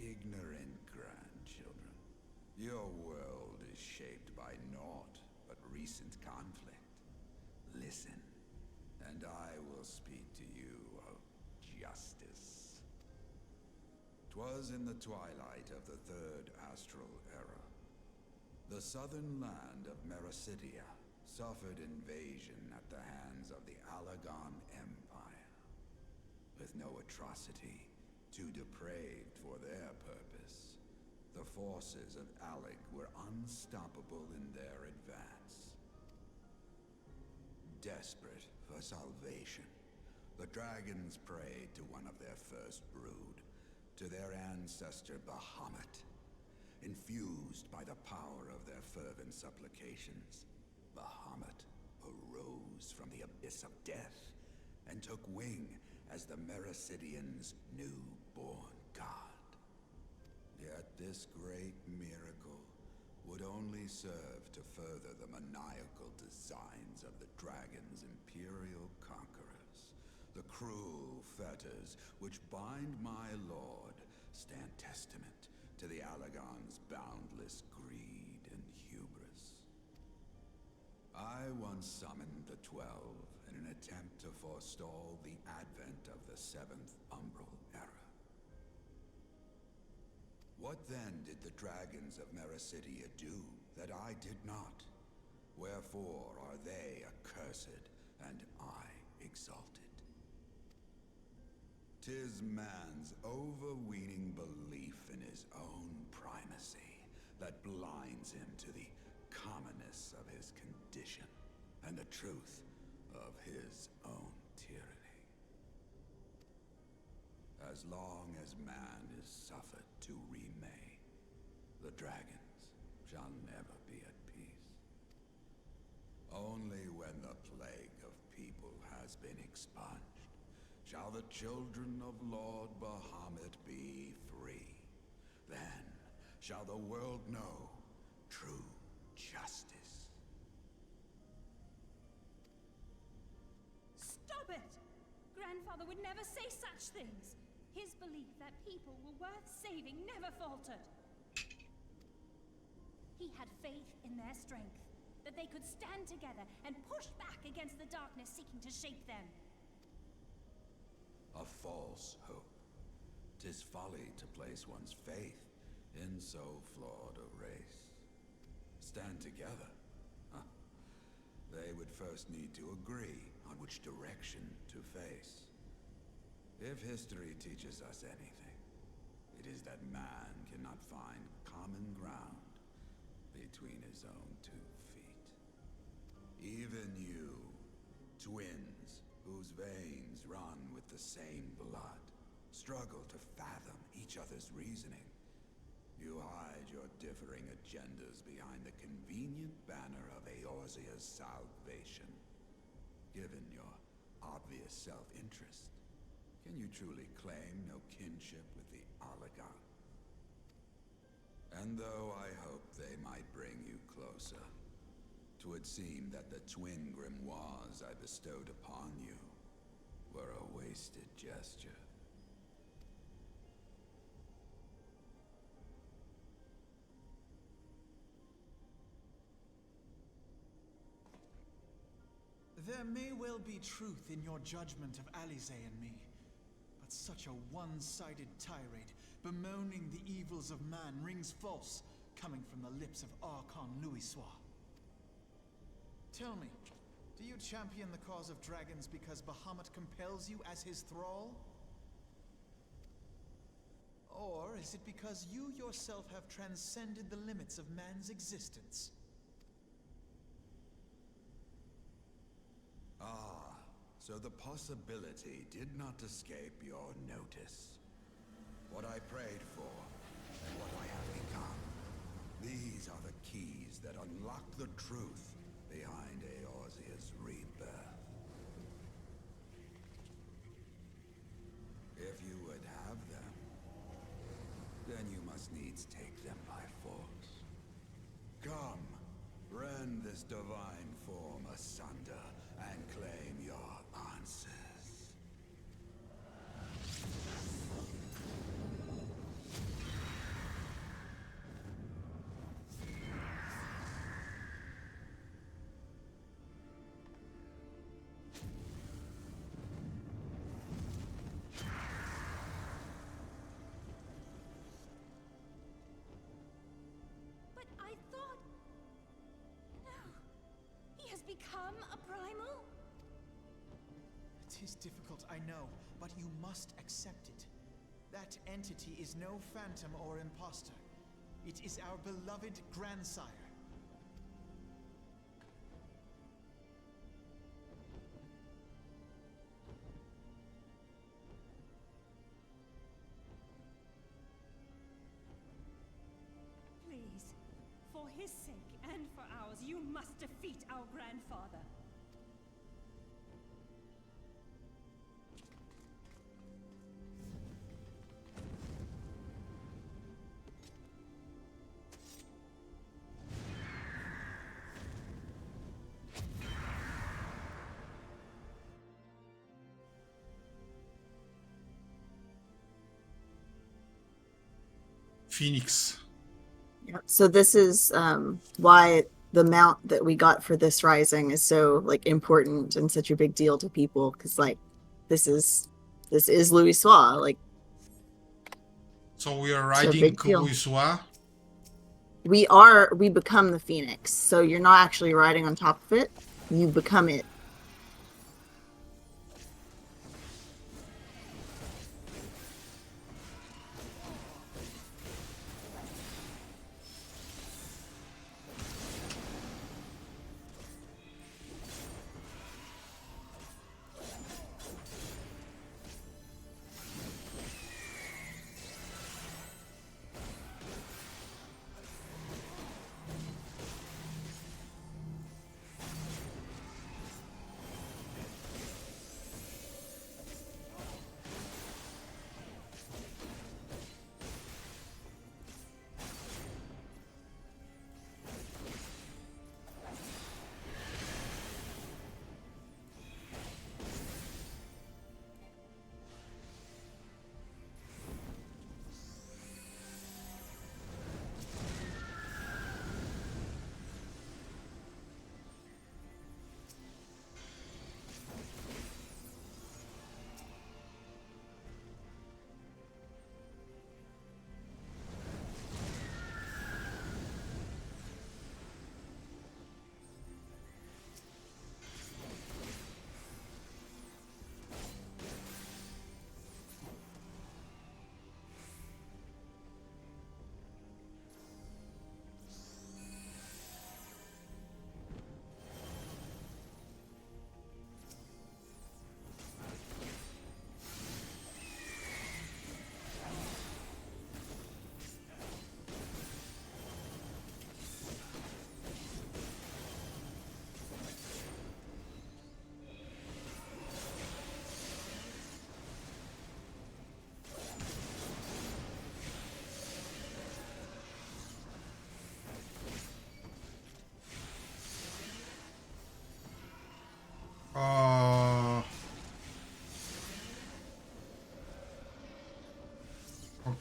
ignorant grandchildren. Your world is shaped by naught but recent conflict. Listen, and I will speak to you of justice. 'Twas in the twilight of the Third Astral Era. The southern land of Mericidia suffered invasion at the hands of the Alagon Empire. With no atrocity too depraved for their purpose, the forces of Alec were unstoppable in their advance. Desperate for salvation, the dragons prayed to one of their first brood, to their ancestor Bahamut. Infused by the power of their fervent supplications, Bahamut arose from the abyss of death and took wing as the Mericidians' newborn god. Yet this great miracle would only serve to further the maniacal designs of the dragon's imperial conquerors. The cruel fetters which bind my lord stand testament to the Alagon's boundless greed and hubris. I once summoned the 12 in an attempt to forestall the advent of the 7th Umbral Era. What then did the dragons of Mericidia do that I did not? Wherefore are they accursed and I exalted? 'Tis man's overweening belief in his own primacy that blinds him to the commonness of his condition and the truth of his own tyranny. As long as man is suffered to remain, the dragons shall never be at peace. Only when the plague of people has been expunged shall the children of Lord Bahamut be free. Then shall the world know true justice. Stop it! Grandfather would never say such things. His belief that people were worth saving never faltered. He had faith in their strength, that they could stand together and push back against the darkness seeking to shape them. A false hope. 'Tis folly to place one's faith in so flawed a race. Stand together? Huh. They would first need to agree on which direction to face. If history teaches us anything, it is that man cannot find common ground between his own 2 feet. Even you, twins whose veins run with the same blood, struggle to fathom each other's reasoning. You hide your differing agendas behind the convenient banner of Eorzea's salvation. Given your obvious self-interest, can you truly claim no kinship with the Alagon? And though I hope they might bring you closer, 'twould seem that the twin grimoires I bestowed upon you were a wasted gesture. There may well be truth in your judgment of Alize and me, but such a one-sided tirade bemoaning the evils of man rings false, coming from the lips of Archon Louisoix. Tell me, Do you champion the cause of dragons because Bahamut compels you as his thrall? Or is it because you yourself have transcended the limits of man's existence? Ah, so the possibility did not escape your notice. What I prayed for, and what I have become. These are the keys that unlock the truth behind Eorzea's rebirth. If you would have them, then you must needs take them by force. Come, rend this divine form asunder and claim your answers. But I thought... No. He has become a primal? It is difficult, I know, but you must accept it. That entity is no phantom or imposter. It is our beloved grandsire. Please, for his sake and for ours, you must defeat our grandfather. Phoenix. Yep. So this is why the mount that we got for this rising is so like important and such a big deal to people, because like this is Louis Soir. Like, So we are It's a riding big deal. Louis Soir. we become the Phoenix. So you're not actually riding on top of it, you become it.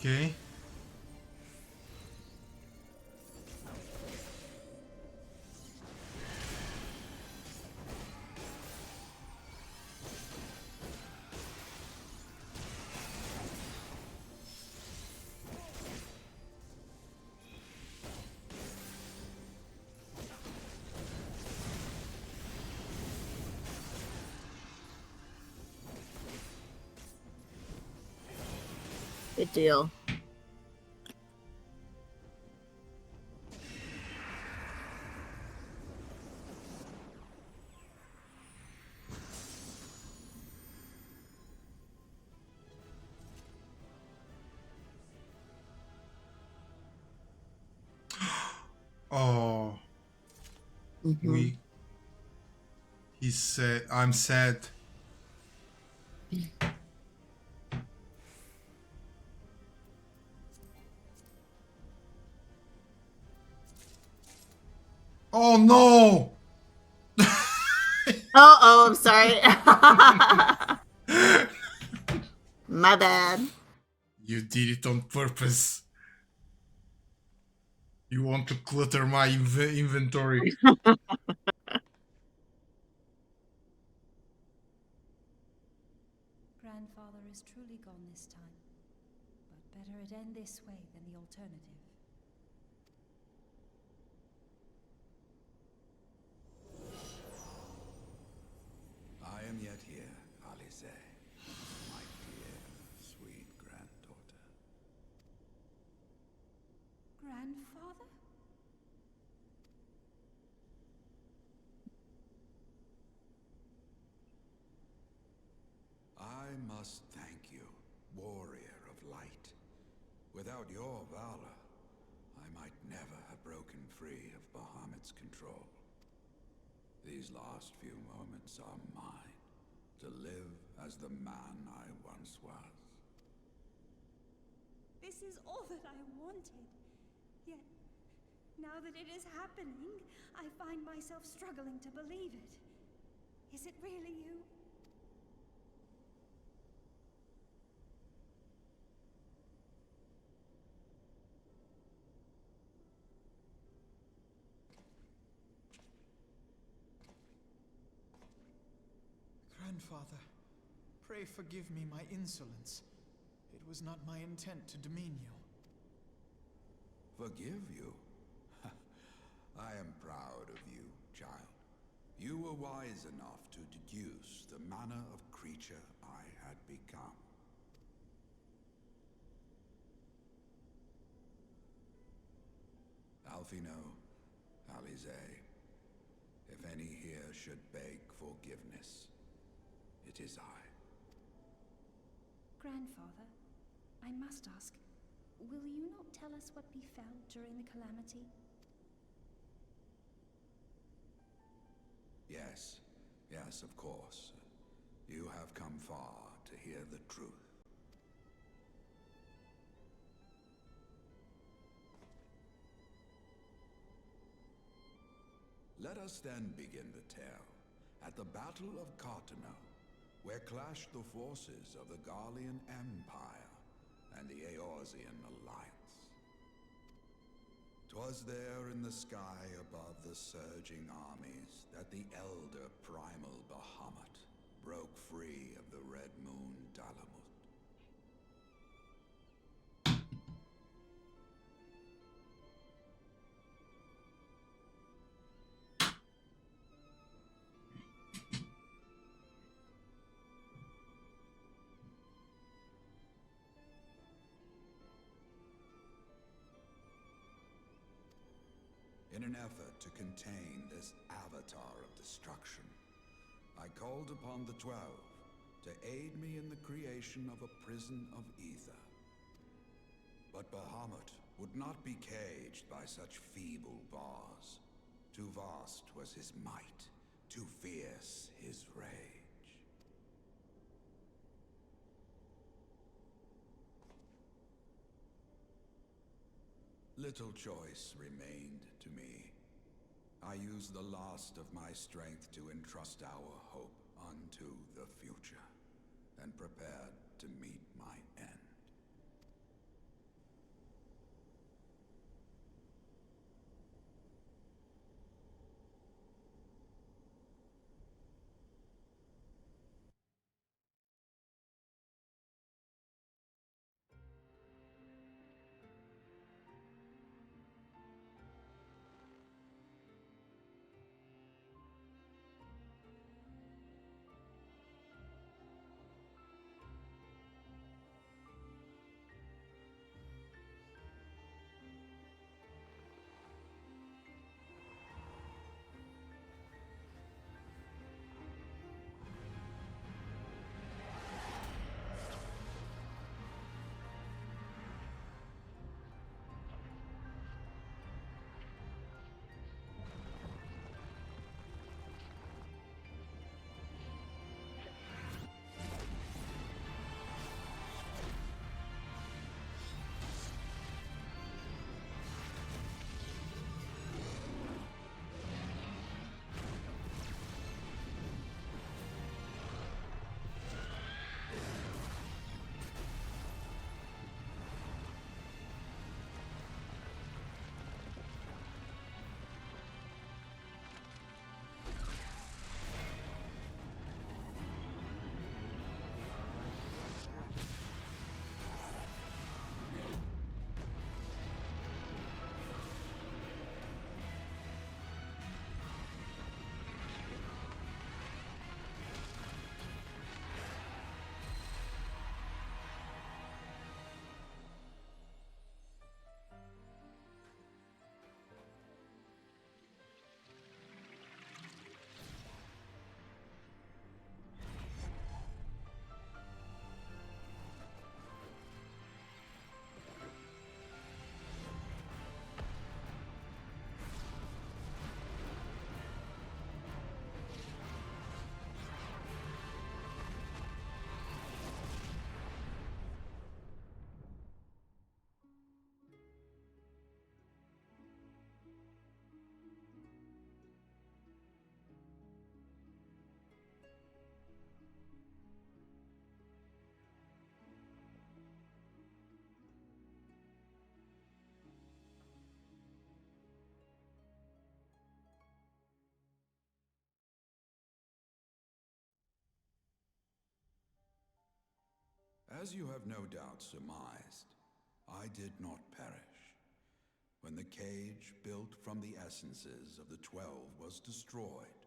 Okay. Good deal. Oh, Mhm. he said, I'm sad. Oh no! Oh, I'm sorry. My bad. You did it on purpose. You want to clutter my inventory. Grandfather is truly gone this time. But better it end this way than the alternative. I am yet here, Alice, my dear, sweet granddaughter. Grandfather? I must thank you, warrior of light. Without your valor, I might never have broken free of Bahamut's control. These last few moments are mine, to live as the man I once was. This is all that I wanted. Yet, now that it is happening, I find myself struggling to believe it. Is it really you? Grandfather, pray forgive me my insolence. It was not my intent to demean you. Forgive you? I am proud of you, child. You were wise enough to deduce the manner of creature I had become. Alfino, Alize, if any here should beg forgiveness, it is I. Grandfather, I must ask, will you not tell us what befell during the calamity? Yes, of course. You have come far to hear the truth. Let us then begin the tale at the Battle of Cartano, where clashed the forces of the Garlean Empire and the Eorzean Alliance. 'Twas there in the sky above the surging armies that the elder primal Bahamut broke free of the Red Moon Dalamut. In an effort to contain this avatar of destruction, I called upon the 12 to aid me in the creation of a prison of ether. But Bahamut would not be caged by such feeble bars. Too vast was his might, too fierce his rage. Little choice remained to me. I used the last of my strength to entrust our hope unto the future, and prepared to meet my end. As you have no doubt surmised, I did not perish. When the cage built from the essences of the 12 was destroyed,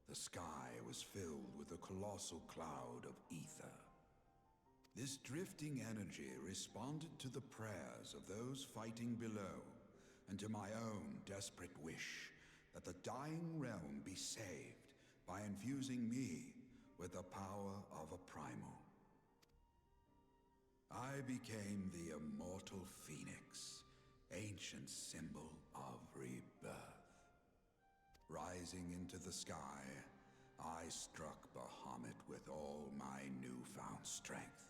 the sky was filled with a colossal cloud of ether. This drifting energy responded to the prayers of those fighting below, and to my own desperate wish that the dying realm be saved by infusing me with the power of a primal. I became the immortal phoenix, ancient symbol of rebirth. Rising into the sky, I struck Bahamut with all my newfound strength.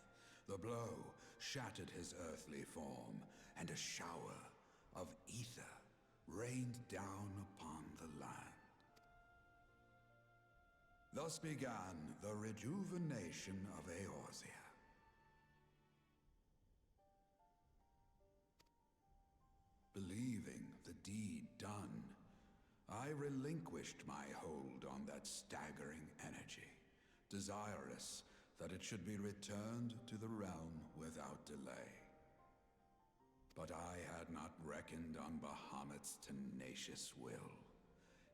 The blow shattered his earthly form, and a shower of ether rained down upon the land. Thus began the rejuvenation of Eorzea. Believing the deed done, I relinquished my hold on that staggering energy, desirous that it should be returned to the realm without delay. But I had not reckoned on Bahamut's tenacious will.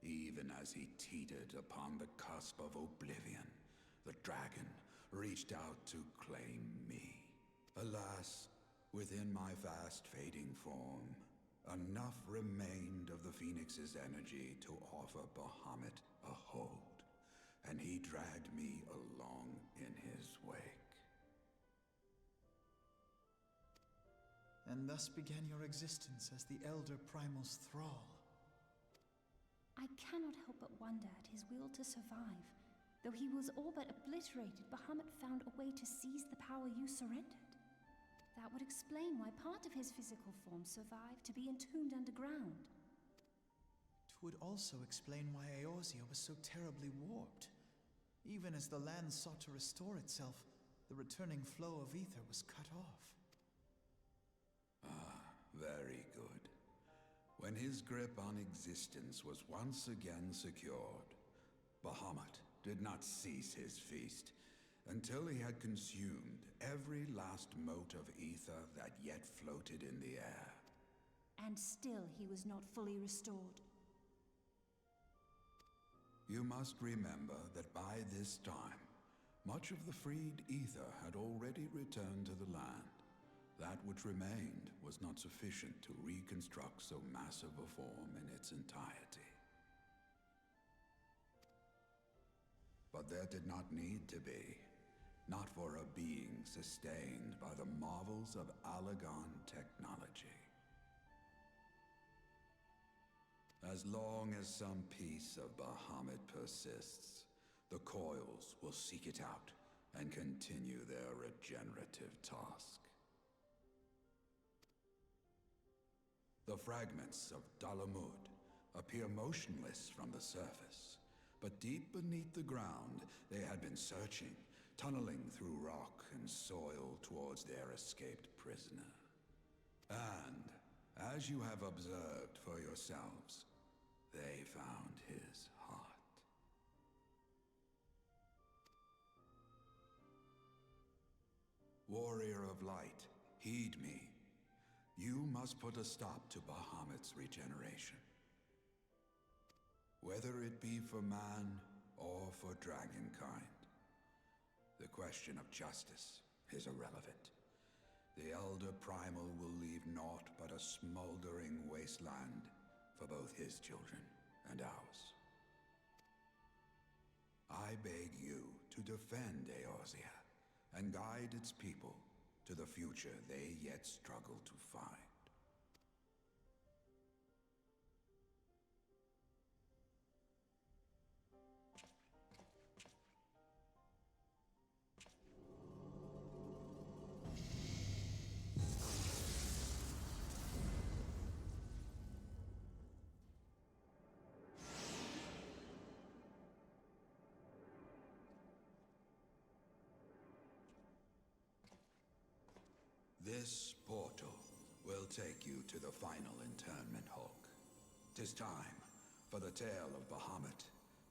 Even as he teetered upon the cusp of oblivion, the dragon reached out to claim me. Alas, within my fast fading form, enough remained of the Phoenix's energy to offer Bahamut a hold, and he dragged me along in his wake. And thus began your existence as the Elder Primal's thrall. I cannot help but wonder at his will to survive. Though he was all but obliterated, Bahamut found a way to seize the power you surrendered. That would explain why part of his physical form survived to be entombed underground. It would also explain why Eorzea was so terribly warped. Even as the land sought to restore itself, the returning flow of ether was cut off. Very good. When his grip on existence was once again secured, Bahamut did not cease his feast until he had consumed every last mote of ether that yet floated in the air. And still he was not fully restored. You must remember that by this time, much of the freed ether had already returned to the land. That which remained was not sufficient to reconstruct so massive a form in its entirety. But there did not need to be. Not for a being sustained by the marvels of Allagan technology. As long as some piece of Bahamut persists, the Coils will seek it out and continue their regenerative task. The fragments of Bahamut appear motionless from the surface, but deep beneath the ground they had been searching, tunneling through rock and soil towards their escaped prisoner. And, as you have observed for yourselves, they found his heart. Warrior of Light, heed me. You must put a stop to Bahamut's regeneration. Whether it be for man or for dragonkind. The question of justice is irrelevant. The Elder Primal will leave naught but a smoldering wasteland for both his children and ours. I beg you to defend Eorzea and guide its people to the future they yet struggle to find. This portal will take you to the final internment hulk. 'Tis time for the tale of Bahamut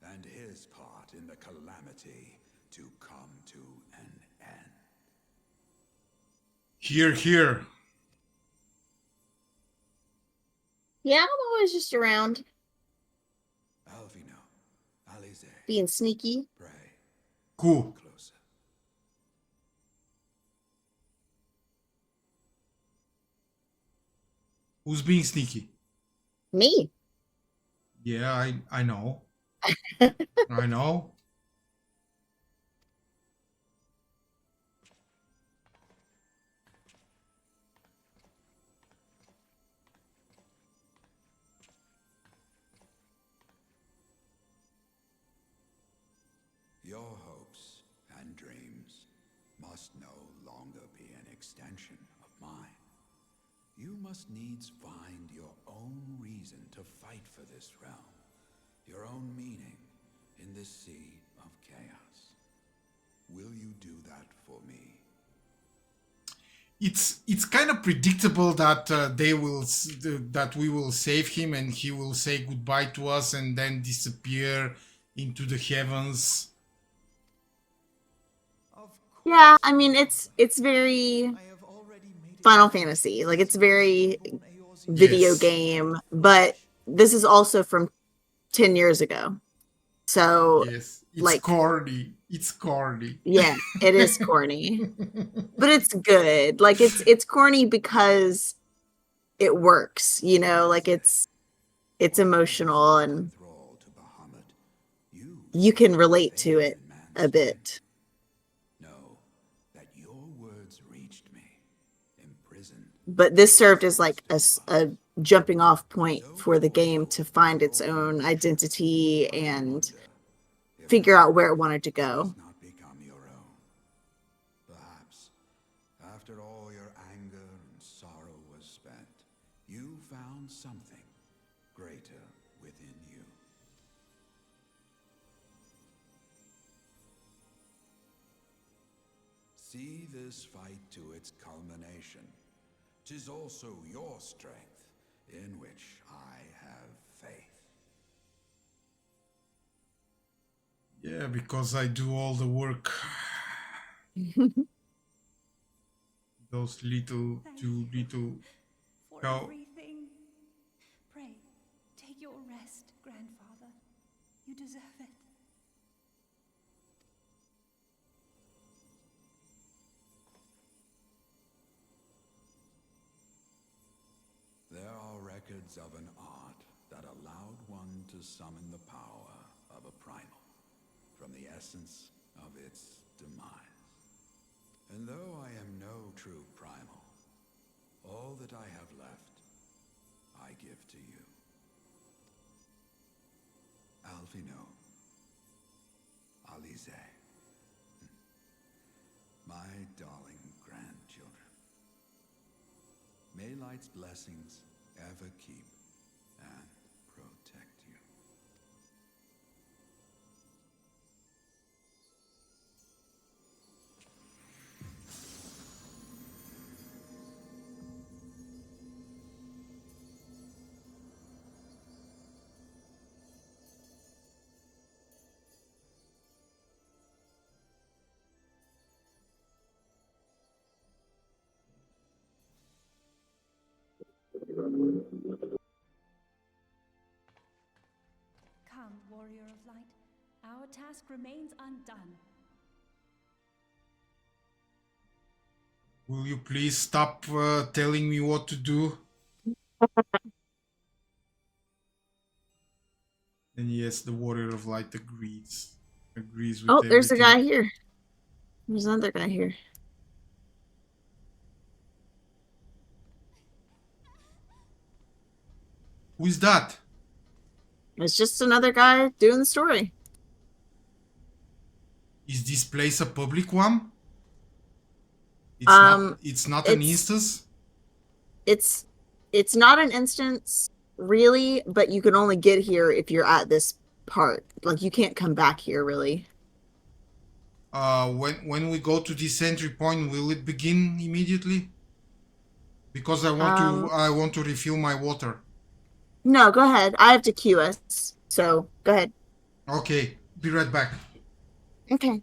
and his part in the calamity to come to an end. Here, here. Yeah, I'm always just around, Alvino, Alize, being sneaky. pray Cool. closer. Who's being sneaky? Me. Yeah, I know. I know. Your hopes and dreams must no longer be an extension of mine. You must needs find your own reason to fight for this realm, your own meaning in this sea of chaos. Will you do that for me? It's kind of predictable that that we will save him and he will say goodbye to us and then disappear into the heavens. Of course. Yeah, I mean it's very I have already made it Final clear Fantasy. Like it's very Born Eor's video Yes. game, but this is also from 10 years ago. So Yes, it's like corny. It's corny. yeah, it is corny. But it's good. Like it's corny because it works, you know, like it's emotional and Thrall to Bahamut, you can relate to it a bit. know that your words reached me, imprisoned. But this served as like a jumping off point for the game to find its own identity and figure out where it wanted to go. Does not become your own. Perhaps, after all your anger and sorrow was spent, you found something greater within you. See this fight to its culmination. 'Tis also your strength, in which I have faith. Yeah, because I do all the work. Those little, Thank two you. little. For Now- everything. Pray, take your rest, grandfather. You deserve it. There are records of an art that allowed one to summon the power of a primal from the essence of its demise. And though I am no true primal, all that I have left, I give to you. Alvino, Alize, my darling grandchildren. May light's blessings ever keep and protect you. Come, warrior of light. Our task remains undone. Will you please stop telling me what to do? And yes, the warrior of light agrees. Agrees with Oh, there's a everything. guy here. There's another guy here. Who is that? It's just another guy doing the story. Is this place a public one? It's not an it's- instance? It's not an instance really, but you can only get here if you're at this part. Like you can't come back here really. When we go to this entry point, will it begin immediately? Because I want to refill my water. No, go ahead. I have to queue us. So go ahead. Okay, be right back. Okay.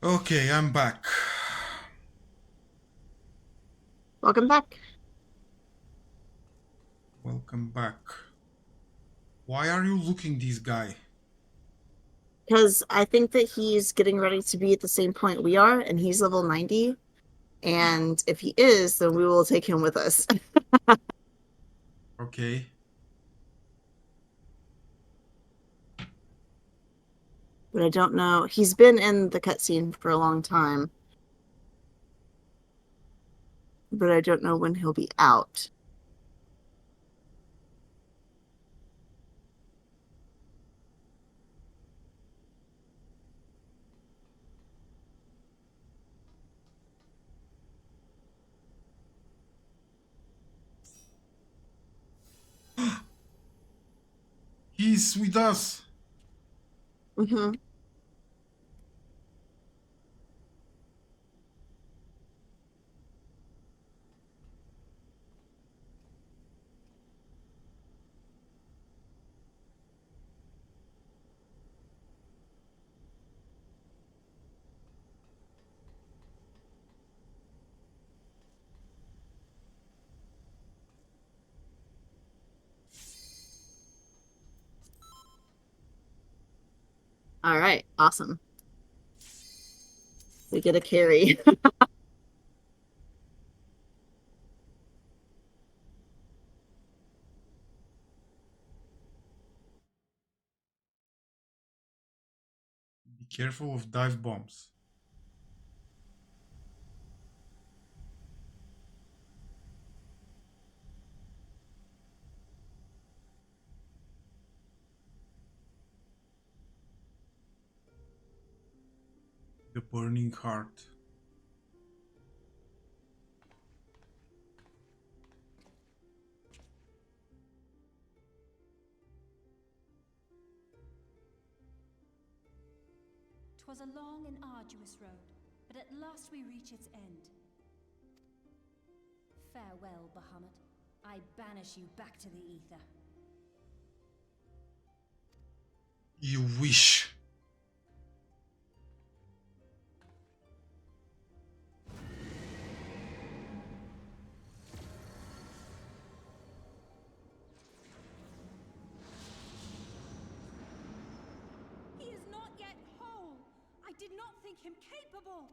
Okay, I'm back. Welcome back. Welcome back. Why are you looking this guy? Because I think that he's getting ready to be at the same point we are, and he's level 90. And if he is, then we will take him with us. Okay. But I don't know. He's been in the cutscene for a long time. But I don't know when he'll be out. He's with us. Mm-hmm. All right. Awesome. We get a carry. Be careful of dive bombs. The burning heart. "'Twas a long and arduous road, but at last we reach its end. Farewell, Bahamut. I banish you back to the ether." You wish. "He is not yet whole. I did not think him capable."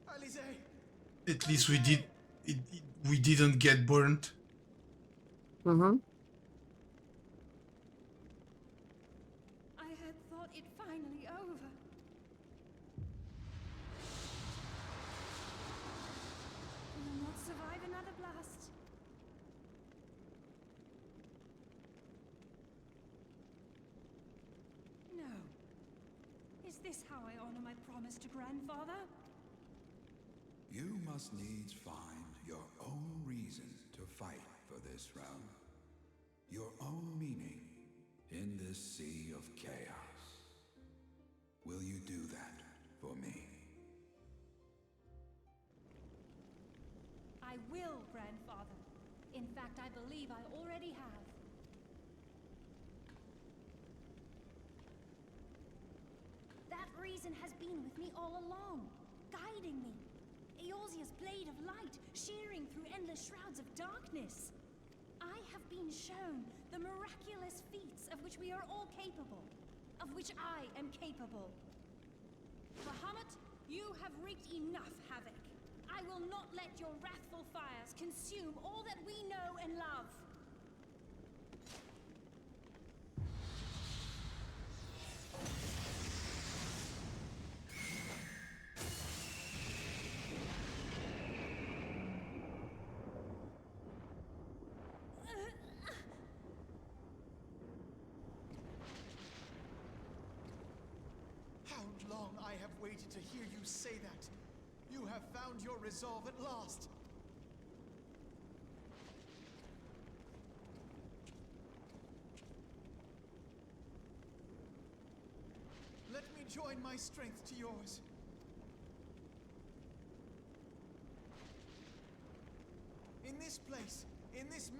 Alize! At least we did. We didn't get burnt. Mm-hmm. I had thought it finally over. I will not survive another blast. No. Is this how I honor my promise to grandfather? You must needs find your own reason to fight for this realm. Your own meaning in this sea of chaos. Will you do that for me? I will, grandfather. In fact, I believe I already have. That reason has been with me all along, guiding me. Eorzea's blade of light, shearing through endless shrouds of darkness. I have been shown the miraculous feats of which we are all capable, of which I am capable. Bahamut, you have wreaked enough havoc. I will not let your wrathful fires consume all that we know and love. How long I have waited to hear you say that. You have found your resolve at last. Let me join my strength to yours.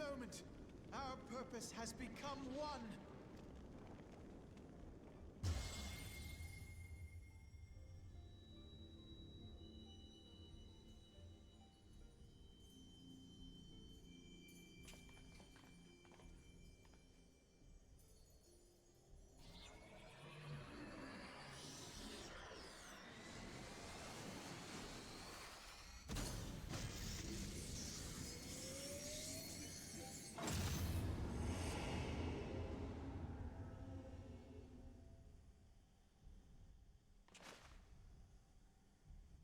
moment. Our purpose has become one.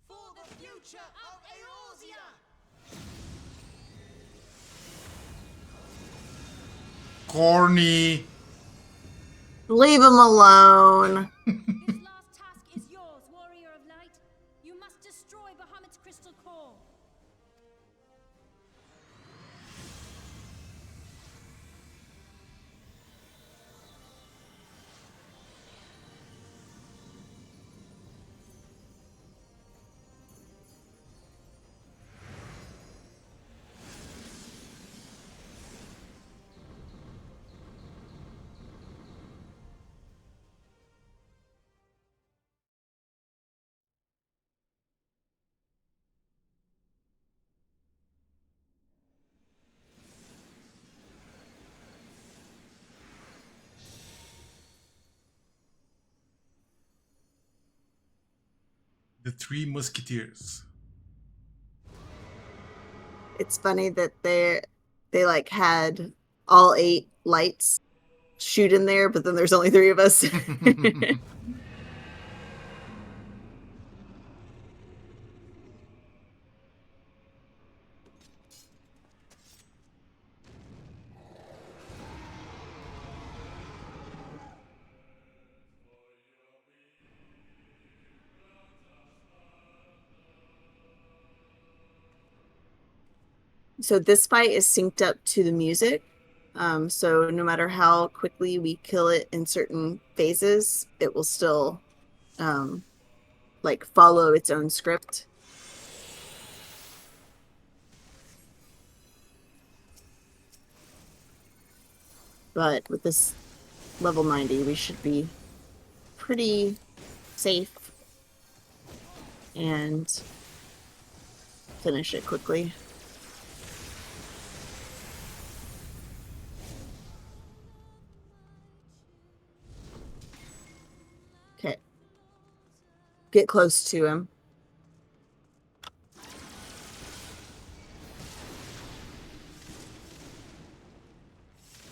For the future of Eorzea! Corny. Leave him alone. This last task is yours, Warrior of Light. You must destroy Bahamut's crystal core. The Three Musketeers. It's funny that they like had all 8 lights shoot in there, but then there's only 3 of us. So this fight is synced up to the music. So no matter how quickly we kill it in certain phases, it will still like follow its own script. But with this level 90, we should be pretty safe and finish it quickly. Okay. Get close to him.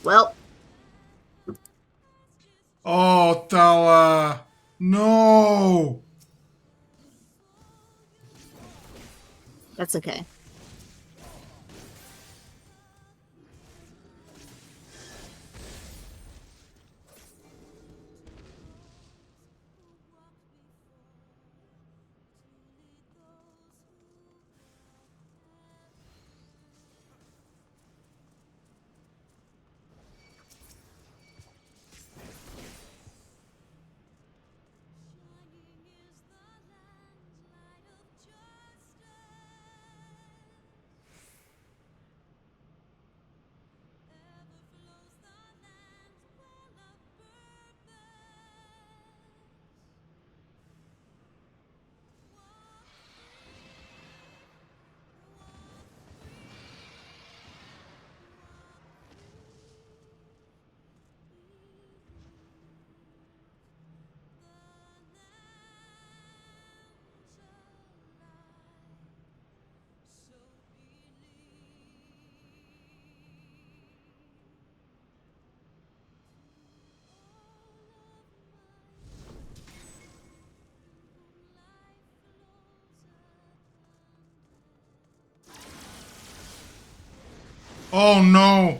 Well, Oh, Tahla. No. that's okay. Oh no.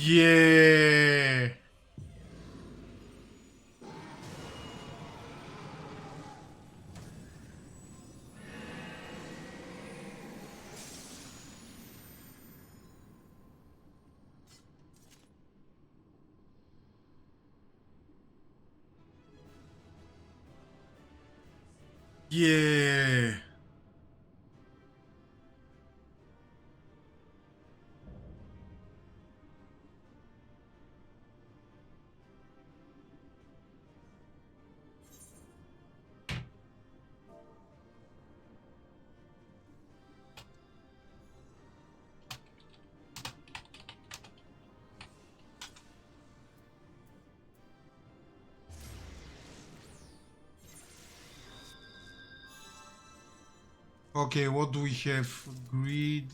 Yeah. Yeah. Okay, what do we have? Greed.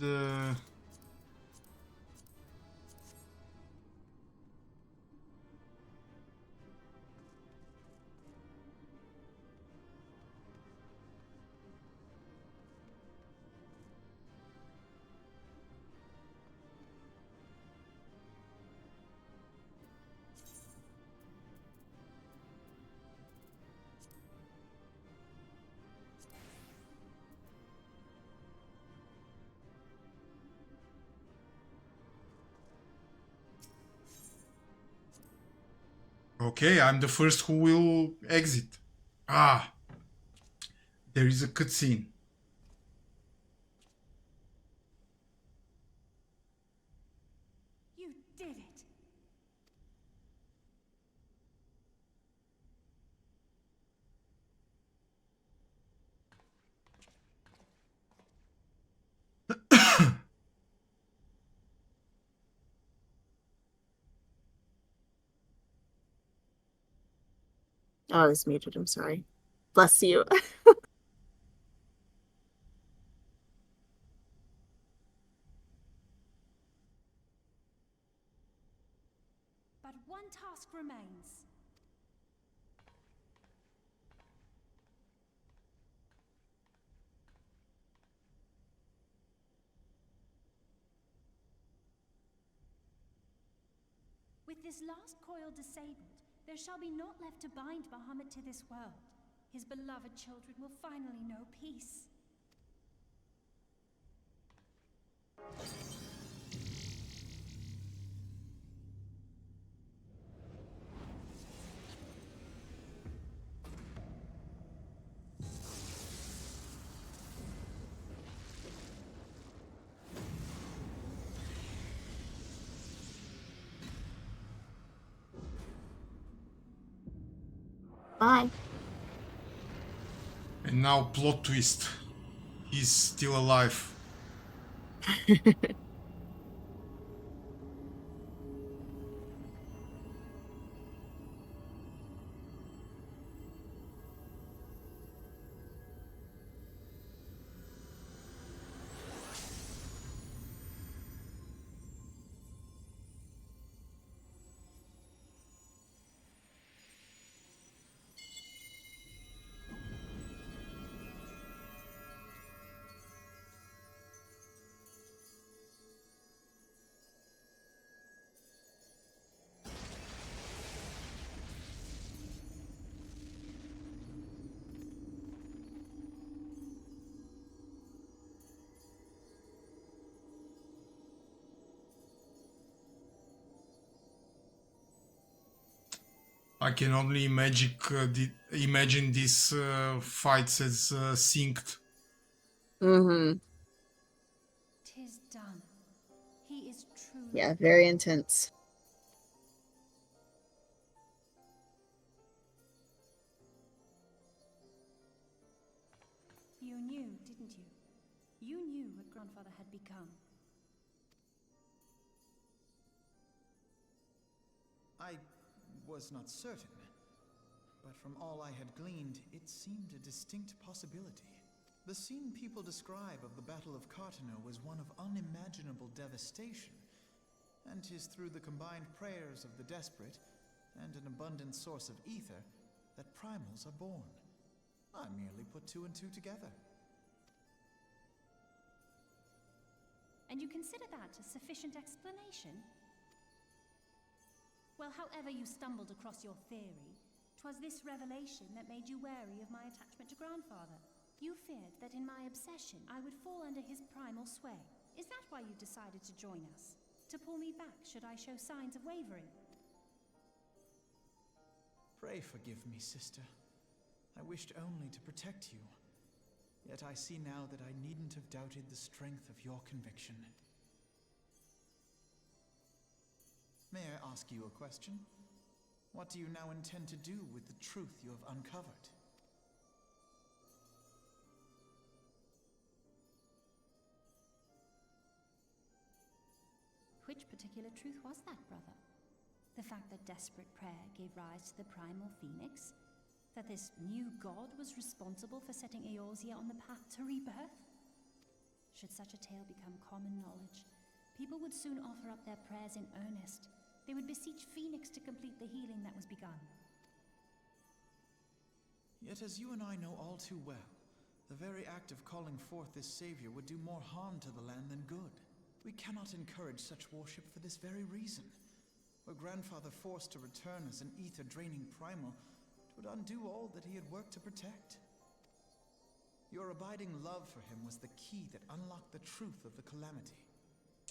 Okay, I'm the first who will exit. Ah, there is a cutscene. You did it. Oh, I was muted. I'm sorry. Bless you. But one task remains. With this last coil disabled, there shall be naught left to bind Bahamut to this world. His beloved children will finally know peace. Bye. And now plot twist. He's still alive. I can only imagine these fights as synced. Mm-hmm. Tis done. He is truly. Yeah, very intense. You knew, didn't you? You knew what grandfather had become. I was not certain, but from all I had gleaned, it seemed a distinct possibility. The scene people describe of the Battle of Cartano was one of unimaginable devastation, and 'tis through the combined prayers of the desperate and an abundant source of ether that primals are born. I merely put two and two together. And you consider that a sufficient explanation? Well, however you stumbled across your theory, 'twas this revelation that made you wary of my attachment to Grandfather. You feared that in my obsession, I would fall under his primal sway. Is that why you decided to join us? To pull me back should I show signs of wavering? Pray forgive me, sister. I wished only to protect you. Yet I see now that I needn't have doubted the strength of your conviction. May I ask you a question? What do you now intend to do with the truth you have uncovered? Which particular truth was that, brother? The fact that desperate prayer gave rise to the primal phoenix? That this new god was responsible for setting Eorzea on the path to rebirth? Should such a tale become common knowledge, people would soon offer up their prayers in earnest. They would beseech Phoenix to complete the healing that was begun. Yet as you and I know all too well, the very act of calling forth this savior would do more harm to the land than good. We cannot encourage such worship for this very reason. Were Grandfather forced to return as an ether-draining primal, it would undo all that he had worked to protect. Your abiding love for him was the key that unlocked the truth of the calamity.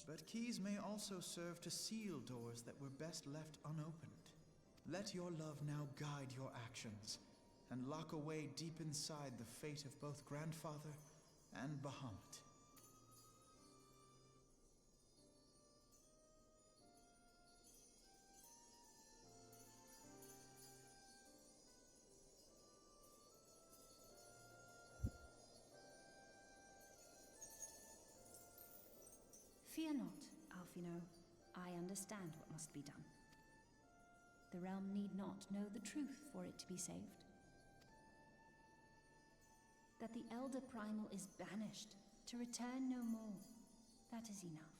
But keys may also serve to seal doors that were best left unopened. Let your love now guide your actions, and lock away deep inside the fate of both Grandfather and Bahamut. Fear not, Alphino. I understand what must be done. The realm need not know the truth for it to be saved. That the Elder Primal is banished, to return no more. That is enough.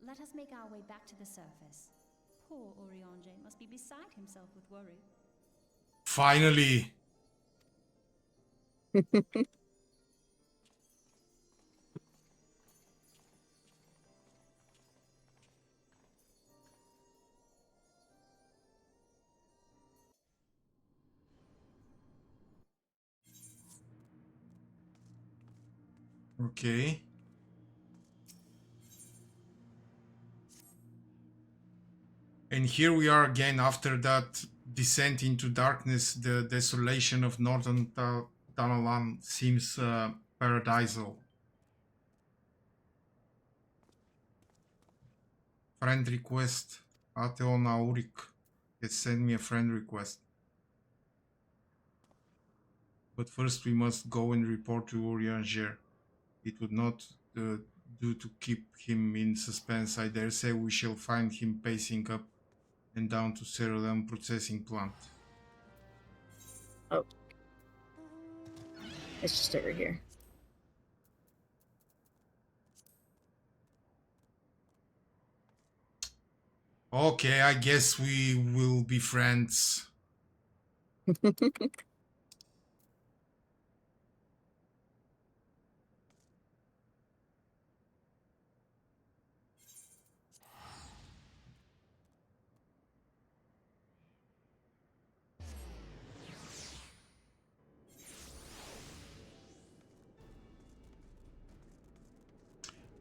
Let us make our way back to the surface. Poor Urianger must be beside himself with worry. Finally. Okay. And here we are again after that descent into darkness. The desolation of northern Tahla seems paradisal. Friend request. Ateona Urik has sent me a friend request. But first we must go and report to Urianger. It would not do to keep him in suspense. I dare say we shall find him pacing up and down to Cerulean processing plant. Oh. It's just over here. Okay, I guess we will be friends.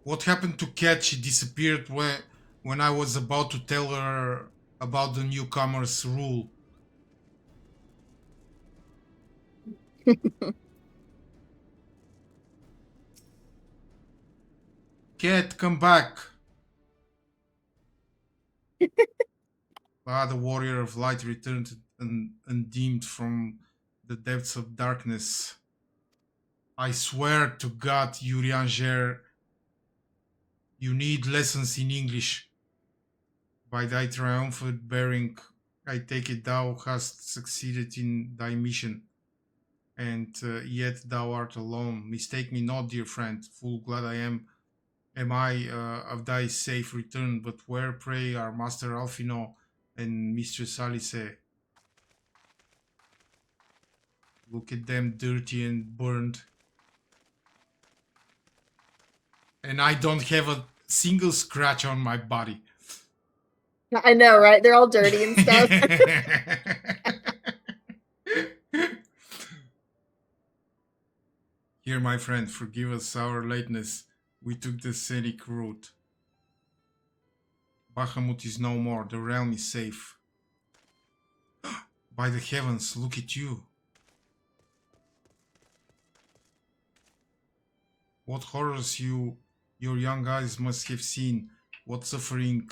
What happened to Cat? She disappeared when I was about to tell her about the newcomer's rule. Cat, come back. The warrior of light returned undeemed from the depths of darkness. I swear to God, Urianger, you need lessons in English. By thy triumphant bearing, I take it thou hast succeeded in thy mission, and yet thou art alone. Mistake me not, dear friend, full glad am I of thy safe return, but where, pray, are Master Alphino and Mistress Alice? Look at them, dirty and burned. And I don't have a single scratch on my body. I know, right? They're all dirty and stuff. Here, my friend, forgive us our lateness. We took the scenic route. Bahamut is no more. The realm is safe. By the heavens, look at you. What horrors your young eyes must have seen. What suffering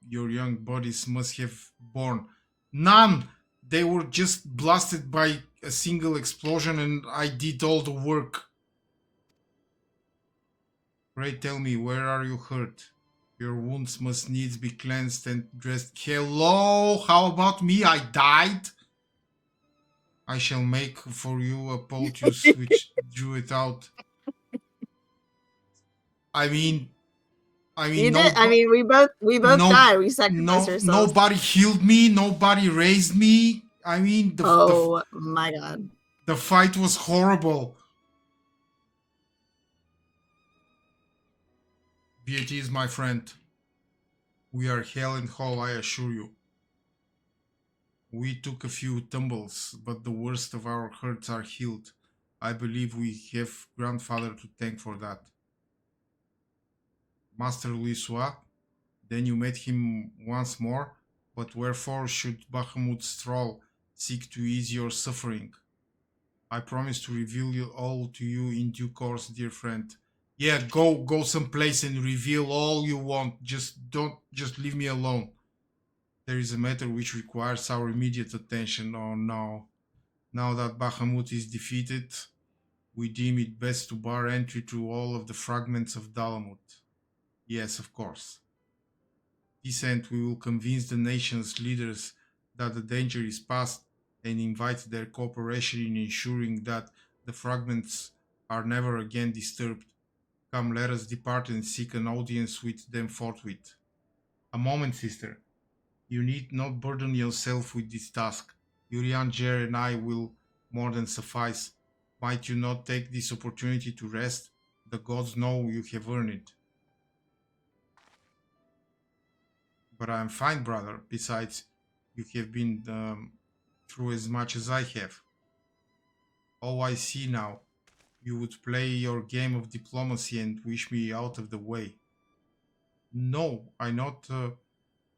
your young bodies must have borne. None! They were just blasted by a single explosion and I did all the work. Pray tell me, where are you hurt? Your wounds must needs be cleansed and dressed. Hello, how about me? I died? I shall make for you a poultice which drew it out. I mean, You no, did. I mean, we both died. We sacrificed ourselves. nobody healed me. Nobody raised me. I mean, Oh my god. the fight was horrible. VAT is my friend. We are hell and whole, I assure you. We took a few tumbles, but the worst of our hurts are healed. I believe we have grandfather to thank for that. Master Louisois, then you met him once more, but wherefore should Bahamut's thrall seek to ease your suffering? I promise to reveal all to you in due course, dear friend. Yeah, go someplace and reveal all you want. Just leave me alone. There is a matter which requires our immediate attention. Oh no. Now that Bahamut is defeated, we deem it best to bar entry to all of the fragments of Dalamut. Yes, of course. This end we will convince the nation's leaders that the danger is past and invite their cooperation in ensuring that the fragments are never again disturbed. Come, let us depart and seek an audience with them forthwith. A moment, sister. You need not burden yourself with this task. Urianger and I will more than suffice. Might you not take this opportunity to rest? The gods know you have earned it. But I am fine, brother. Besides, you have been through as much as I have. Oh, I see now. You would play your game of diplomacy and wish me out of the way. No, I not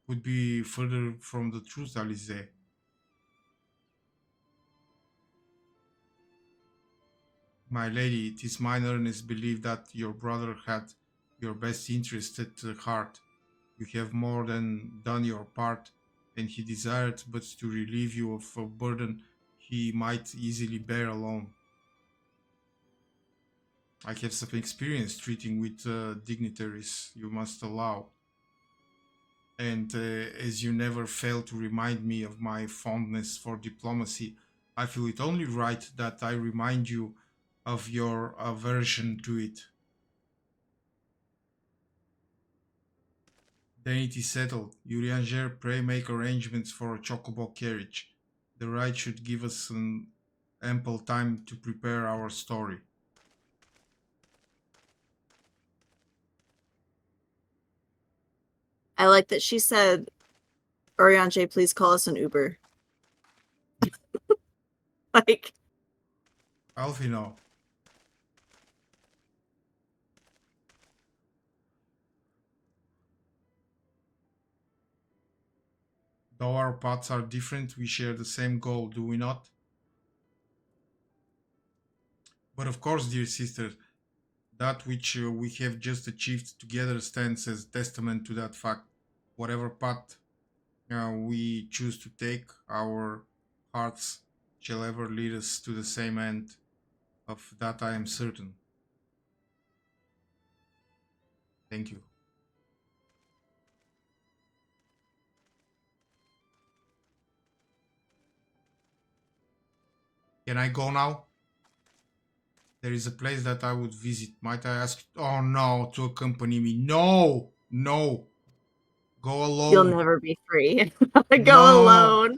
would be further from the truth, Alice. My lady, it is mine earnest belief that your brother had your best interest at heart. You have more than done your part, and he desired but to relieve you of a burden he might easily bear alone. I have some experience treating with dignitaries, you must allow. And as you never fail to remind me of my fondness for diplomacy, I feel it only right that I remind you of your aversion to it. Then it is settled. Urianger, pray make arrangements for a chocobo carriage. The ride should give us an ample time to prepare our story. I like that she said, Orianche, please call us an Uber. Like, Alfino. Though our paths are different, we share the same goal, do we not? But of course, dear sister, that which we have just achieved together stands as testament to that fact. Whatever path we choose to take, our hearts shall ever lead us to the same end. Of that I am certain. Thank you. Can I go now? There is a place that I would visit. Might I ask? Oh no, to accompany me. No, no. Go alone. you'll never be free. Go No. alone.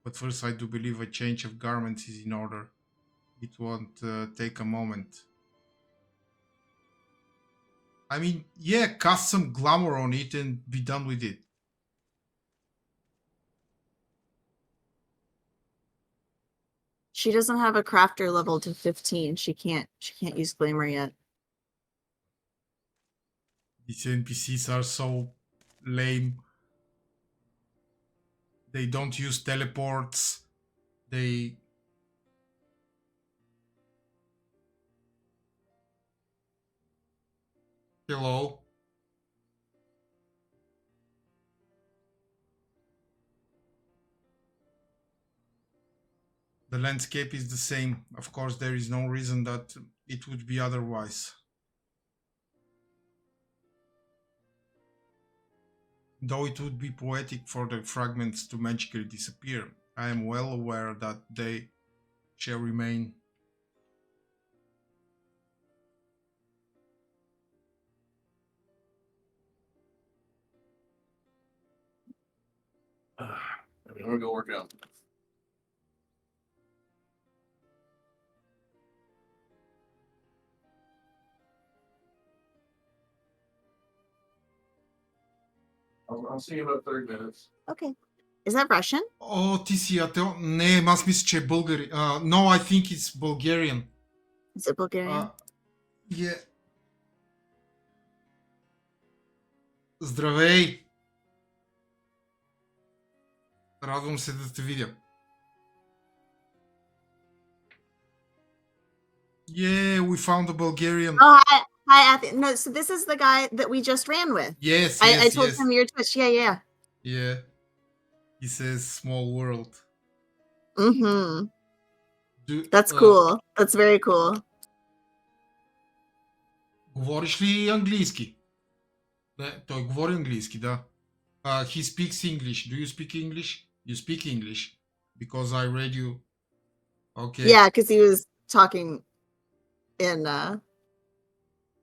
But first, I do believe a change of garments is in order. it won't take a moment. I mean, yeah, cast some glamour on it and be done with it. She doesn't have a crafter level to 15. She can't use glamour yet. These NPCs are so lame. They don't use teleports. They... Hello? The landscape is the same. Of course, there is no reason that it would be otherwise. Though it would be poetic for the fragments to magically disappear, I am well aware that they shall remain. I'm gonna go work out. I'll see you in about 30 minutes. Okay. Is that Russian? О, ти си ятел? Не, аз мисля, че е българи. No, I think it's Bulgarian. Is it Bulgarian? Yeah. Здравей! Радвам се да те видя. Yeah, we found a Bulgarian. Oh, hi, Athi. No, so this is the guy that we just ran with. Yes, I yes, told yes. him your Twitch. Yeah. Yeah. He says small world. Mm-hmm. That's cool. That's very cool. Говориш ли английски? Не, той говори английски, да. He speaks English. Do you speak English? You speak English. Because I read you. Okay. Yeah, because he was talking in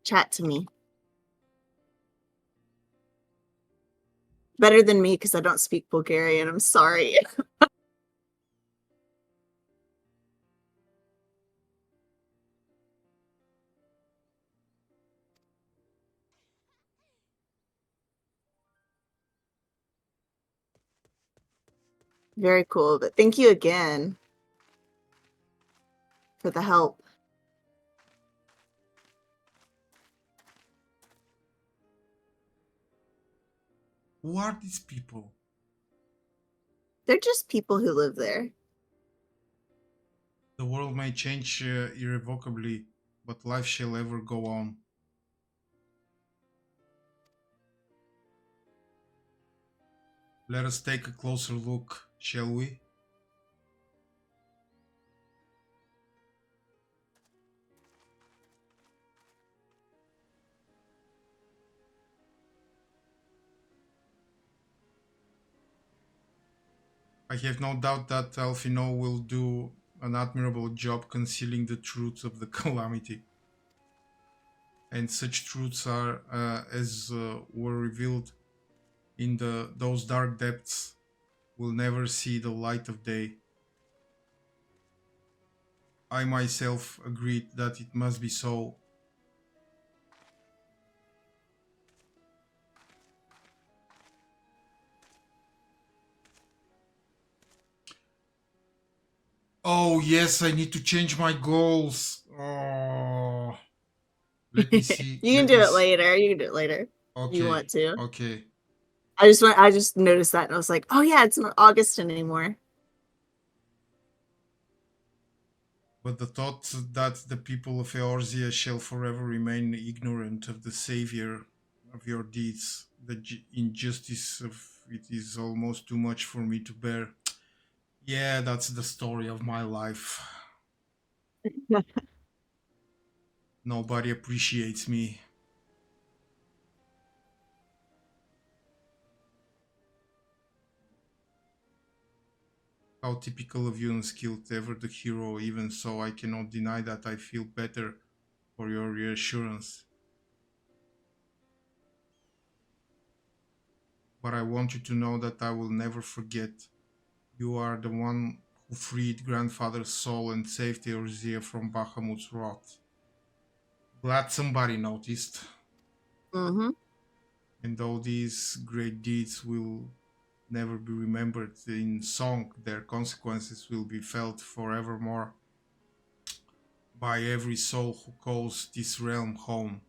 chat to me. Better than me because I don't speak Bulgarian. I'm sorry. Very cool. But thank you again for the help. Who are these people? They're just people who live there. The world may change irrevocably, but life shall ever go on. Let us take a closer look, shall we? I have no doubt that Alfino will do an admirable job concealing the truth of the calamity. And such truths are, as were revealed in those dark depths, will never see the light of day. I myself agreed that it must be so. Oh yes, I need to change my goals. Oh, let me see. You can do it later. You can do it later. Okay. If you want to. Okay. I just noticed that and I was like, oh yeah, it's not August anymore. But the thought that the people of Eorzea shall forever remain ignorant of the savior of your deeds, the injustice of it is almost too much for me to bear. Yeah, that's the story of my life. Nobody appreciates me. How typical of you, unskilled, ever the hero. Even so, I cannot deny that I feel better for your reassurance. But I want you to know that I will never forget. You are the one who freed grandfather's soul and saved Eorzea from Bahamut's wrath. Glad somebody noticed. Mm-hmm. And though these great deeds will never be remembered in song, their consequences will be felt forevermore by every soul who calls this realm home.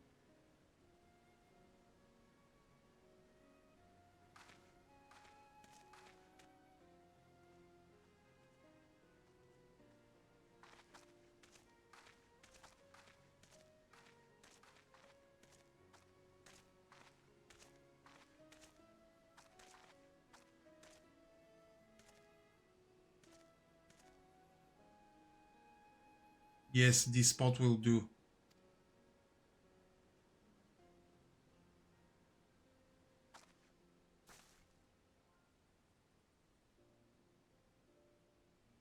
Yes, this spot will do.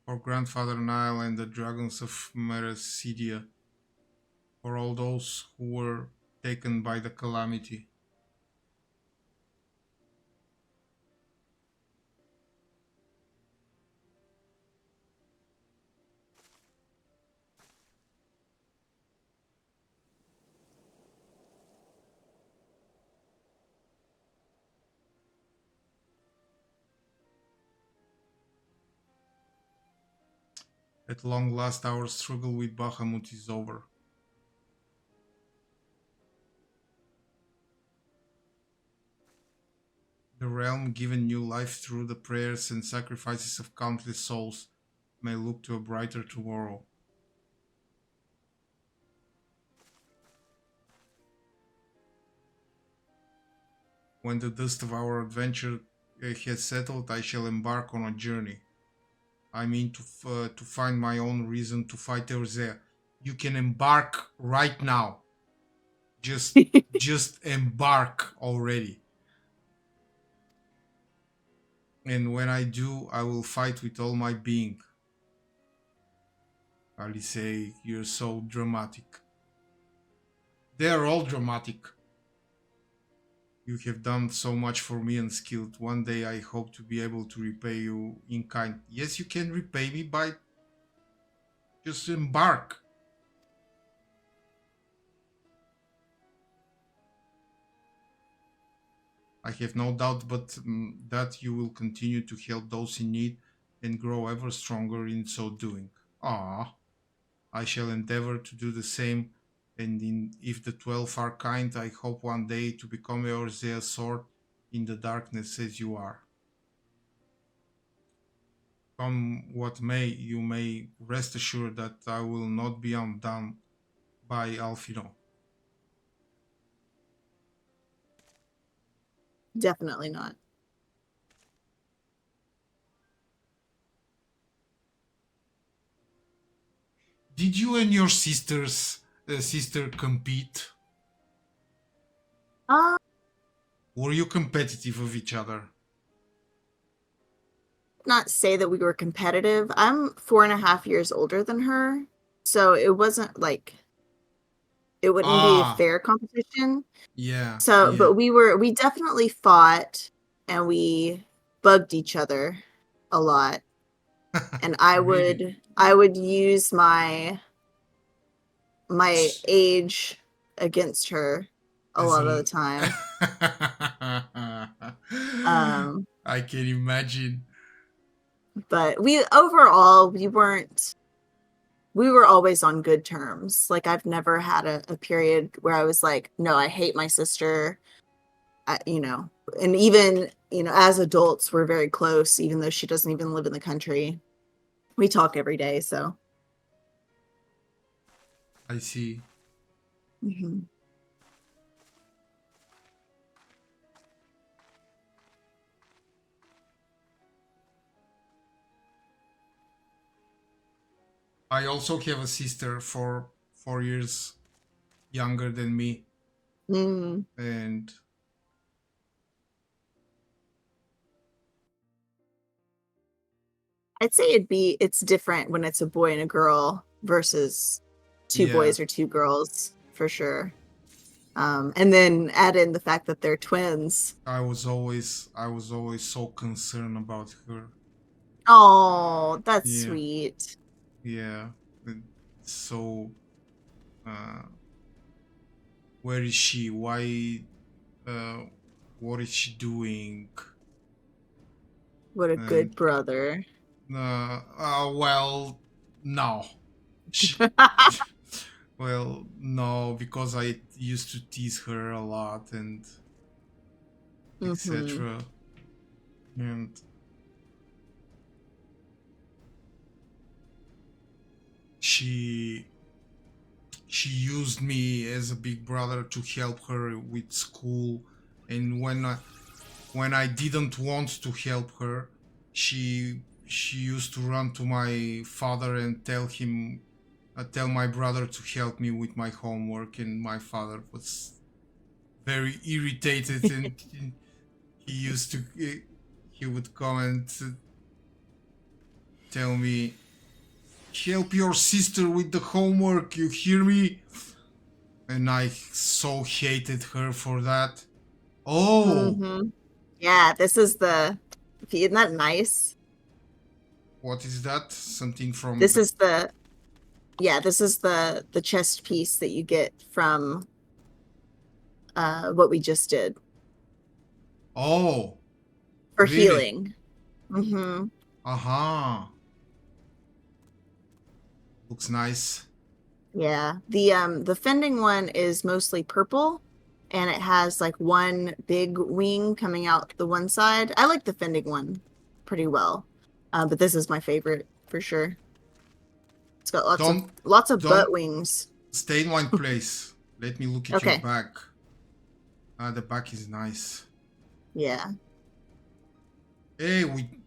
For Grandfather Nile and the dragons of Merecidia, for all those who were taken by the calamity. At long last, our struggle with Bahamut is over. The realm, given new life through the prayers and sacrifices of countless souls, may look to a brighter tomorrow. When the dust of our adventure has settled, I shall embark on a journey. I mean to find my own reason to fight Eorzea. You can embark right now. Just embark already. And when I do, I will fight with all my being. Alice, you're so dramatic. They're all dramatic. You have done so much for me unskilled. One day I hope to be able to repay you in kind. Yes, you can repay me by just embark. I have no doubt but that you will continue to help those in need and grow ever stronger in so doing. Ah, I shall endeavor to do the same, and if the 12 are kind, I hope one day to become Eorzea's sword in the darkness as you are. Come what may, you may rest assured that I will not be undone by Alfino. Definitely not. Did you and your sister compete? Uh, Were you competitive of each other? not say that we were competitive. I'm 4.5 years older than her, so it wasn't like it wouldn't be a Ah, fair competition. yeah, So, yeah. but we definitely fought and we bugged each other a lot. And Really? I would use my age against her a As lot of a... the time. Um, I can imagine. but we overall we were always on good terms. Like I've never had a period where I was like, no, I hate my sister. You know, and even, you know, as adults, we're very close, even though she doesn't even live in the country. We talk every day, so. I see. Mhm. I also have a sister 4 years younger than me, Mm. and I'd say it's different when it's a boy and a girl versus two yeah, boys or two girls, for sure. And then add in the fact that they're twins. I was always so concerned about her. Oh, that's Yeah. sweet. Yeah. And so, uh, where is she? Why? Uh, what is she doing? What a And good brother. well, no. She, well, no, because I used to tease her a lot and Mm-hmm. etc. And she she used me as a big brother to help her with school, and when I didn't want to help her, she used to run to my father and tell my brother to help me with my homework, and my father was very irritated, and he used to he would come and tell me, help your sister with the homework, you hear me? And I so hated her for that. Oh, Mm-hmm. Yeah, this is the. Isn't that nice? what is that? Something from This the... is the. Yeah, this is the chest piece that you get from what we just did Oh, for really? healing. Mm-hmm. Aha. Looks nice. Yeah. The fending one is mostly purple and it has like one big wing coming out the one side. I like the fending one pretty well. But this is my favorite for sure. It's got Don't lots of don't butt wings. stay in one place. Let me look at your Okay. back. Ah, the back is nice. Yeah. Hey, we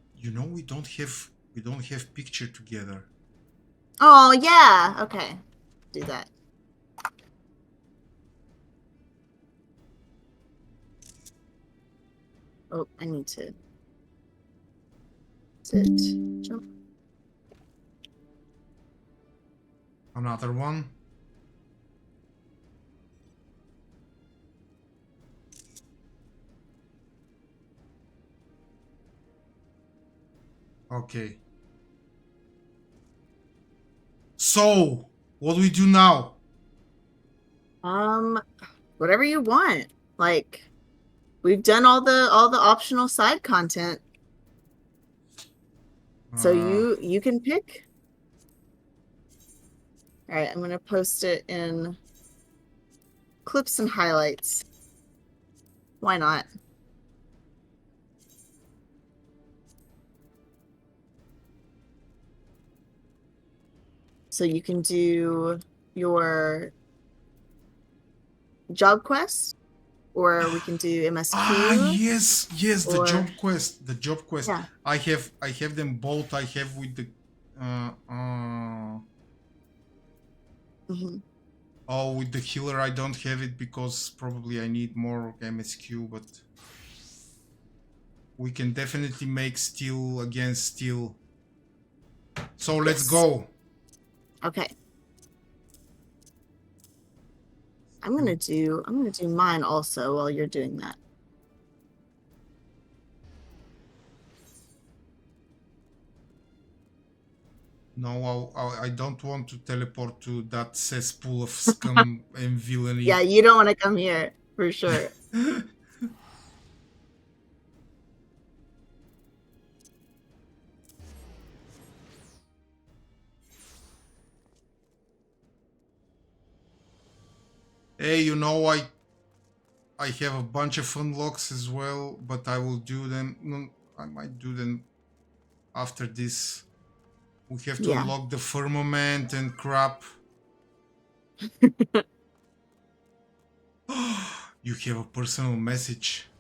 don't have picture together. Oh yeah. Okay. Do that. Oh, I need to sit. Jump. Another one. Okay. So, what do we do now? Whatever you want. Like we've done all the optional side content. So Uh, you can pick. All right, I'm gonna post it in clips and highlights. Why not? So you can do your job quest, or we can do MSQ, yes, the or job quest, the job quest. yeah. I have them both. I have with the uh Mhm. oh, with the healer I don't have it because probably I need more MSQ, but we can definitely make steel against steel. So let's Yes. go. Okay. I'm gonna do mine also while you're doing that. No, I don't want to teleport to that cesspool of scum and villainy. Yeah, you don't want to come here for sure. Hey, I have a bunch of unlocks as well, but I will do them. No, I might do them after this. We have to Yeah. unlock the firmament and crap. You have a personal message.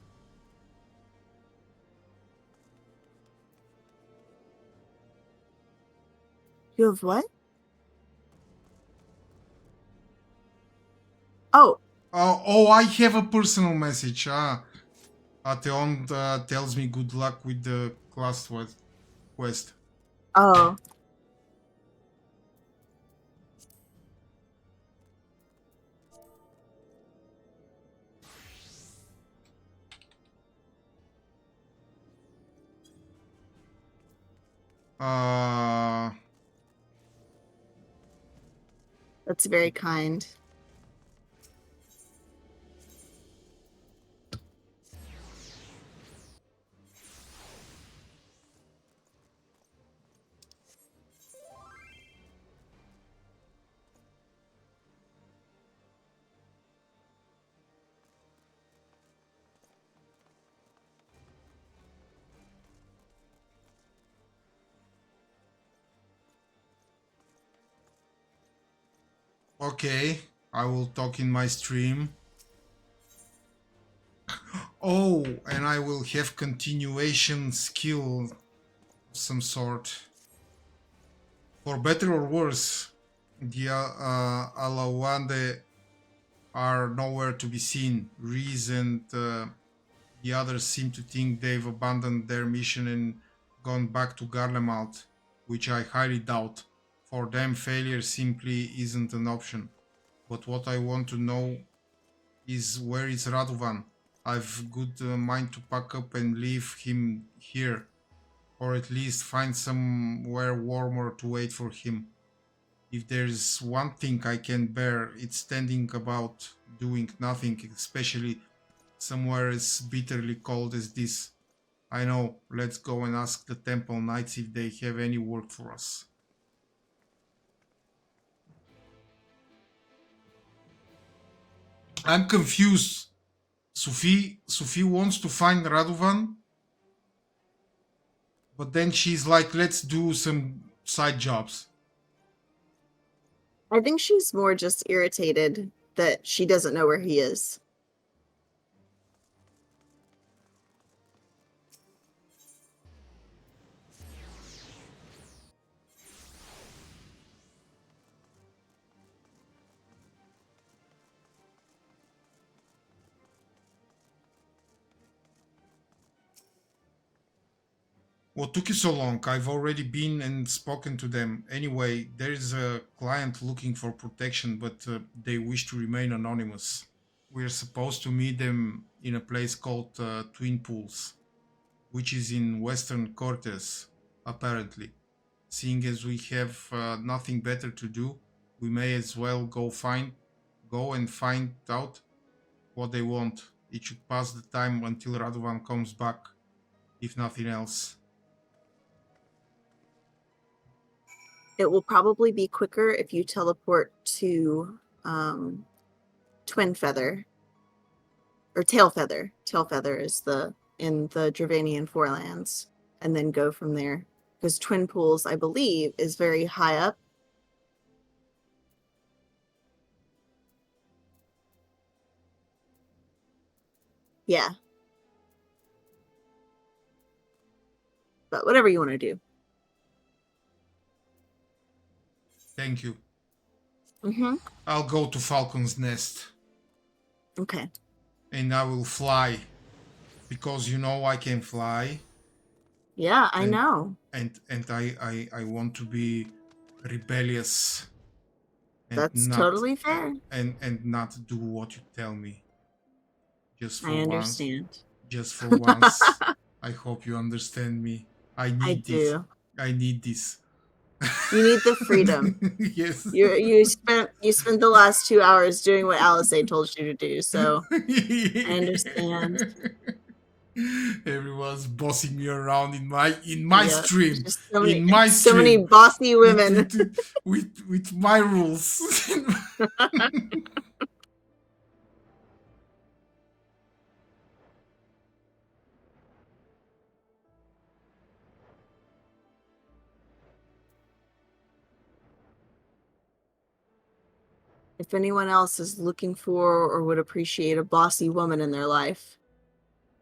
You have what? Oh, Oh, I have a personal message. Ateon tells me good luck with the quest. oh. Uh, That's very kind. okay, I will talk in my stream. Oh, and I will have continuation skill of some sort. For better or worse, the Alawande are nowhere to be seen. Reese and the others seem to think they've abandoned their mission and gone back to Garlemald, which I highly doubt. For them, failure simply isn't an option. But what I want to know is where is Radovan? I've good mind to pack up and leave him here, or at least find somewhere warmer to wait for him. If there's one thing I can bear, it's standing about doing nothing, especially somewhere as bitterly cold as this. I know, let's go and ask the Temple Knights if they have any work for us. I'm confused. Sophie wants to find Radovan, but then she's like, let's do some side jobs. I think she's more just irritated that she doesn't know where he is. What took you so long? I've already been and spoken to them. Anyway, there is a client looking for protection, but they wish to remain anonymous. We're supposed to meet them in a place called Twin Pools, which is in Western Cortes, apparently. Seeing as we have nothing better to do, we may as well go and find out what they want. It should pass the time until Radovan comes back, if nothing else. It will probably be quicker if you teleport to Twin Feather or Tail Feather. Tail Feather is in the Dravanian Forelands, and then go from there. Because Twin Pools, I believe, is very high up. Yeah. But whatever you want to do. Thank you. Mm-hmm. I'll go to Falcon's Nest. Okay. And I will fly. Because you know I can fly. Yeah, I know. And I want to be rebellious. And That's totally fair. And not do what you tell me. Just for I once. understand. Just for once. I hope you understand me. I need this. Do. I need this. You need the freedom. Yes. You spent the last 2 hours doing what Alice told you to do, so I understand. Everyone's bossing me around in my stream. Just In my so stream. many bossy women. With my rules. If anyone else is looking for or would appreciate a bossy woman in their life,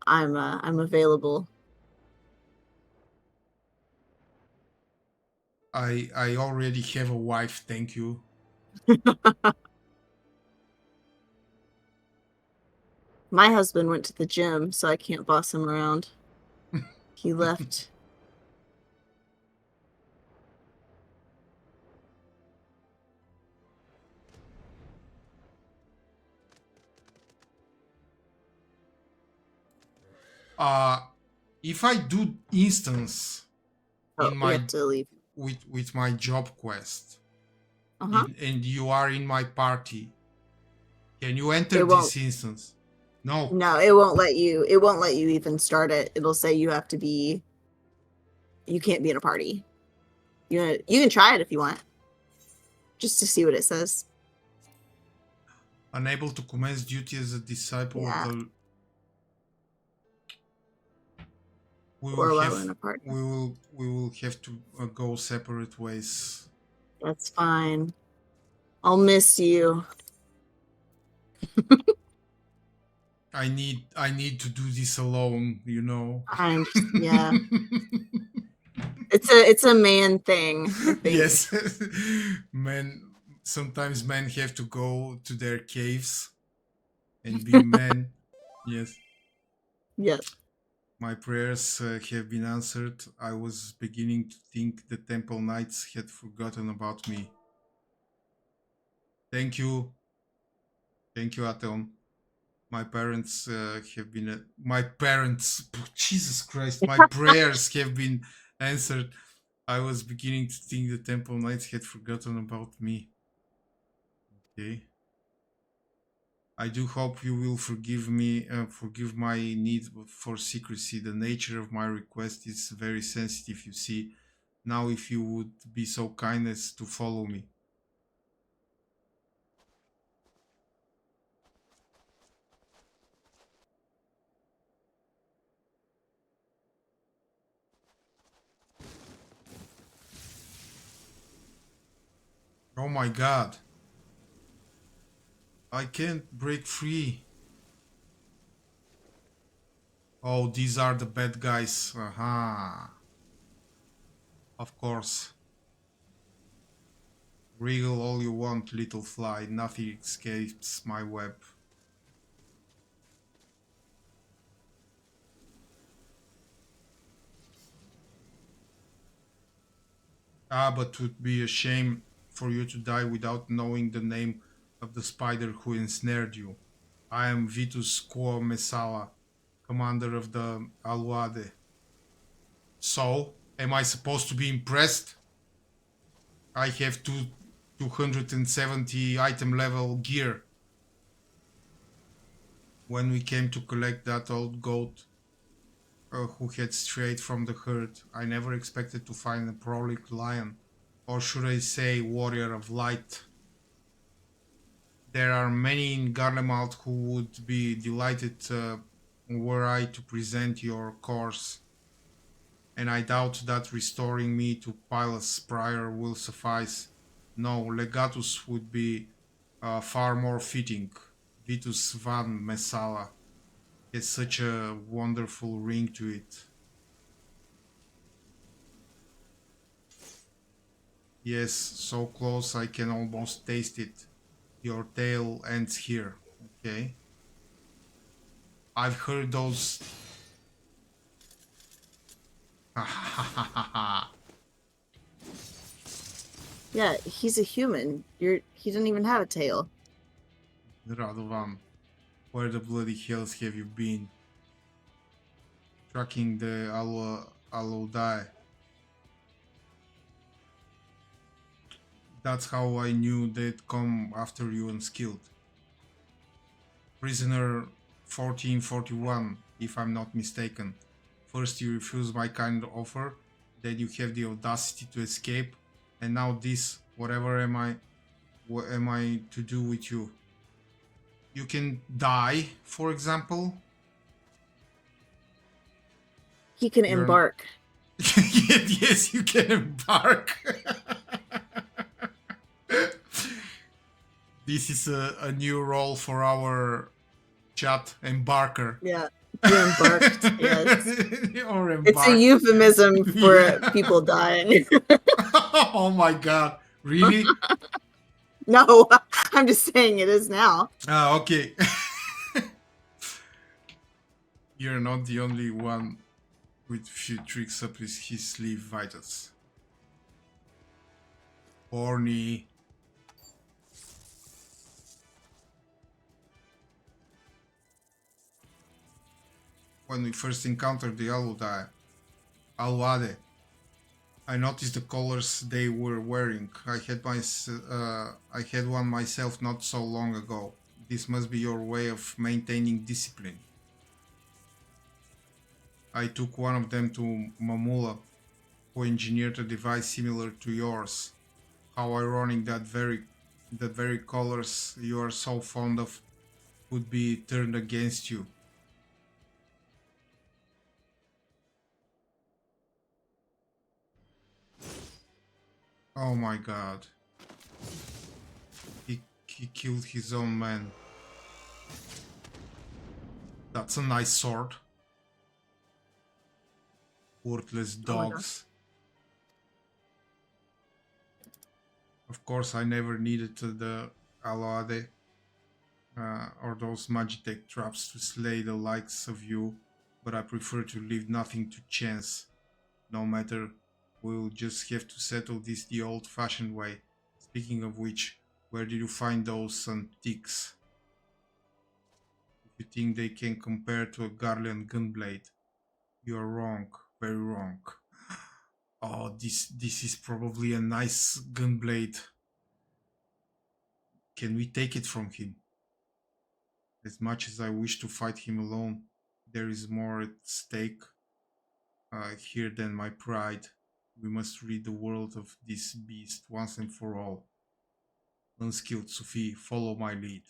I'm available. I already have a wife, thank you. My husband went to the gym, so I can't boss him around. He left. If I do instance, Oh, in we my have to leave. with my job quest, Uh-huh. and you are in my party. Can you enter It won't. this instance? No. No, it won't let you. It won't let you even start it. It'll say you have to be. You can't be in a party. You can try it if you want, just to see what it says. Unable to commence duty as a disciple Yeah. of the. We Or will while in have a party. we will have to go separate ways. That's fine. I'll miss you. I need to do this alone, you know. Yeah. It's a man thing, I think. Yes. Men sometimes men have to go to their caves and be men. Yes. Yeah. My prayers have been answered. I was beginning to think the Temple Knights had forgotten about me. Thank you. Thank you, Ateon. My parents have been... my parents... Jesus Christ. My prayers have been answered. I was beginning to think the Temple Knights had forgotten about me. Okay. I do hope you will forgive me, forgive my need for secrecy. The nature of my request is very sensitive, you see. Now, if you would be so kind as to follow me. Oh my god. I can't break free. Oh, these are the bad guys. Aha. Of course. Wriggle all you want, little fly. Nothing escapes my web. Ah, but it would be a shame for you to die without knowing the name of the spider who ensnared you. I am Vitus Quo Messala, commander of the Aluade. So, am I supposed to be impressed? I have 270 item level gear. When we came to collect that old goat who had strayed from the herd, I never expected to find a prolific lion, or should I say warrior of light. There are many in Garlemald who would be delighted were I to present your course, and I doubt that restoring me to Pilus Prior will suffice. No, Legatus would be far more fitting. Vitus van Messala has such a wonderful ring to it. Yes, so close I can almost taste it. Your tale ends here, okay? I've heard those... Yeah, he's a human. He doesn't even have a tail. Radovan, where the bloody hells have you been? Tracking the Alodai. That's how I knew they'd come after you unskilled. Prisoner 1441, if I'm not mistaken. First you refuse my kind offer, then you have the audacity to escape, and now this, whatever what am I to do with you? You can die, for example. He can You're... embark. Yes, you can embark. This is a new role for our chat, embarker. Yeah, you embarked. Yes, Or it's a embark. euphemism for Yeah. people dying. Oh my god, really? No, I'm just saying it is now. Ah, okay. You're not the only one with few tricks up his sleeve, Vitus. Horny. When we first encountered the Aluade, I noticed the colors they were wearing. I had one myself not so long ago. This must be your way of maintaining discipline. I took one of them to Mamula, who engineered a device similar to yours. How ironic that very colors you are so fond of would be turned against you. Oh my god. He killed his own man. That's a nice sword. Worthless dogs. Of course, I never needed the Aloade or those Magitech traps to slay the likes of you, but I prefer to leave nothing to chance. No matter, we'll just have to settle this the old-fashioned way. Speaking of which, where did you find those antiques? If you think they can compare to a Garlean gunblade, you are wrong, very wrong. Oh, this is probably a nice gunblade. Can we take it from him? As much as I wish to fight him alone, there is more at stake here than my pride. We must rid the world of this beast once and for all. Unskilled Sophie, follow my lead.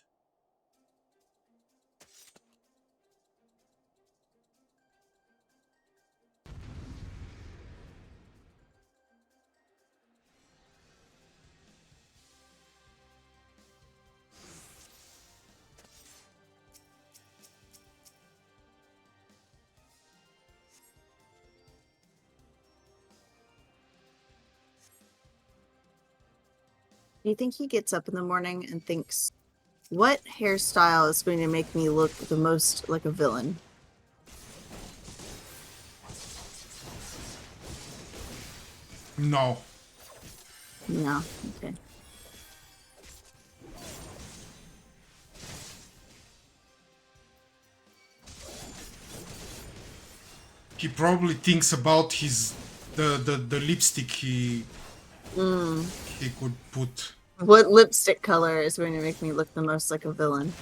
Do you think he gets up in the morning and thinks, what hairstyle is going to make me look the most like a villain? No. No. Okay. He probably thinks about the lipstick he could put. What lipstick color is going to make me look the most like a villain?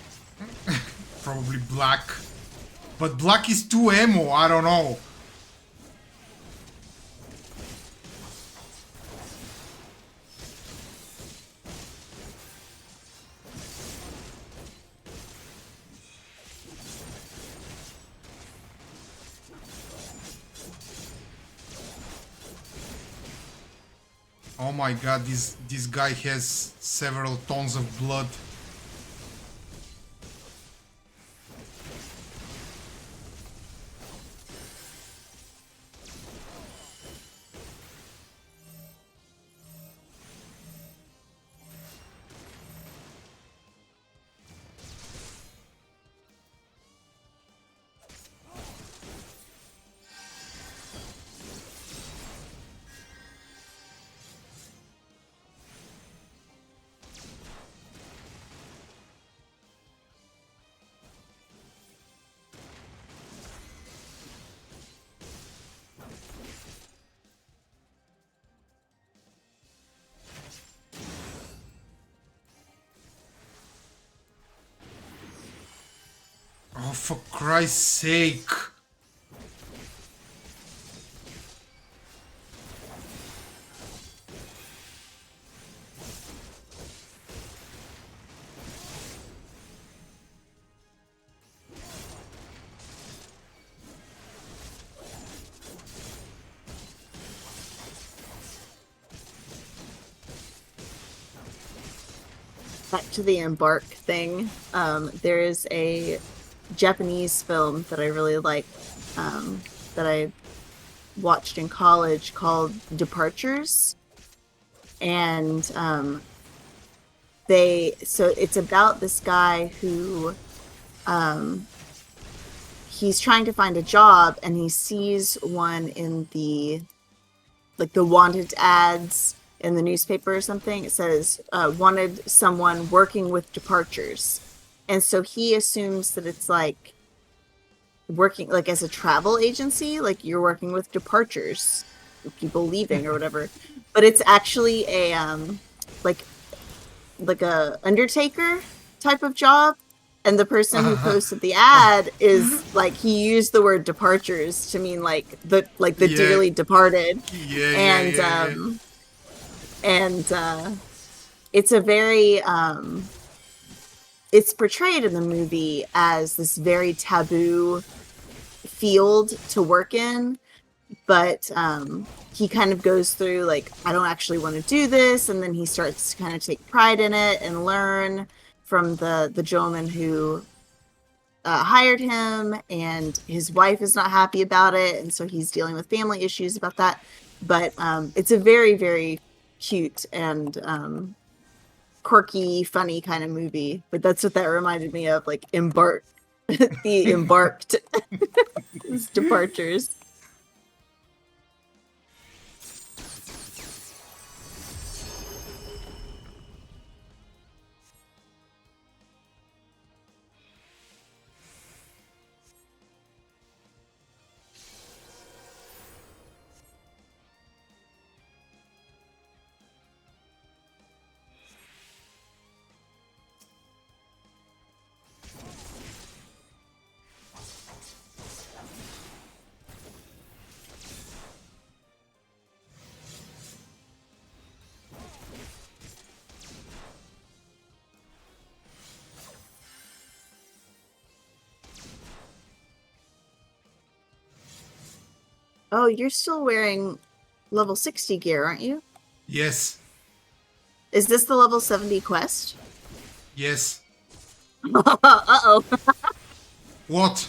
Probably black. But black is too emo, I don't know. Oh my god, this guy has several tons of blood. Oh, for Christ's sake. Back to the embark thing. There is a Japanese film that I really like, that I watched in college called Departures. And so it's about this guy who he's trying to find a job, and he sees one in the wanted ads in the newspaper or something. It says wanted someone working with Departures. And so he assumes that it's like working like as a travel agency, like you're working with Departures. people leaving or whatever. But it's actually a like a undertaker type of job. And the person who posted the ad is like, he used the word departures to mean like the Yeah. dearly departed. Yeah. And it's a very it's portrayed in the movie as this very taboo field to work in, but he kind of goes through like, I don't actually want to do this, and then he starts to kind of take pride in it and learn from the gentleman who hired him, and his wife is not happy about it, and so he's dealing with family issues about that. But it's a very, very cute and quirky, funny kind of movie. But that's what that reminded me of, like the embarked his departures. Oh, you're still wearing level 60 gear, aren't you? Yes. Is this the level 70 quest? Yes. Uh-oh. What?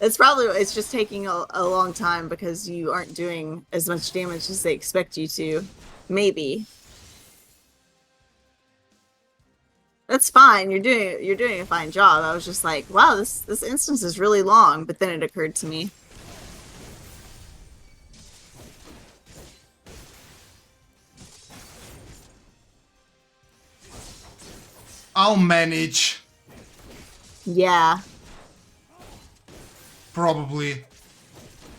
It's just taking a long time because you aren't doing as much damage as they expect you to. Maybe. That's fine. You're doing a fine job. I was just like, wow, this instance is really long, but then it occurred to me. I'll manage. Yeah. Probably.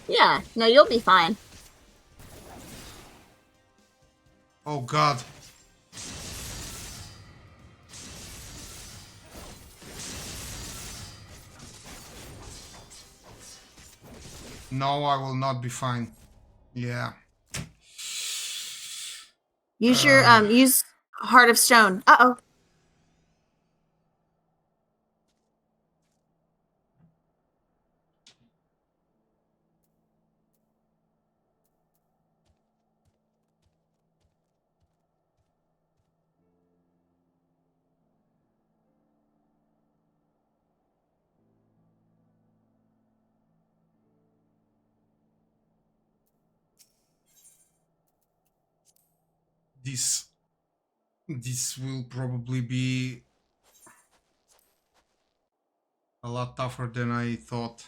Yeah. No, you'll be fine. Oh god. No, I will not be fine. Yeah. Use your use Heart of Stone. Uh-oh. This will probably be a lot tougher than I thought.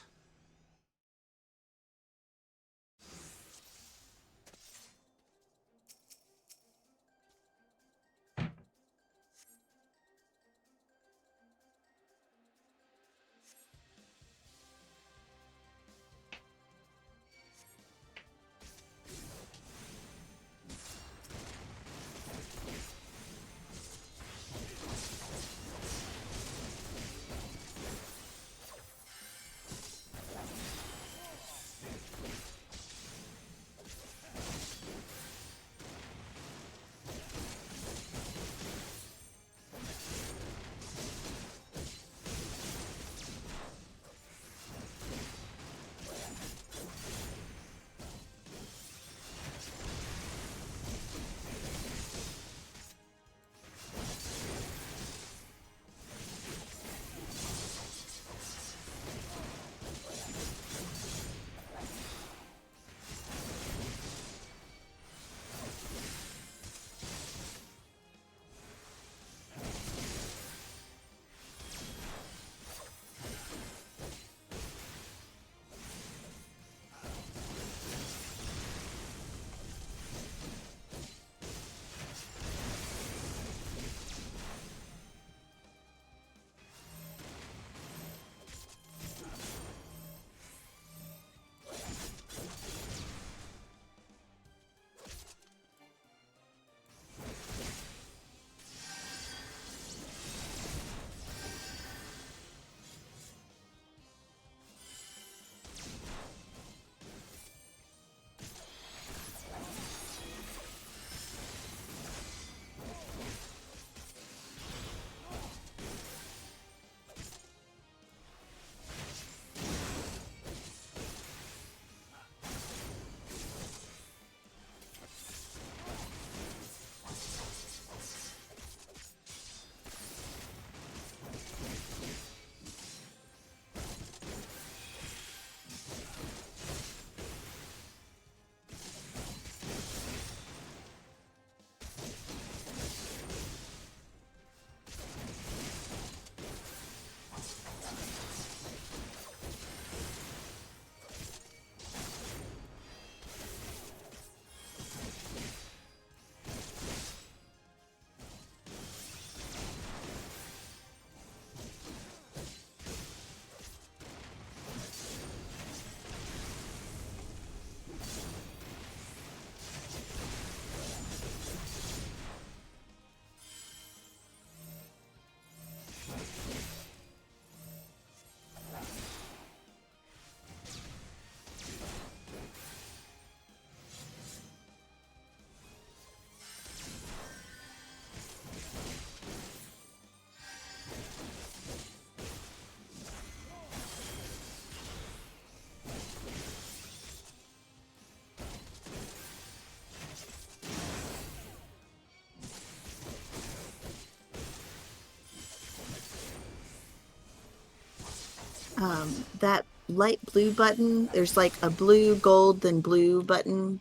that light blue button, there's like a blue, gold, then blue button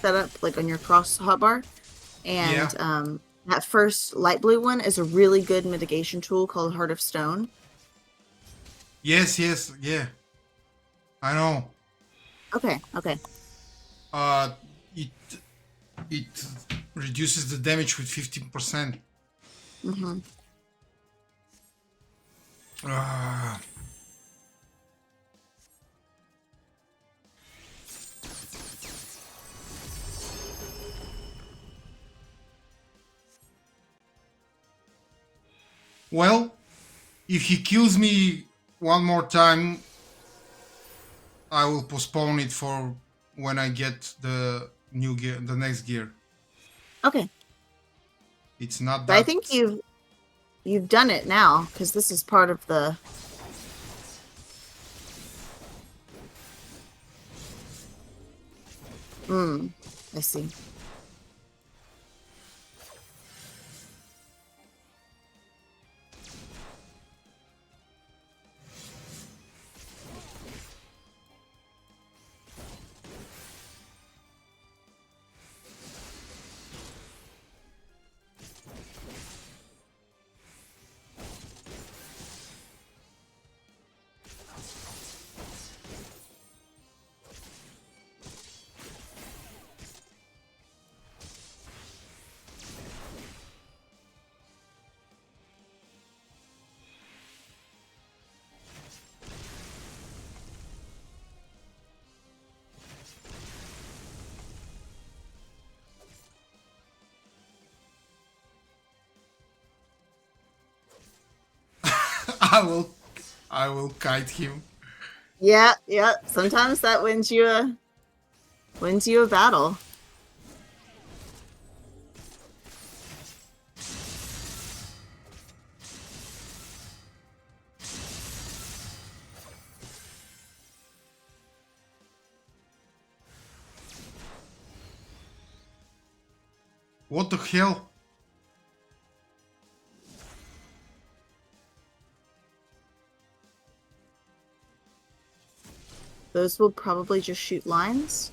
set up like on your cross hotbar. And Yeah. that first light blue one is a really good mitigation tool called Heart of Stone. Yes, yes, yeah. I know. Okay, okay. Uh, it it reduces the damage with 15%. Mm-hmm. Uh, well, if he kills me one more time, I will postpone it for when I get the new gear, the next gear. Okay. It's not But I that. think you've done it now, because this is part of the I see. I will kite him. Yeah, yeah. Sometimes that wins you a battle. What the hell? Those will probably just shoot lines.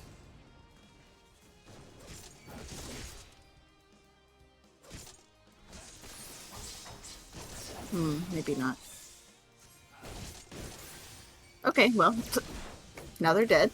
Maybe not. Okay, well, now they're dead.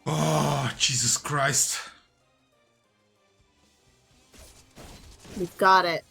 Oh, Jesus Christ. We've got it.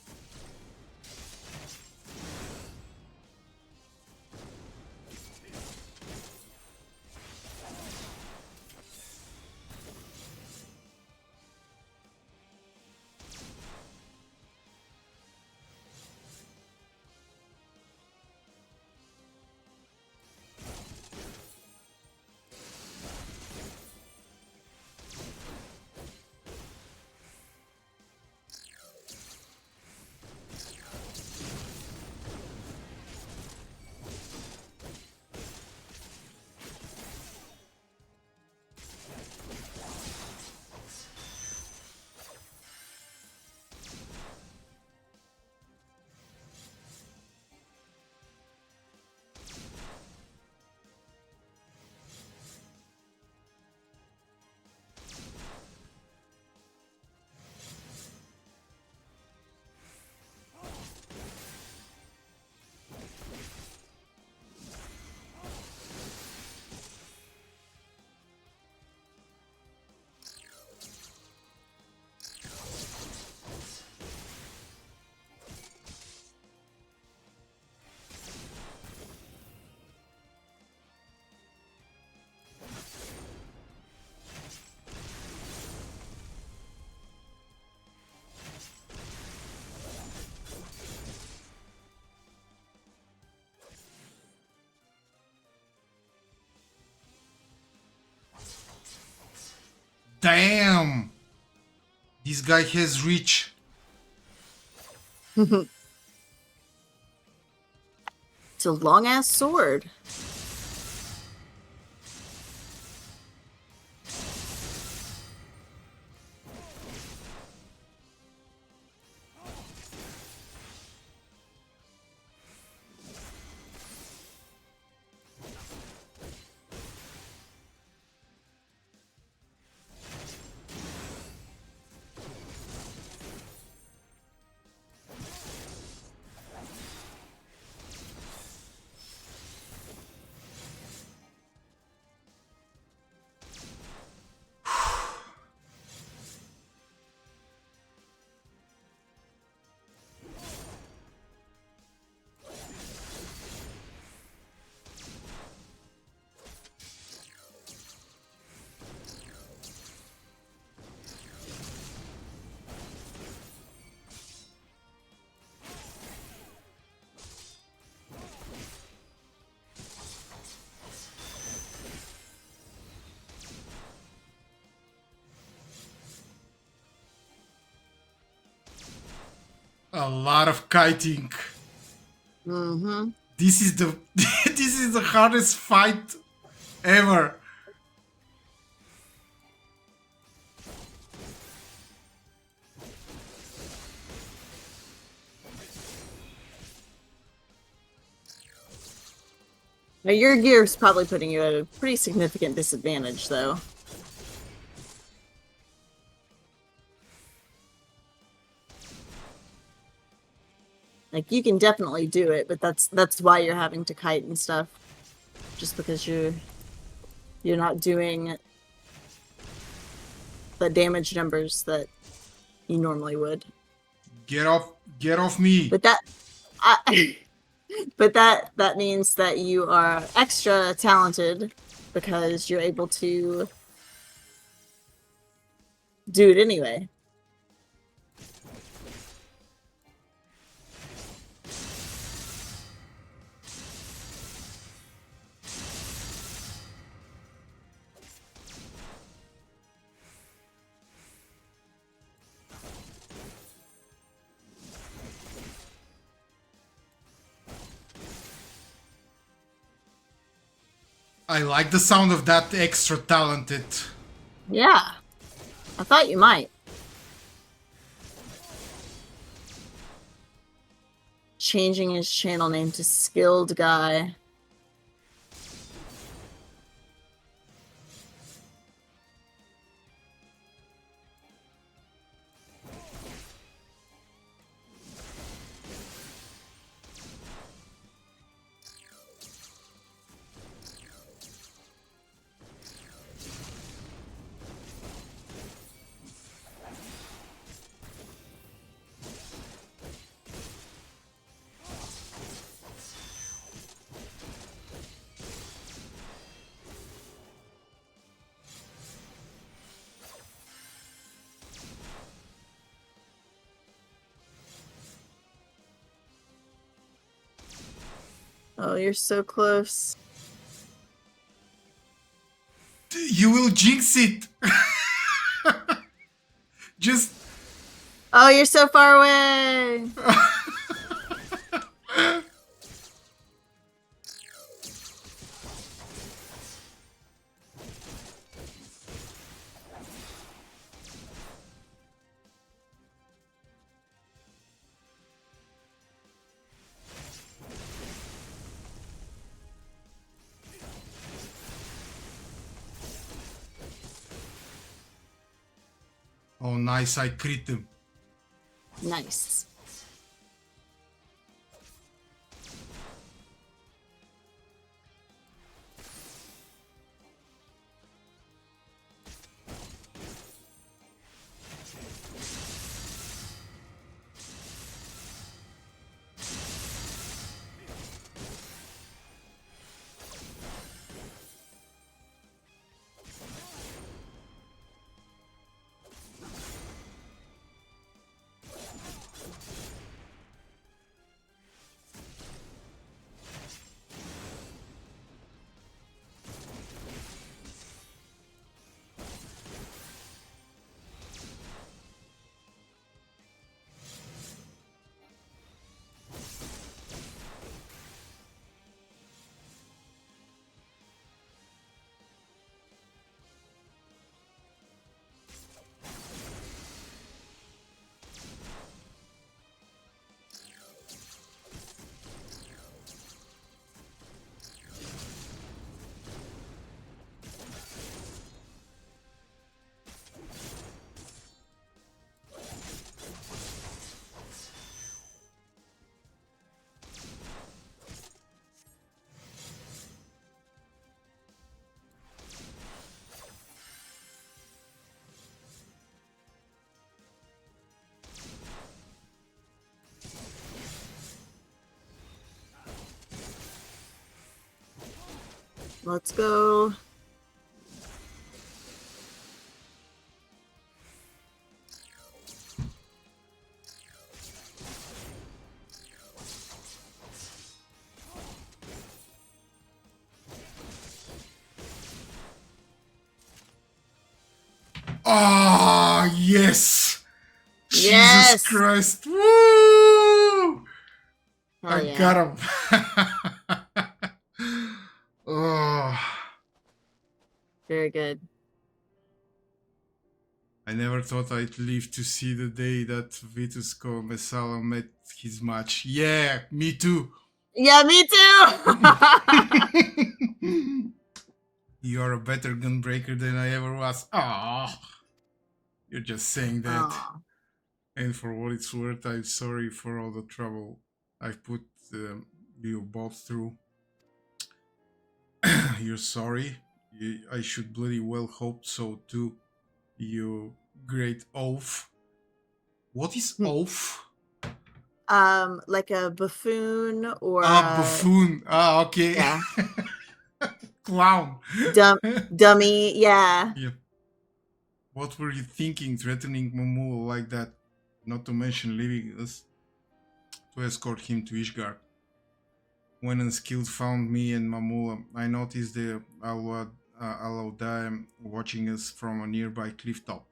Damn! This guy has reach. It's a long ass sword. A lot of kiting. Mm-hmm. This is the this is the hardest fight ever. Now your gear's probably putting you at a pretty significant disadvantage, though. Like you can definitely do it, but that's why you're having to kite and stuff. Just because you're not doing the damage numbers that you normally would. Get off me. But that means that you are extra talented because you're able to do it anyway. I like the sound of that extra talented. Yeah. I thought you might. Changing his channel name to Skilled Guy. Oh, you're so close. You will jinx it. Just Oh, you're so far away! oh nice, I crit him. Nice. Let's go. Ah, yes! Yes! Jesus Christ! Woo! Hell I yeah. got him. Oh, Very good. I never thought I'd live to see the day that Vitusco Messala met his match. Yeah, me too. Yeah, me too. You're a better gunbreaker than I ever was. Ah, you're just saying that. Aw. And for what it's worth, I'm sorry for all the trouble I've put you both through. You're sorry. I should bloody well hope so too. You great oaf. What is oaf? Like a buffoon or Buffoon. Okay. yeah, Clown. dummy. Yeah. Yeah. What were you thinking, threatening Momu like that? Not to mention leaving us to escort him to Ishgard. When Unskilled found me and Mamula, I noticed the Alaudai watching us from a nearby cliff top.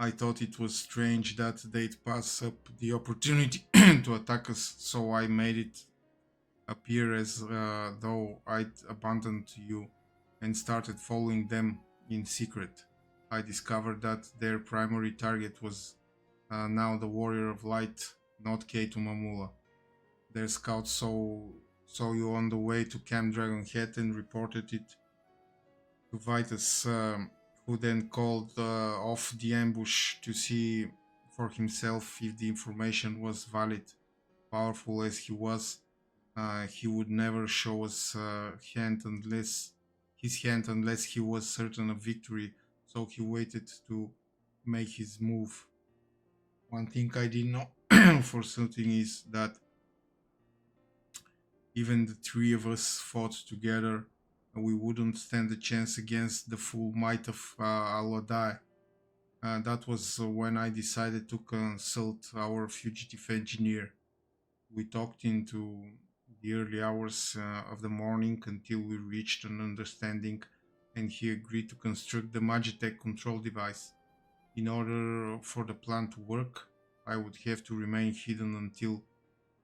I thought it was strange that they'd pass up the opportunity to attack us, so I made it appear as though I'd abandoned you and started following them in secret. I discovered that their primary target was now the Warrior of Light, not Keito Mamula. Their scouts saw you on the way to Camp Dragonhead and reported it to Vitus, who then called off the ambush to see for himself if the information was valid. Powerful as he was, he would never show us his hand unless he was certain of victory, so he waited to make his move. One thing I didn't know for certain is that even the three of us fought together, we wouldn't stand a chance against the full might of Alodai. That was when I decided to consult our fugitive engineer. We talked into the early hours of the morning until we reached an understanding, and he agreed to construct the Magitech control device. In order for the plan to work, I would have to remain hidden until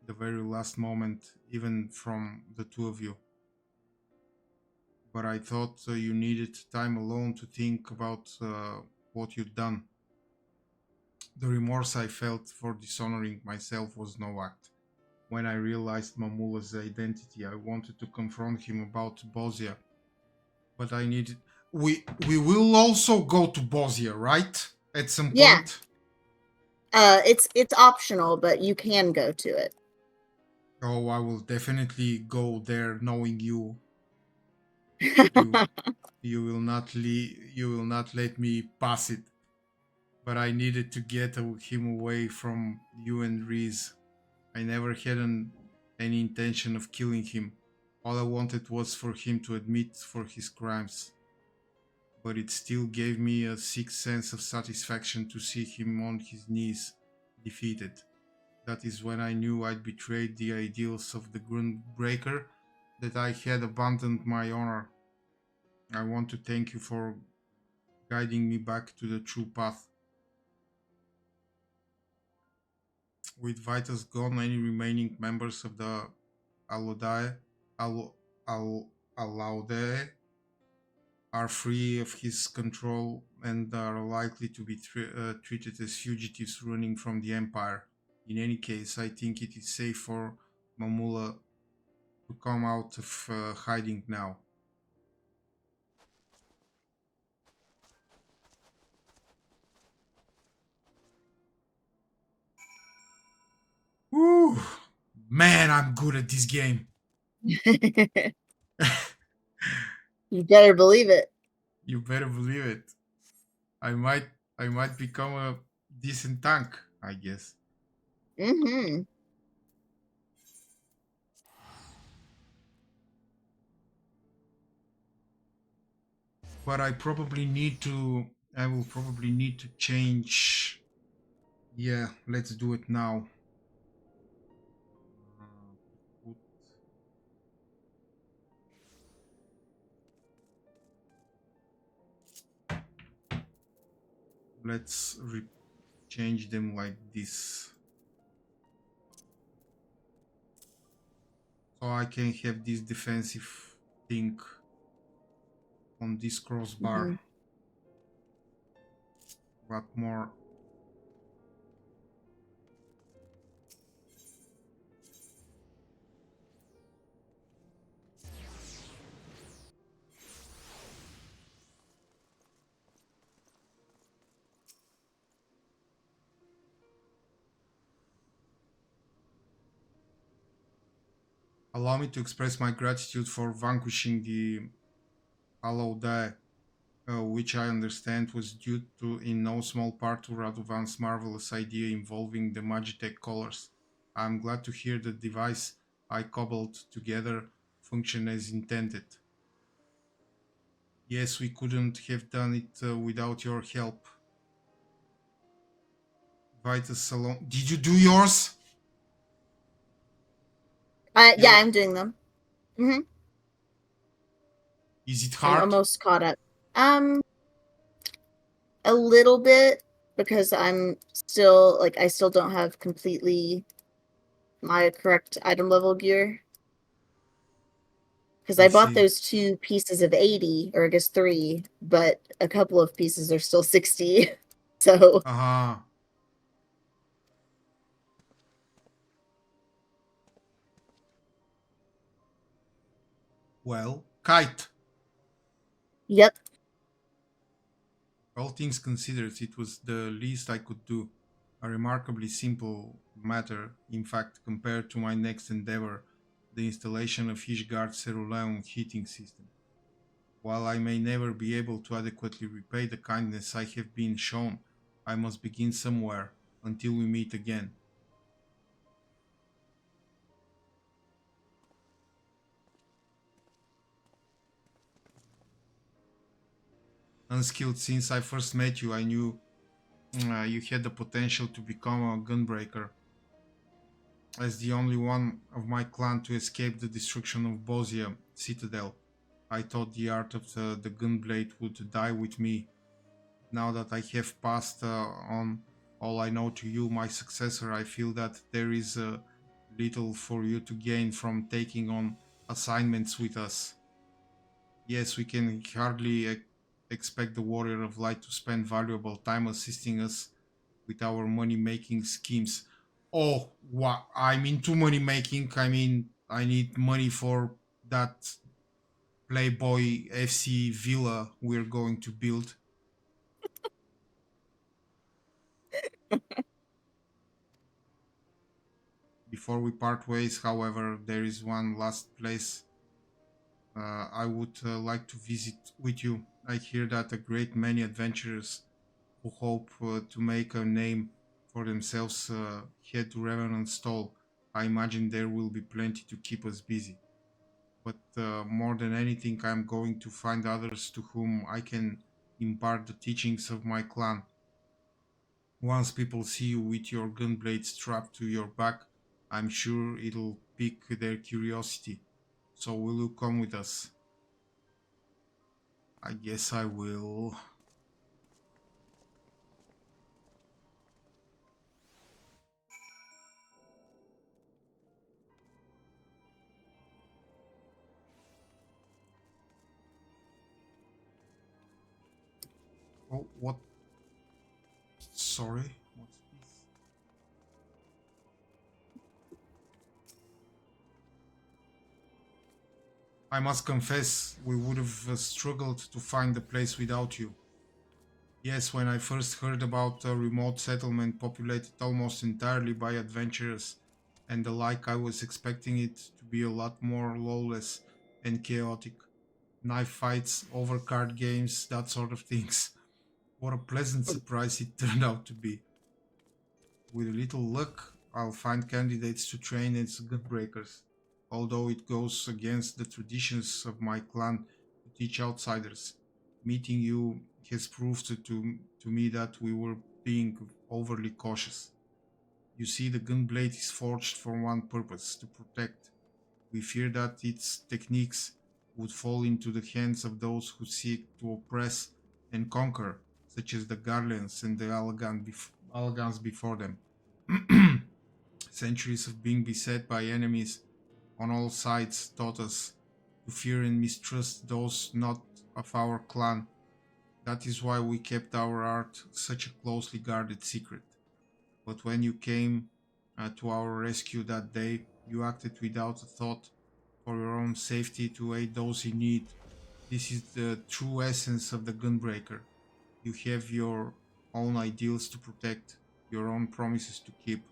the very last moment, even from the two of you. But I thought you needed time alone to think about what you'd done. The remorse I felt for dishonoring myself was no act. When I realized Mamula's identity, I wanted to confront him about Bosnia. But I needed... We will also go to Bosnia, right? At some Yeah. point? It's optional, but you can go to it. Oh, I will definitely go there knowing you. You will not let me pass it. But I needed to get him away from you and Reese. I never had any intention of killing him. All I wanted was for him to admit for his crimes. But it still gave me a sick sense of satisfaction to see him on his knees, defeated. That is when I knew I'd betrayed the ideals of the Grundbreaker, that I had abandoned my honor. I want to thank you for guiding me back to the true path. With Vitus gone, any remaining members of the Alaudae are free of his control and are likely to be treated as fugitives running from the Empire. In any case, I think it is safe for Mamula to come out of hiding now. Woo! Man, I'm good at this game. You better believe it. You better believe it. I might become a decent tank, I guess. Mm-hmm. But I probably need to. I will probably need to change. Yeah, let's do it now. Put- Let's change them like this. So I can have this defensive thing on this crossbar. Mhm. But more. Allow me to express my gratitude for vanquishing the Hollow Die, which I understand was due to in no small part to Radovan's marvelous idea involving the Magitech colors. I'm glad to hear the device I cobbled together function as intended. Yes, we couldn't have done it without your help. Vitus alone. Did you do yours? Yeah, Your I'm doing them. Hmm. Is it I'm hard? almost caught up. Um, a little bit because I'm still like I still don't have completely my correct item level gear. Because I I bought see. those 2 pieces of 80, or I guess 3, but a couple of pieces are still 60. So Uh-huh. Well, kite. yep. All things considered, it was the least I could do. A remarkably simple matter, in fact, compared to my next endeavor, the installation of Ishgard's Ceruleum heating system. While I may never be able to adequately repay the kindness I have been shown, I must begin somewhere until we meet again. Unskilled since I first met you, I knew you had the potential to become a gunbreaker. As the only one of my clan to escape the destruction of Bosia Citadel, I thought the art of the gunblade would die with me. Now that I have passed on all I know to you, my successor, I feel that there is little for you to gain from taking on assignments with us. Yes, we can hardly expect the Warrior of Light to spend valuable time assisting us with our money making schemes. Oh, what? I'm into money making. I mean, I need money for that Playboy FC villa we're going to build. Before we part ways, however, there is one last place I would like to visit with you. I hear that a great many adventurers who hope to make a name for themselves head to Revenant Stall. I imagine there will be plenty to keep us busy. But more than anything, I'm going to find others to whom I can impart the teachings of my clan. Once people see you with your gunblade strapped to your back, I'm sure it'll pique their curiosity. So will you come with us? I guess I will. Oh, what? Sorry, what's this? I must confess, we would have struggled to find the place without you. Yes, when I first heard about a remote settlement populated almost entirely by adventurers and the like, I was expecting it to be a lot more lawless and chaotic. Knife fights, over card games, that sort of things. What a pleasant surprise it turned out to be. With a little luck, I'll find candidates to train as gunbreakers, although it goes against the traditions of my clan to teach outsiders. Meeting you has proved to me that we were being overly cautious. You see, the gunblade is forged for one purpose, to protect. We fear that its techniques would fall into the hands of those who seek to oppress and conquer, such as the Garlands and the Allagans before them. Centuries of being beset by enemies on all sides taught us to fear and mistrust those not of our clan. That is why we kept our art such a closely guarded secret. But when you came to our rescue that day, you acted without a thought for your own safety to aid those in need. This is the true essence of the Gunbreaker. You have your own ideals to protect, your own promises to keep.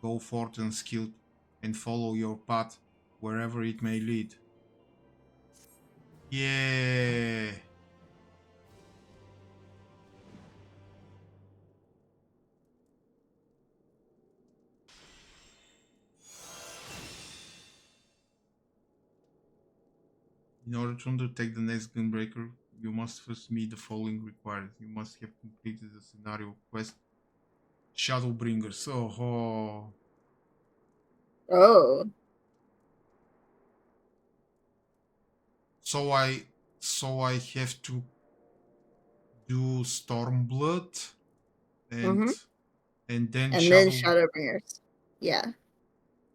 Go forth unskilled and follow your path wherever it may lead. Yeah. In order to undertake the next Gunbreaker, you must first meet the following requirements. You must have completed the scenario quest Shadowbringers. Oh, Oh. so I have to do Stormblood and Mm-hmm. and then And then Shadow. Shadowbringers. Yeah.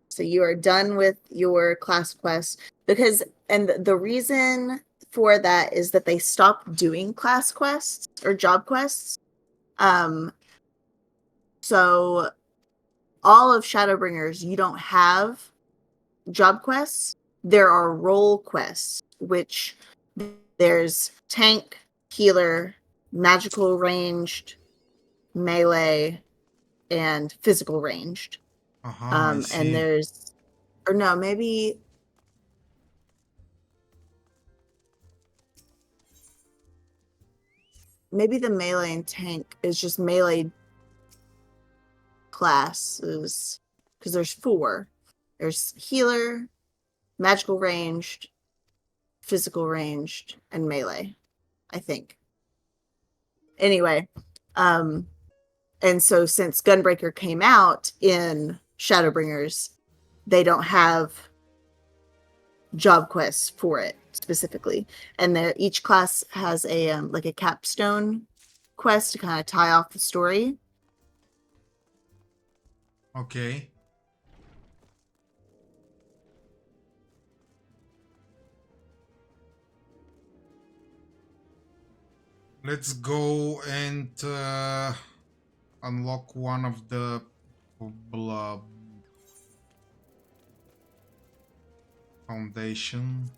So you are done with your class quest because, and the reason for that is that they stopped doing class quests or job quests. So all of Shadowbringers, you don't have job quests. There are role quests, which there's tank, healer, magical ranged, melee, and physical ranged. I And see. there's, or no, maybe the melee and tank is just melee classes because there's 4. There's healer, magical ranged, physical ranged, and melee, I think. Anyway, and so since Gunbreaker came out in Shadowbringers, they don't have job quests for it specifically, and each class has a like a capstone quest to kind of tie off the story. Okay. Let's go and unlock one of the blah foundation.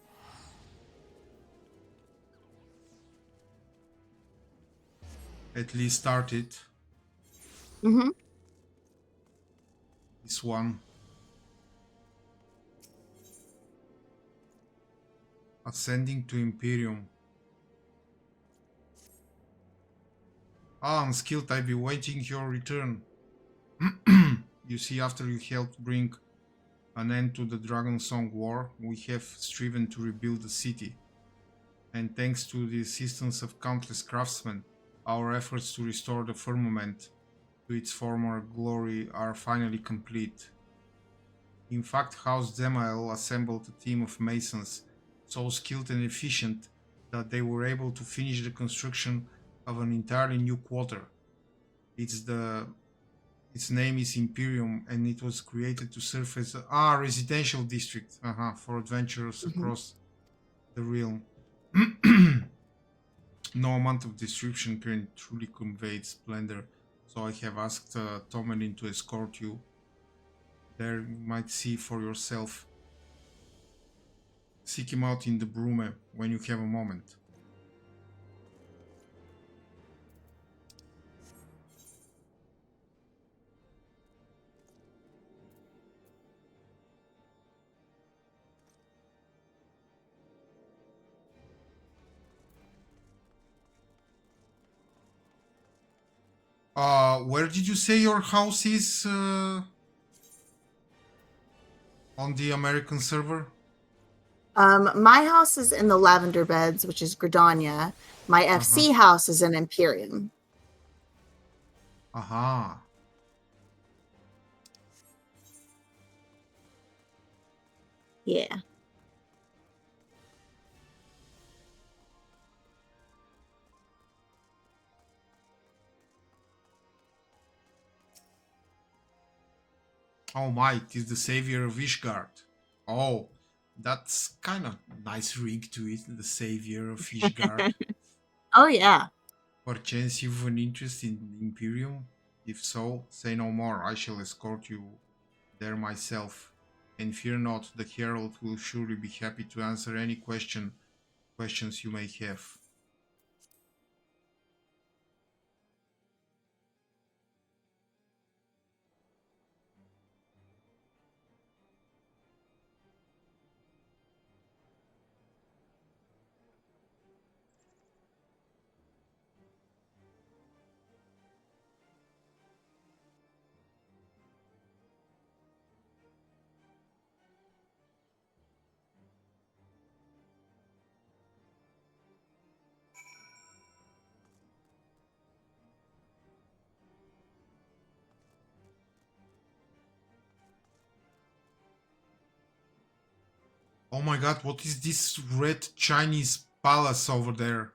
At least start it. Mm-hmm. This one. Ascending to Imperium. Ah, unskilled, I've been waiting your return. You see, after you helped bring an end to the Dragon Song War, we have striven to rebuild the city. And thanks to the assistance of countless craftsmen, our efforts to restore the firmament to its former glory are finally complete. In fact, House Zemael assembled a team of masons so skilled and efficient that they were able to finish the construction of an entirely new quarter. Its name is Imperium, and it was created to serve as a residential district for adventurers Mm-hmm. across the realm. No amount of description can truly convey its splendor, so I have asked Tomelin to escort you there. You might see for yourself. Seek him out in the Brume when you have a moment. Where did you say your house is on the American server? My house is in the Lavender Beds, which is Gridania. My FC house is in Imperium. Aha. Yeah. Oh my, it is the savior of Ishgard. Oh, that's kind of nice rig to it, the savior of Ishgard. Oh, yeah. Perchance you've an interest in Imperium? If so, say no more, I shall escort you there myself. And fear not, the Herald will surely be happy to answer any questions you may have. Oh my god, what is this red Chinese palace over there?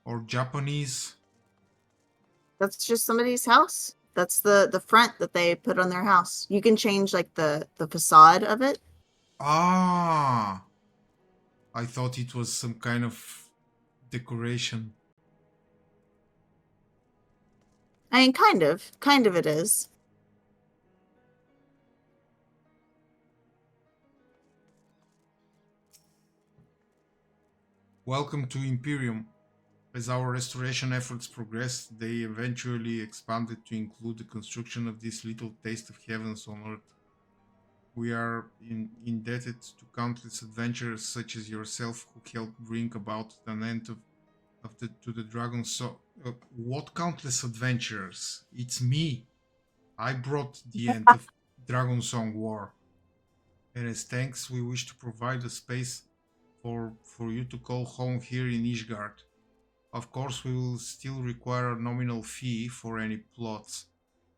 Or Japanese? That's just somebody's house. That's the front that they put on their house. You can change like the facade of it. Ah, I thought it was some kind of decoration. I mean, kind of it is. Welcome to Imperium. As our restoration efforts progressed, they eventually expanded to include the construction of this little taste of heavens on earth. We are indebted to countless adventurers such as yourself who helped bring about an end to the dragon. So, what countless adventurers? It's me. I brought the end of Dragon Song War. And as thanks, we wish to provide a space for you to call home here in Ishgard. Of course, we will still require a nominal fee for any plots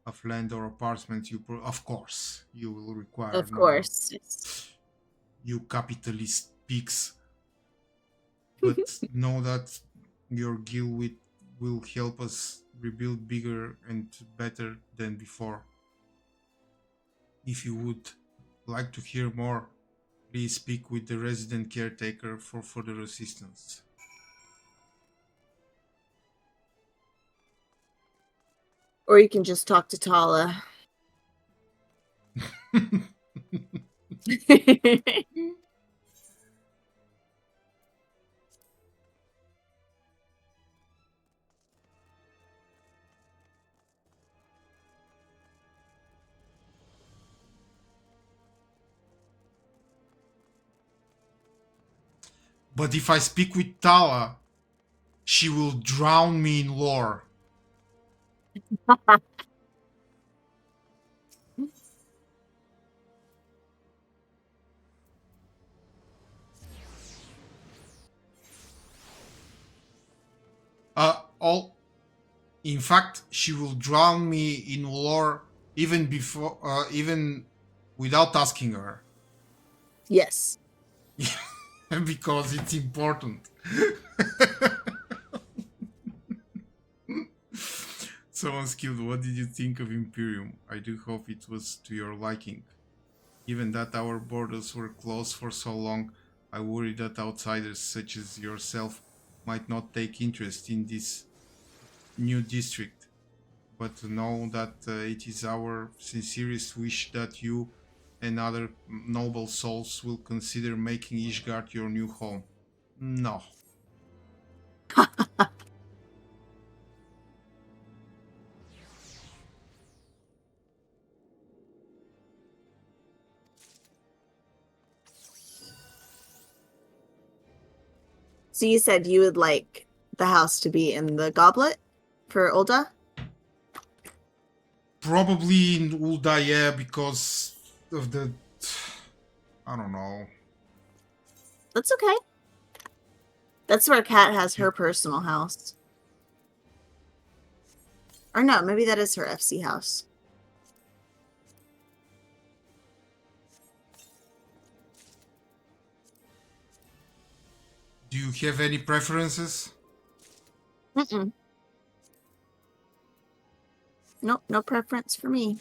of land or apartments of course, you will require Of nominal. course. It's... You capitalist pigs. But know that your guild will help us rebuild bigger and better than before. If you would like to hear more, please speak with the resident caretaker for further assistance. Or you can just talk to Tahla. But if I speak with Tahla, she will drown me in lore. In fact, she will drown me in lore even without asking her. Yes. Because it's important. So unskilled, what did you think of Imperium? I do hope it was to your liking. Given that our borders were closed for so long, I worry that outsiders such as yourself might not take interest in this new district. But know that it is our sincerest wish that you and other noble souls will consider making Ishgard your new home. No. So you said you would like the house to be in the goblet for Ulda? Probably in Ulda, yeah, because of the... I don't know. That's okay. That's where Kat has her personal house. Or no, maybe that is her FC house. Do you have any preferences? Mm-mm. Nope, no preference for me.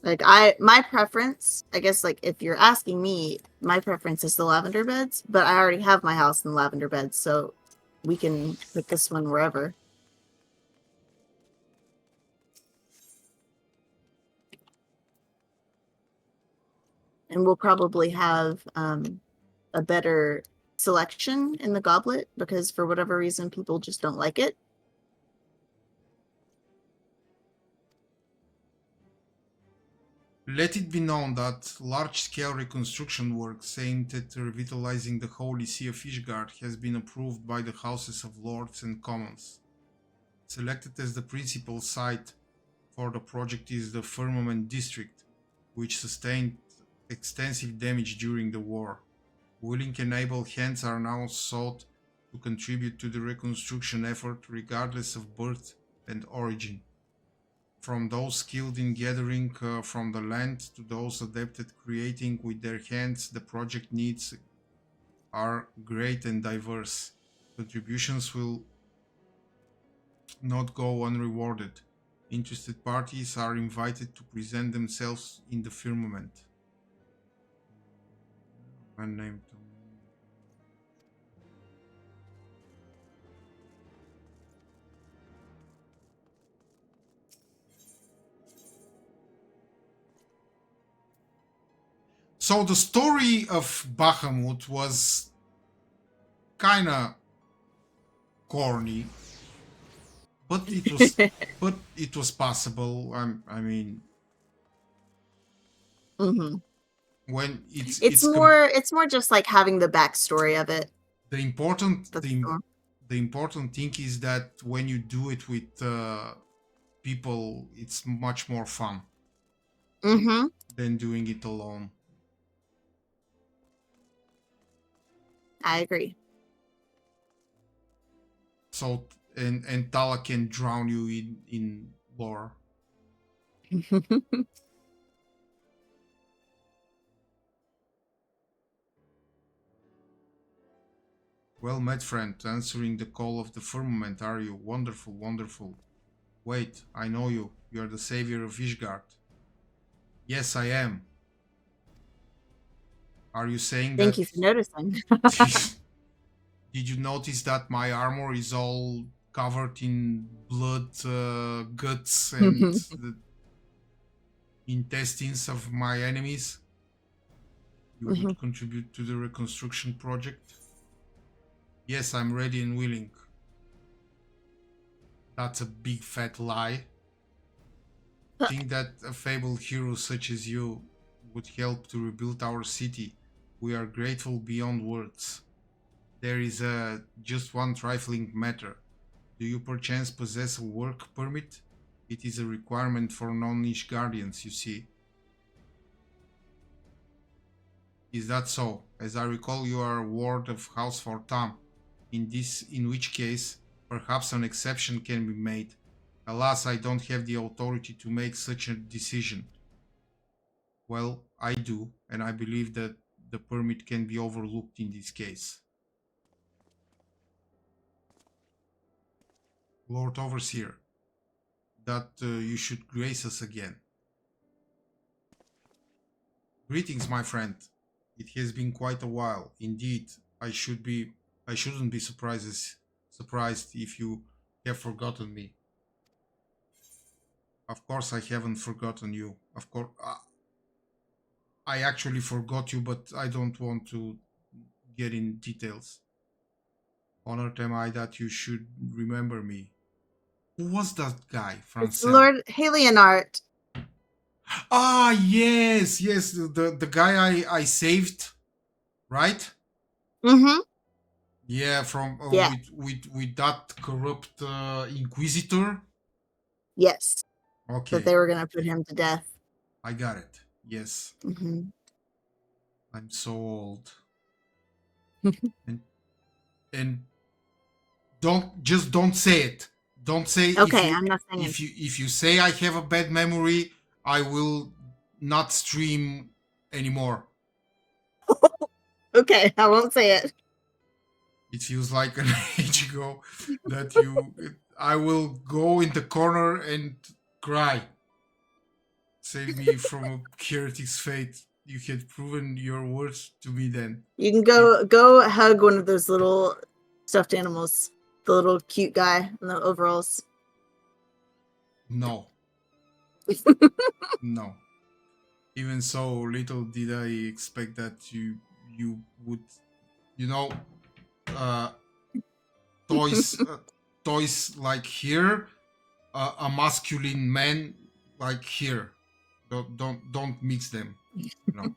Like my preference, I guess, like if you're asking me, my preference is the lavender beds, but I already have my house in lavender beds, so we can put this one wherever. And we'll probably have a better selection in the goblet because for whatever reason people just don't like it. Let it be known that large-scale reconstruction works aimed at revitalizing the Holy See of Ishgard has been approved by the Houses of Lords and Commons. Selected as the principal site for the project is the Firmament District, which sustained extensive damage during the war. Willing and able hands are now sought to contribute to the reconstruction effort regardless of birth and origin. From those skilled in gathering from the land to those adept at creating with their hands, the project needs are great and diverse. Contributions will not go unrewarded. Interested parties are invited to present themselves in the firmament. Unnamed. So the story of Bahamut was kinda corny, but it was passable. I mean, Mm-hmm. when It's more just like having the backstory of it. the important That's the important thing is that when you do it with people, it's much more fun Mm-hmm. than doing it alone. I agree. So and Tahla can drown you in lore. Well met, friend. Answering the call of the firmament, are you? Wonderful, wonderful. Wait, I know you. You are the savior of Ishgard. Yes, I am. Are you saying Thank that... you for noticing. Did you notice that my armor is all covered in blood, guts, and the intestines of my enemies? You would contribute to the reconstruction project? Yes, I'm ready and willing. That's a big fat lie. Think that a fabled hero such as you would help to rebuild our city. We are grateful beyond words. There is just one trifling matter. Do you perchance possess a work permit? It is a requirement for non-niche guardians, you see. Is that so? As I recall, you are a ward of House Fortam. In which case, perhaps an exception can be made. Alas, I don't have the authority to make such a decision. Well, I do, and I believe that the permit can be overlooked in this case. Lord Overseer, that you should grace us again. Greetings, my friend. It has been quite a while. Indeed, I shouldn't be surprised if you have forgotten me. Of course I haven't forgotten you. Of course, I actually forgot you, but I don't want to get in details. Honored am I that you should remember me. Who was that guy, It's Francel? Lord Haleonart. Ah, yes, the guy I saved, right? Mm-hmm. Yeah, from Yeah. with that corrupt inquisitor. Yes. That Okay, they were gonna put him to death. I got it. Yes, Hmm. I'm so old. and and don't say it. Don't say Okay, I'm not saying it. if you say I have a bad memory, I will not stream anymore. Okay, I won't say it. It feels like an age ago that you. I will go in the corner and cry. Save me from a heretic's fate. You had proven your worth to me then. You can go hug one of those little stuffed animals, the little cute guy in the overalls. No, no. Even so, little did I expect that you would, you know, uh, toys toys like here, a masculine man like here. Don't mix them. No.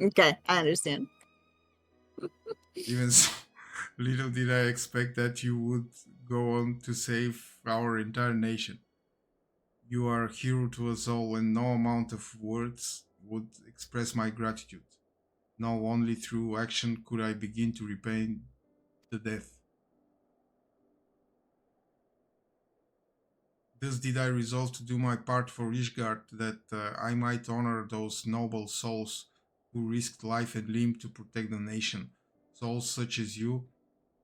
Okay, I understand. Even so, little did I expect that you would go on to save our entire nation. You are a hero to us all, and no amount of words would express my gratitude. No, only through action could I begin to repay the debt. Thus did I resolve to do my part for Ishgard, that I might honor those noble souls who risked life and limb to protect the nation, souls such as you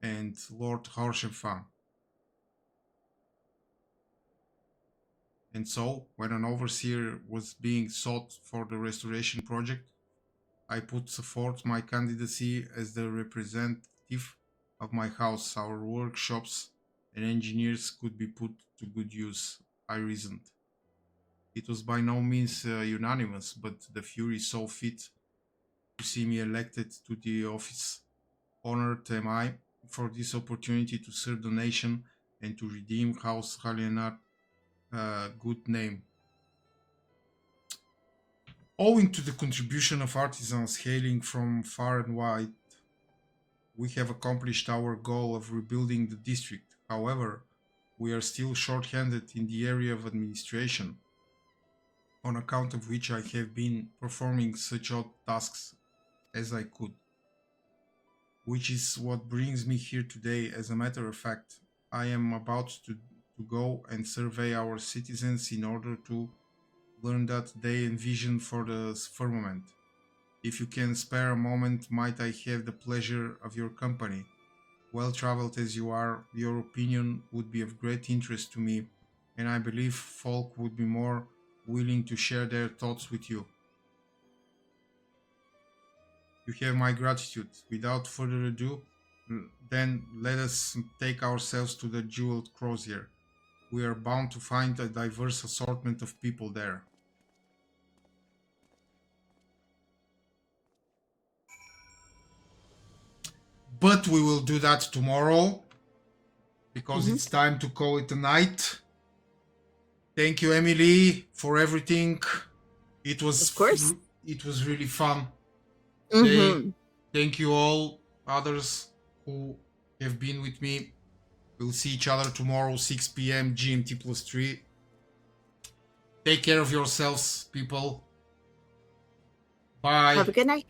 and Lord Harshenfam. And so, when an overseer was being sought for the restoration project, I put forth my candidacy as the representative of my house. Our workshops and engineers could be put to good use, I reasoned. It was by no means unanimous, but the Fury saw fit to see me elected to the office. Honored am I for this opportunity to serve the nation and to redeem House Halienar good name. Owing to the contribution of artisans hailing from far and wide, we have accomplished our goal of rebuilding the district. However, we are still short-handed in the area of administration, on account of which I have been performing such odd tasks as I could. Which is what brings me here today. As a matter of fact, I am about to go and survey our citizens in order to learn that they envision for the firmament. If you can spare a moment, might I have the pleasure of your company? Well traveled as you are, your opinion would be of great interest to me, and I believe folk would be more willing to share their thoughts with you. You have my gratitude. Without further ado, then let us take ourselves to the Jeweled Crozier. We are bound to find a diverse assortment of people there. But we will do that tomorrow, because it's time to call it a night. Thank you, Emily, for everything. It was, Of course. It was really fun. Mm-hmm. Thank you all others who have been with me. We'll see each other tomorrow, 6 p.m. GMT +3. Take care of yourselves, people. Bye. Have a good night.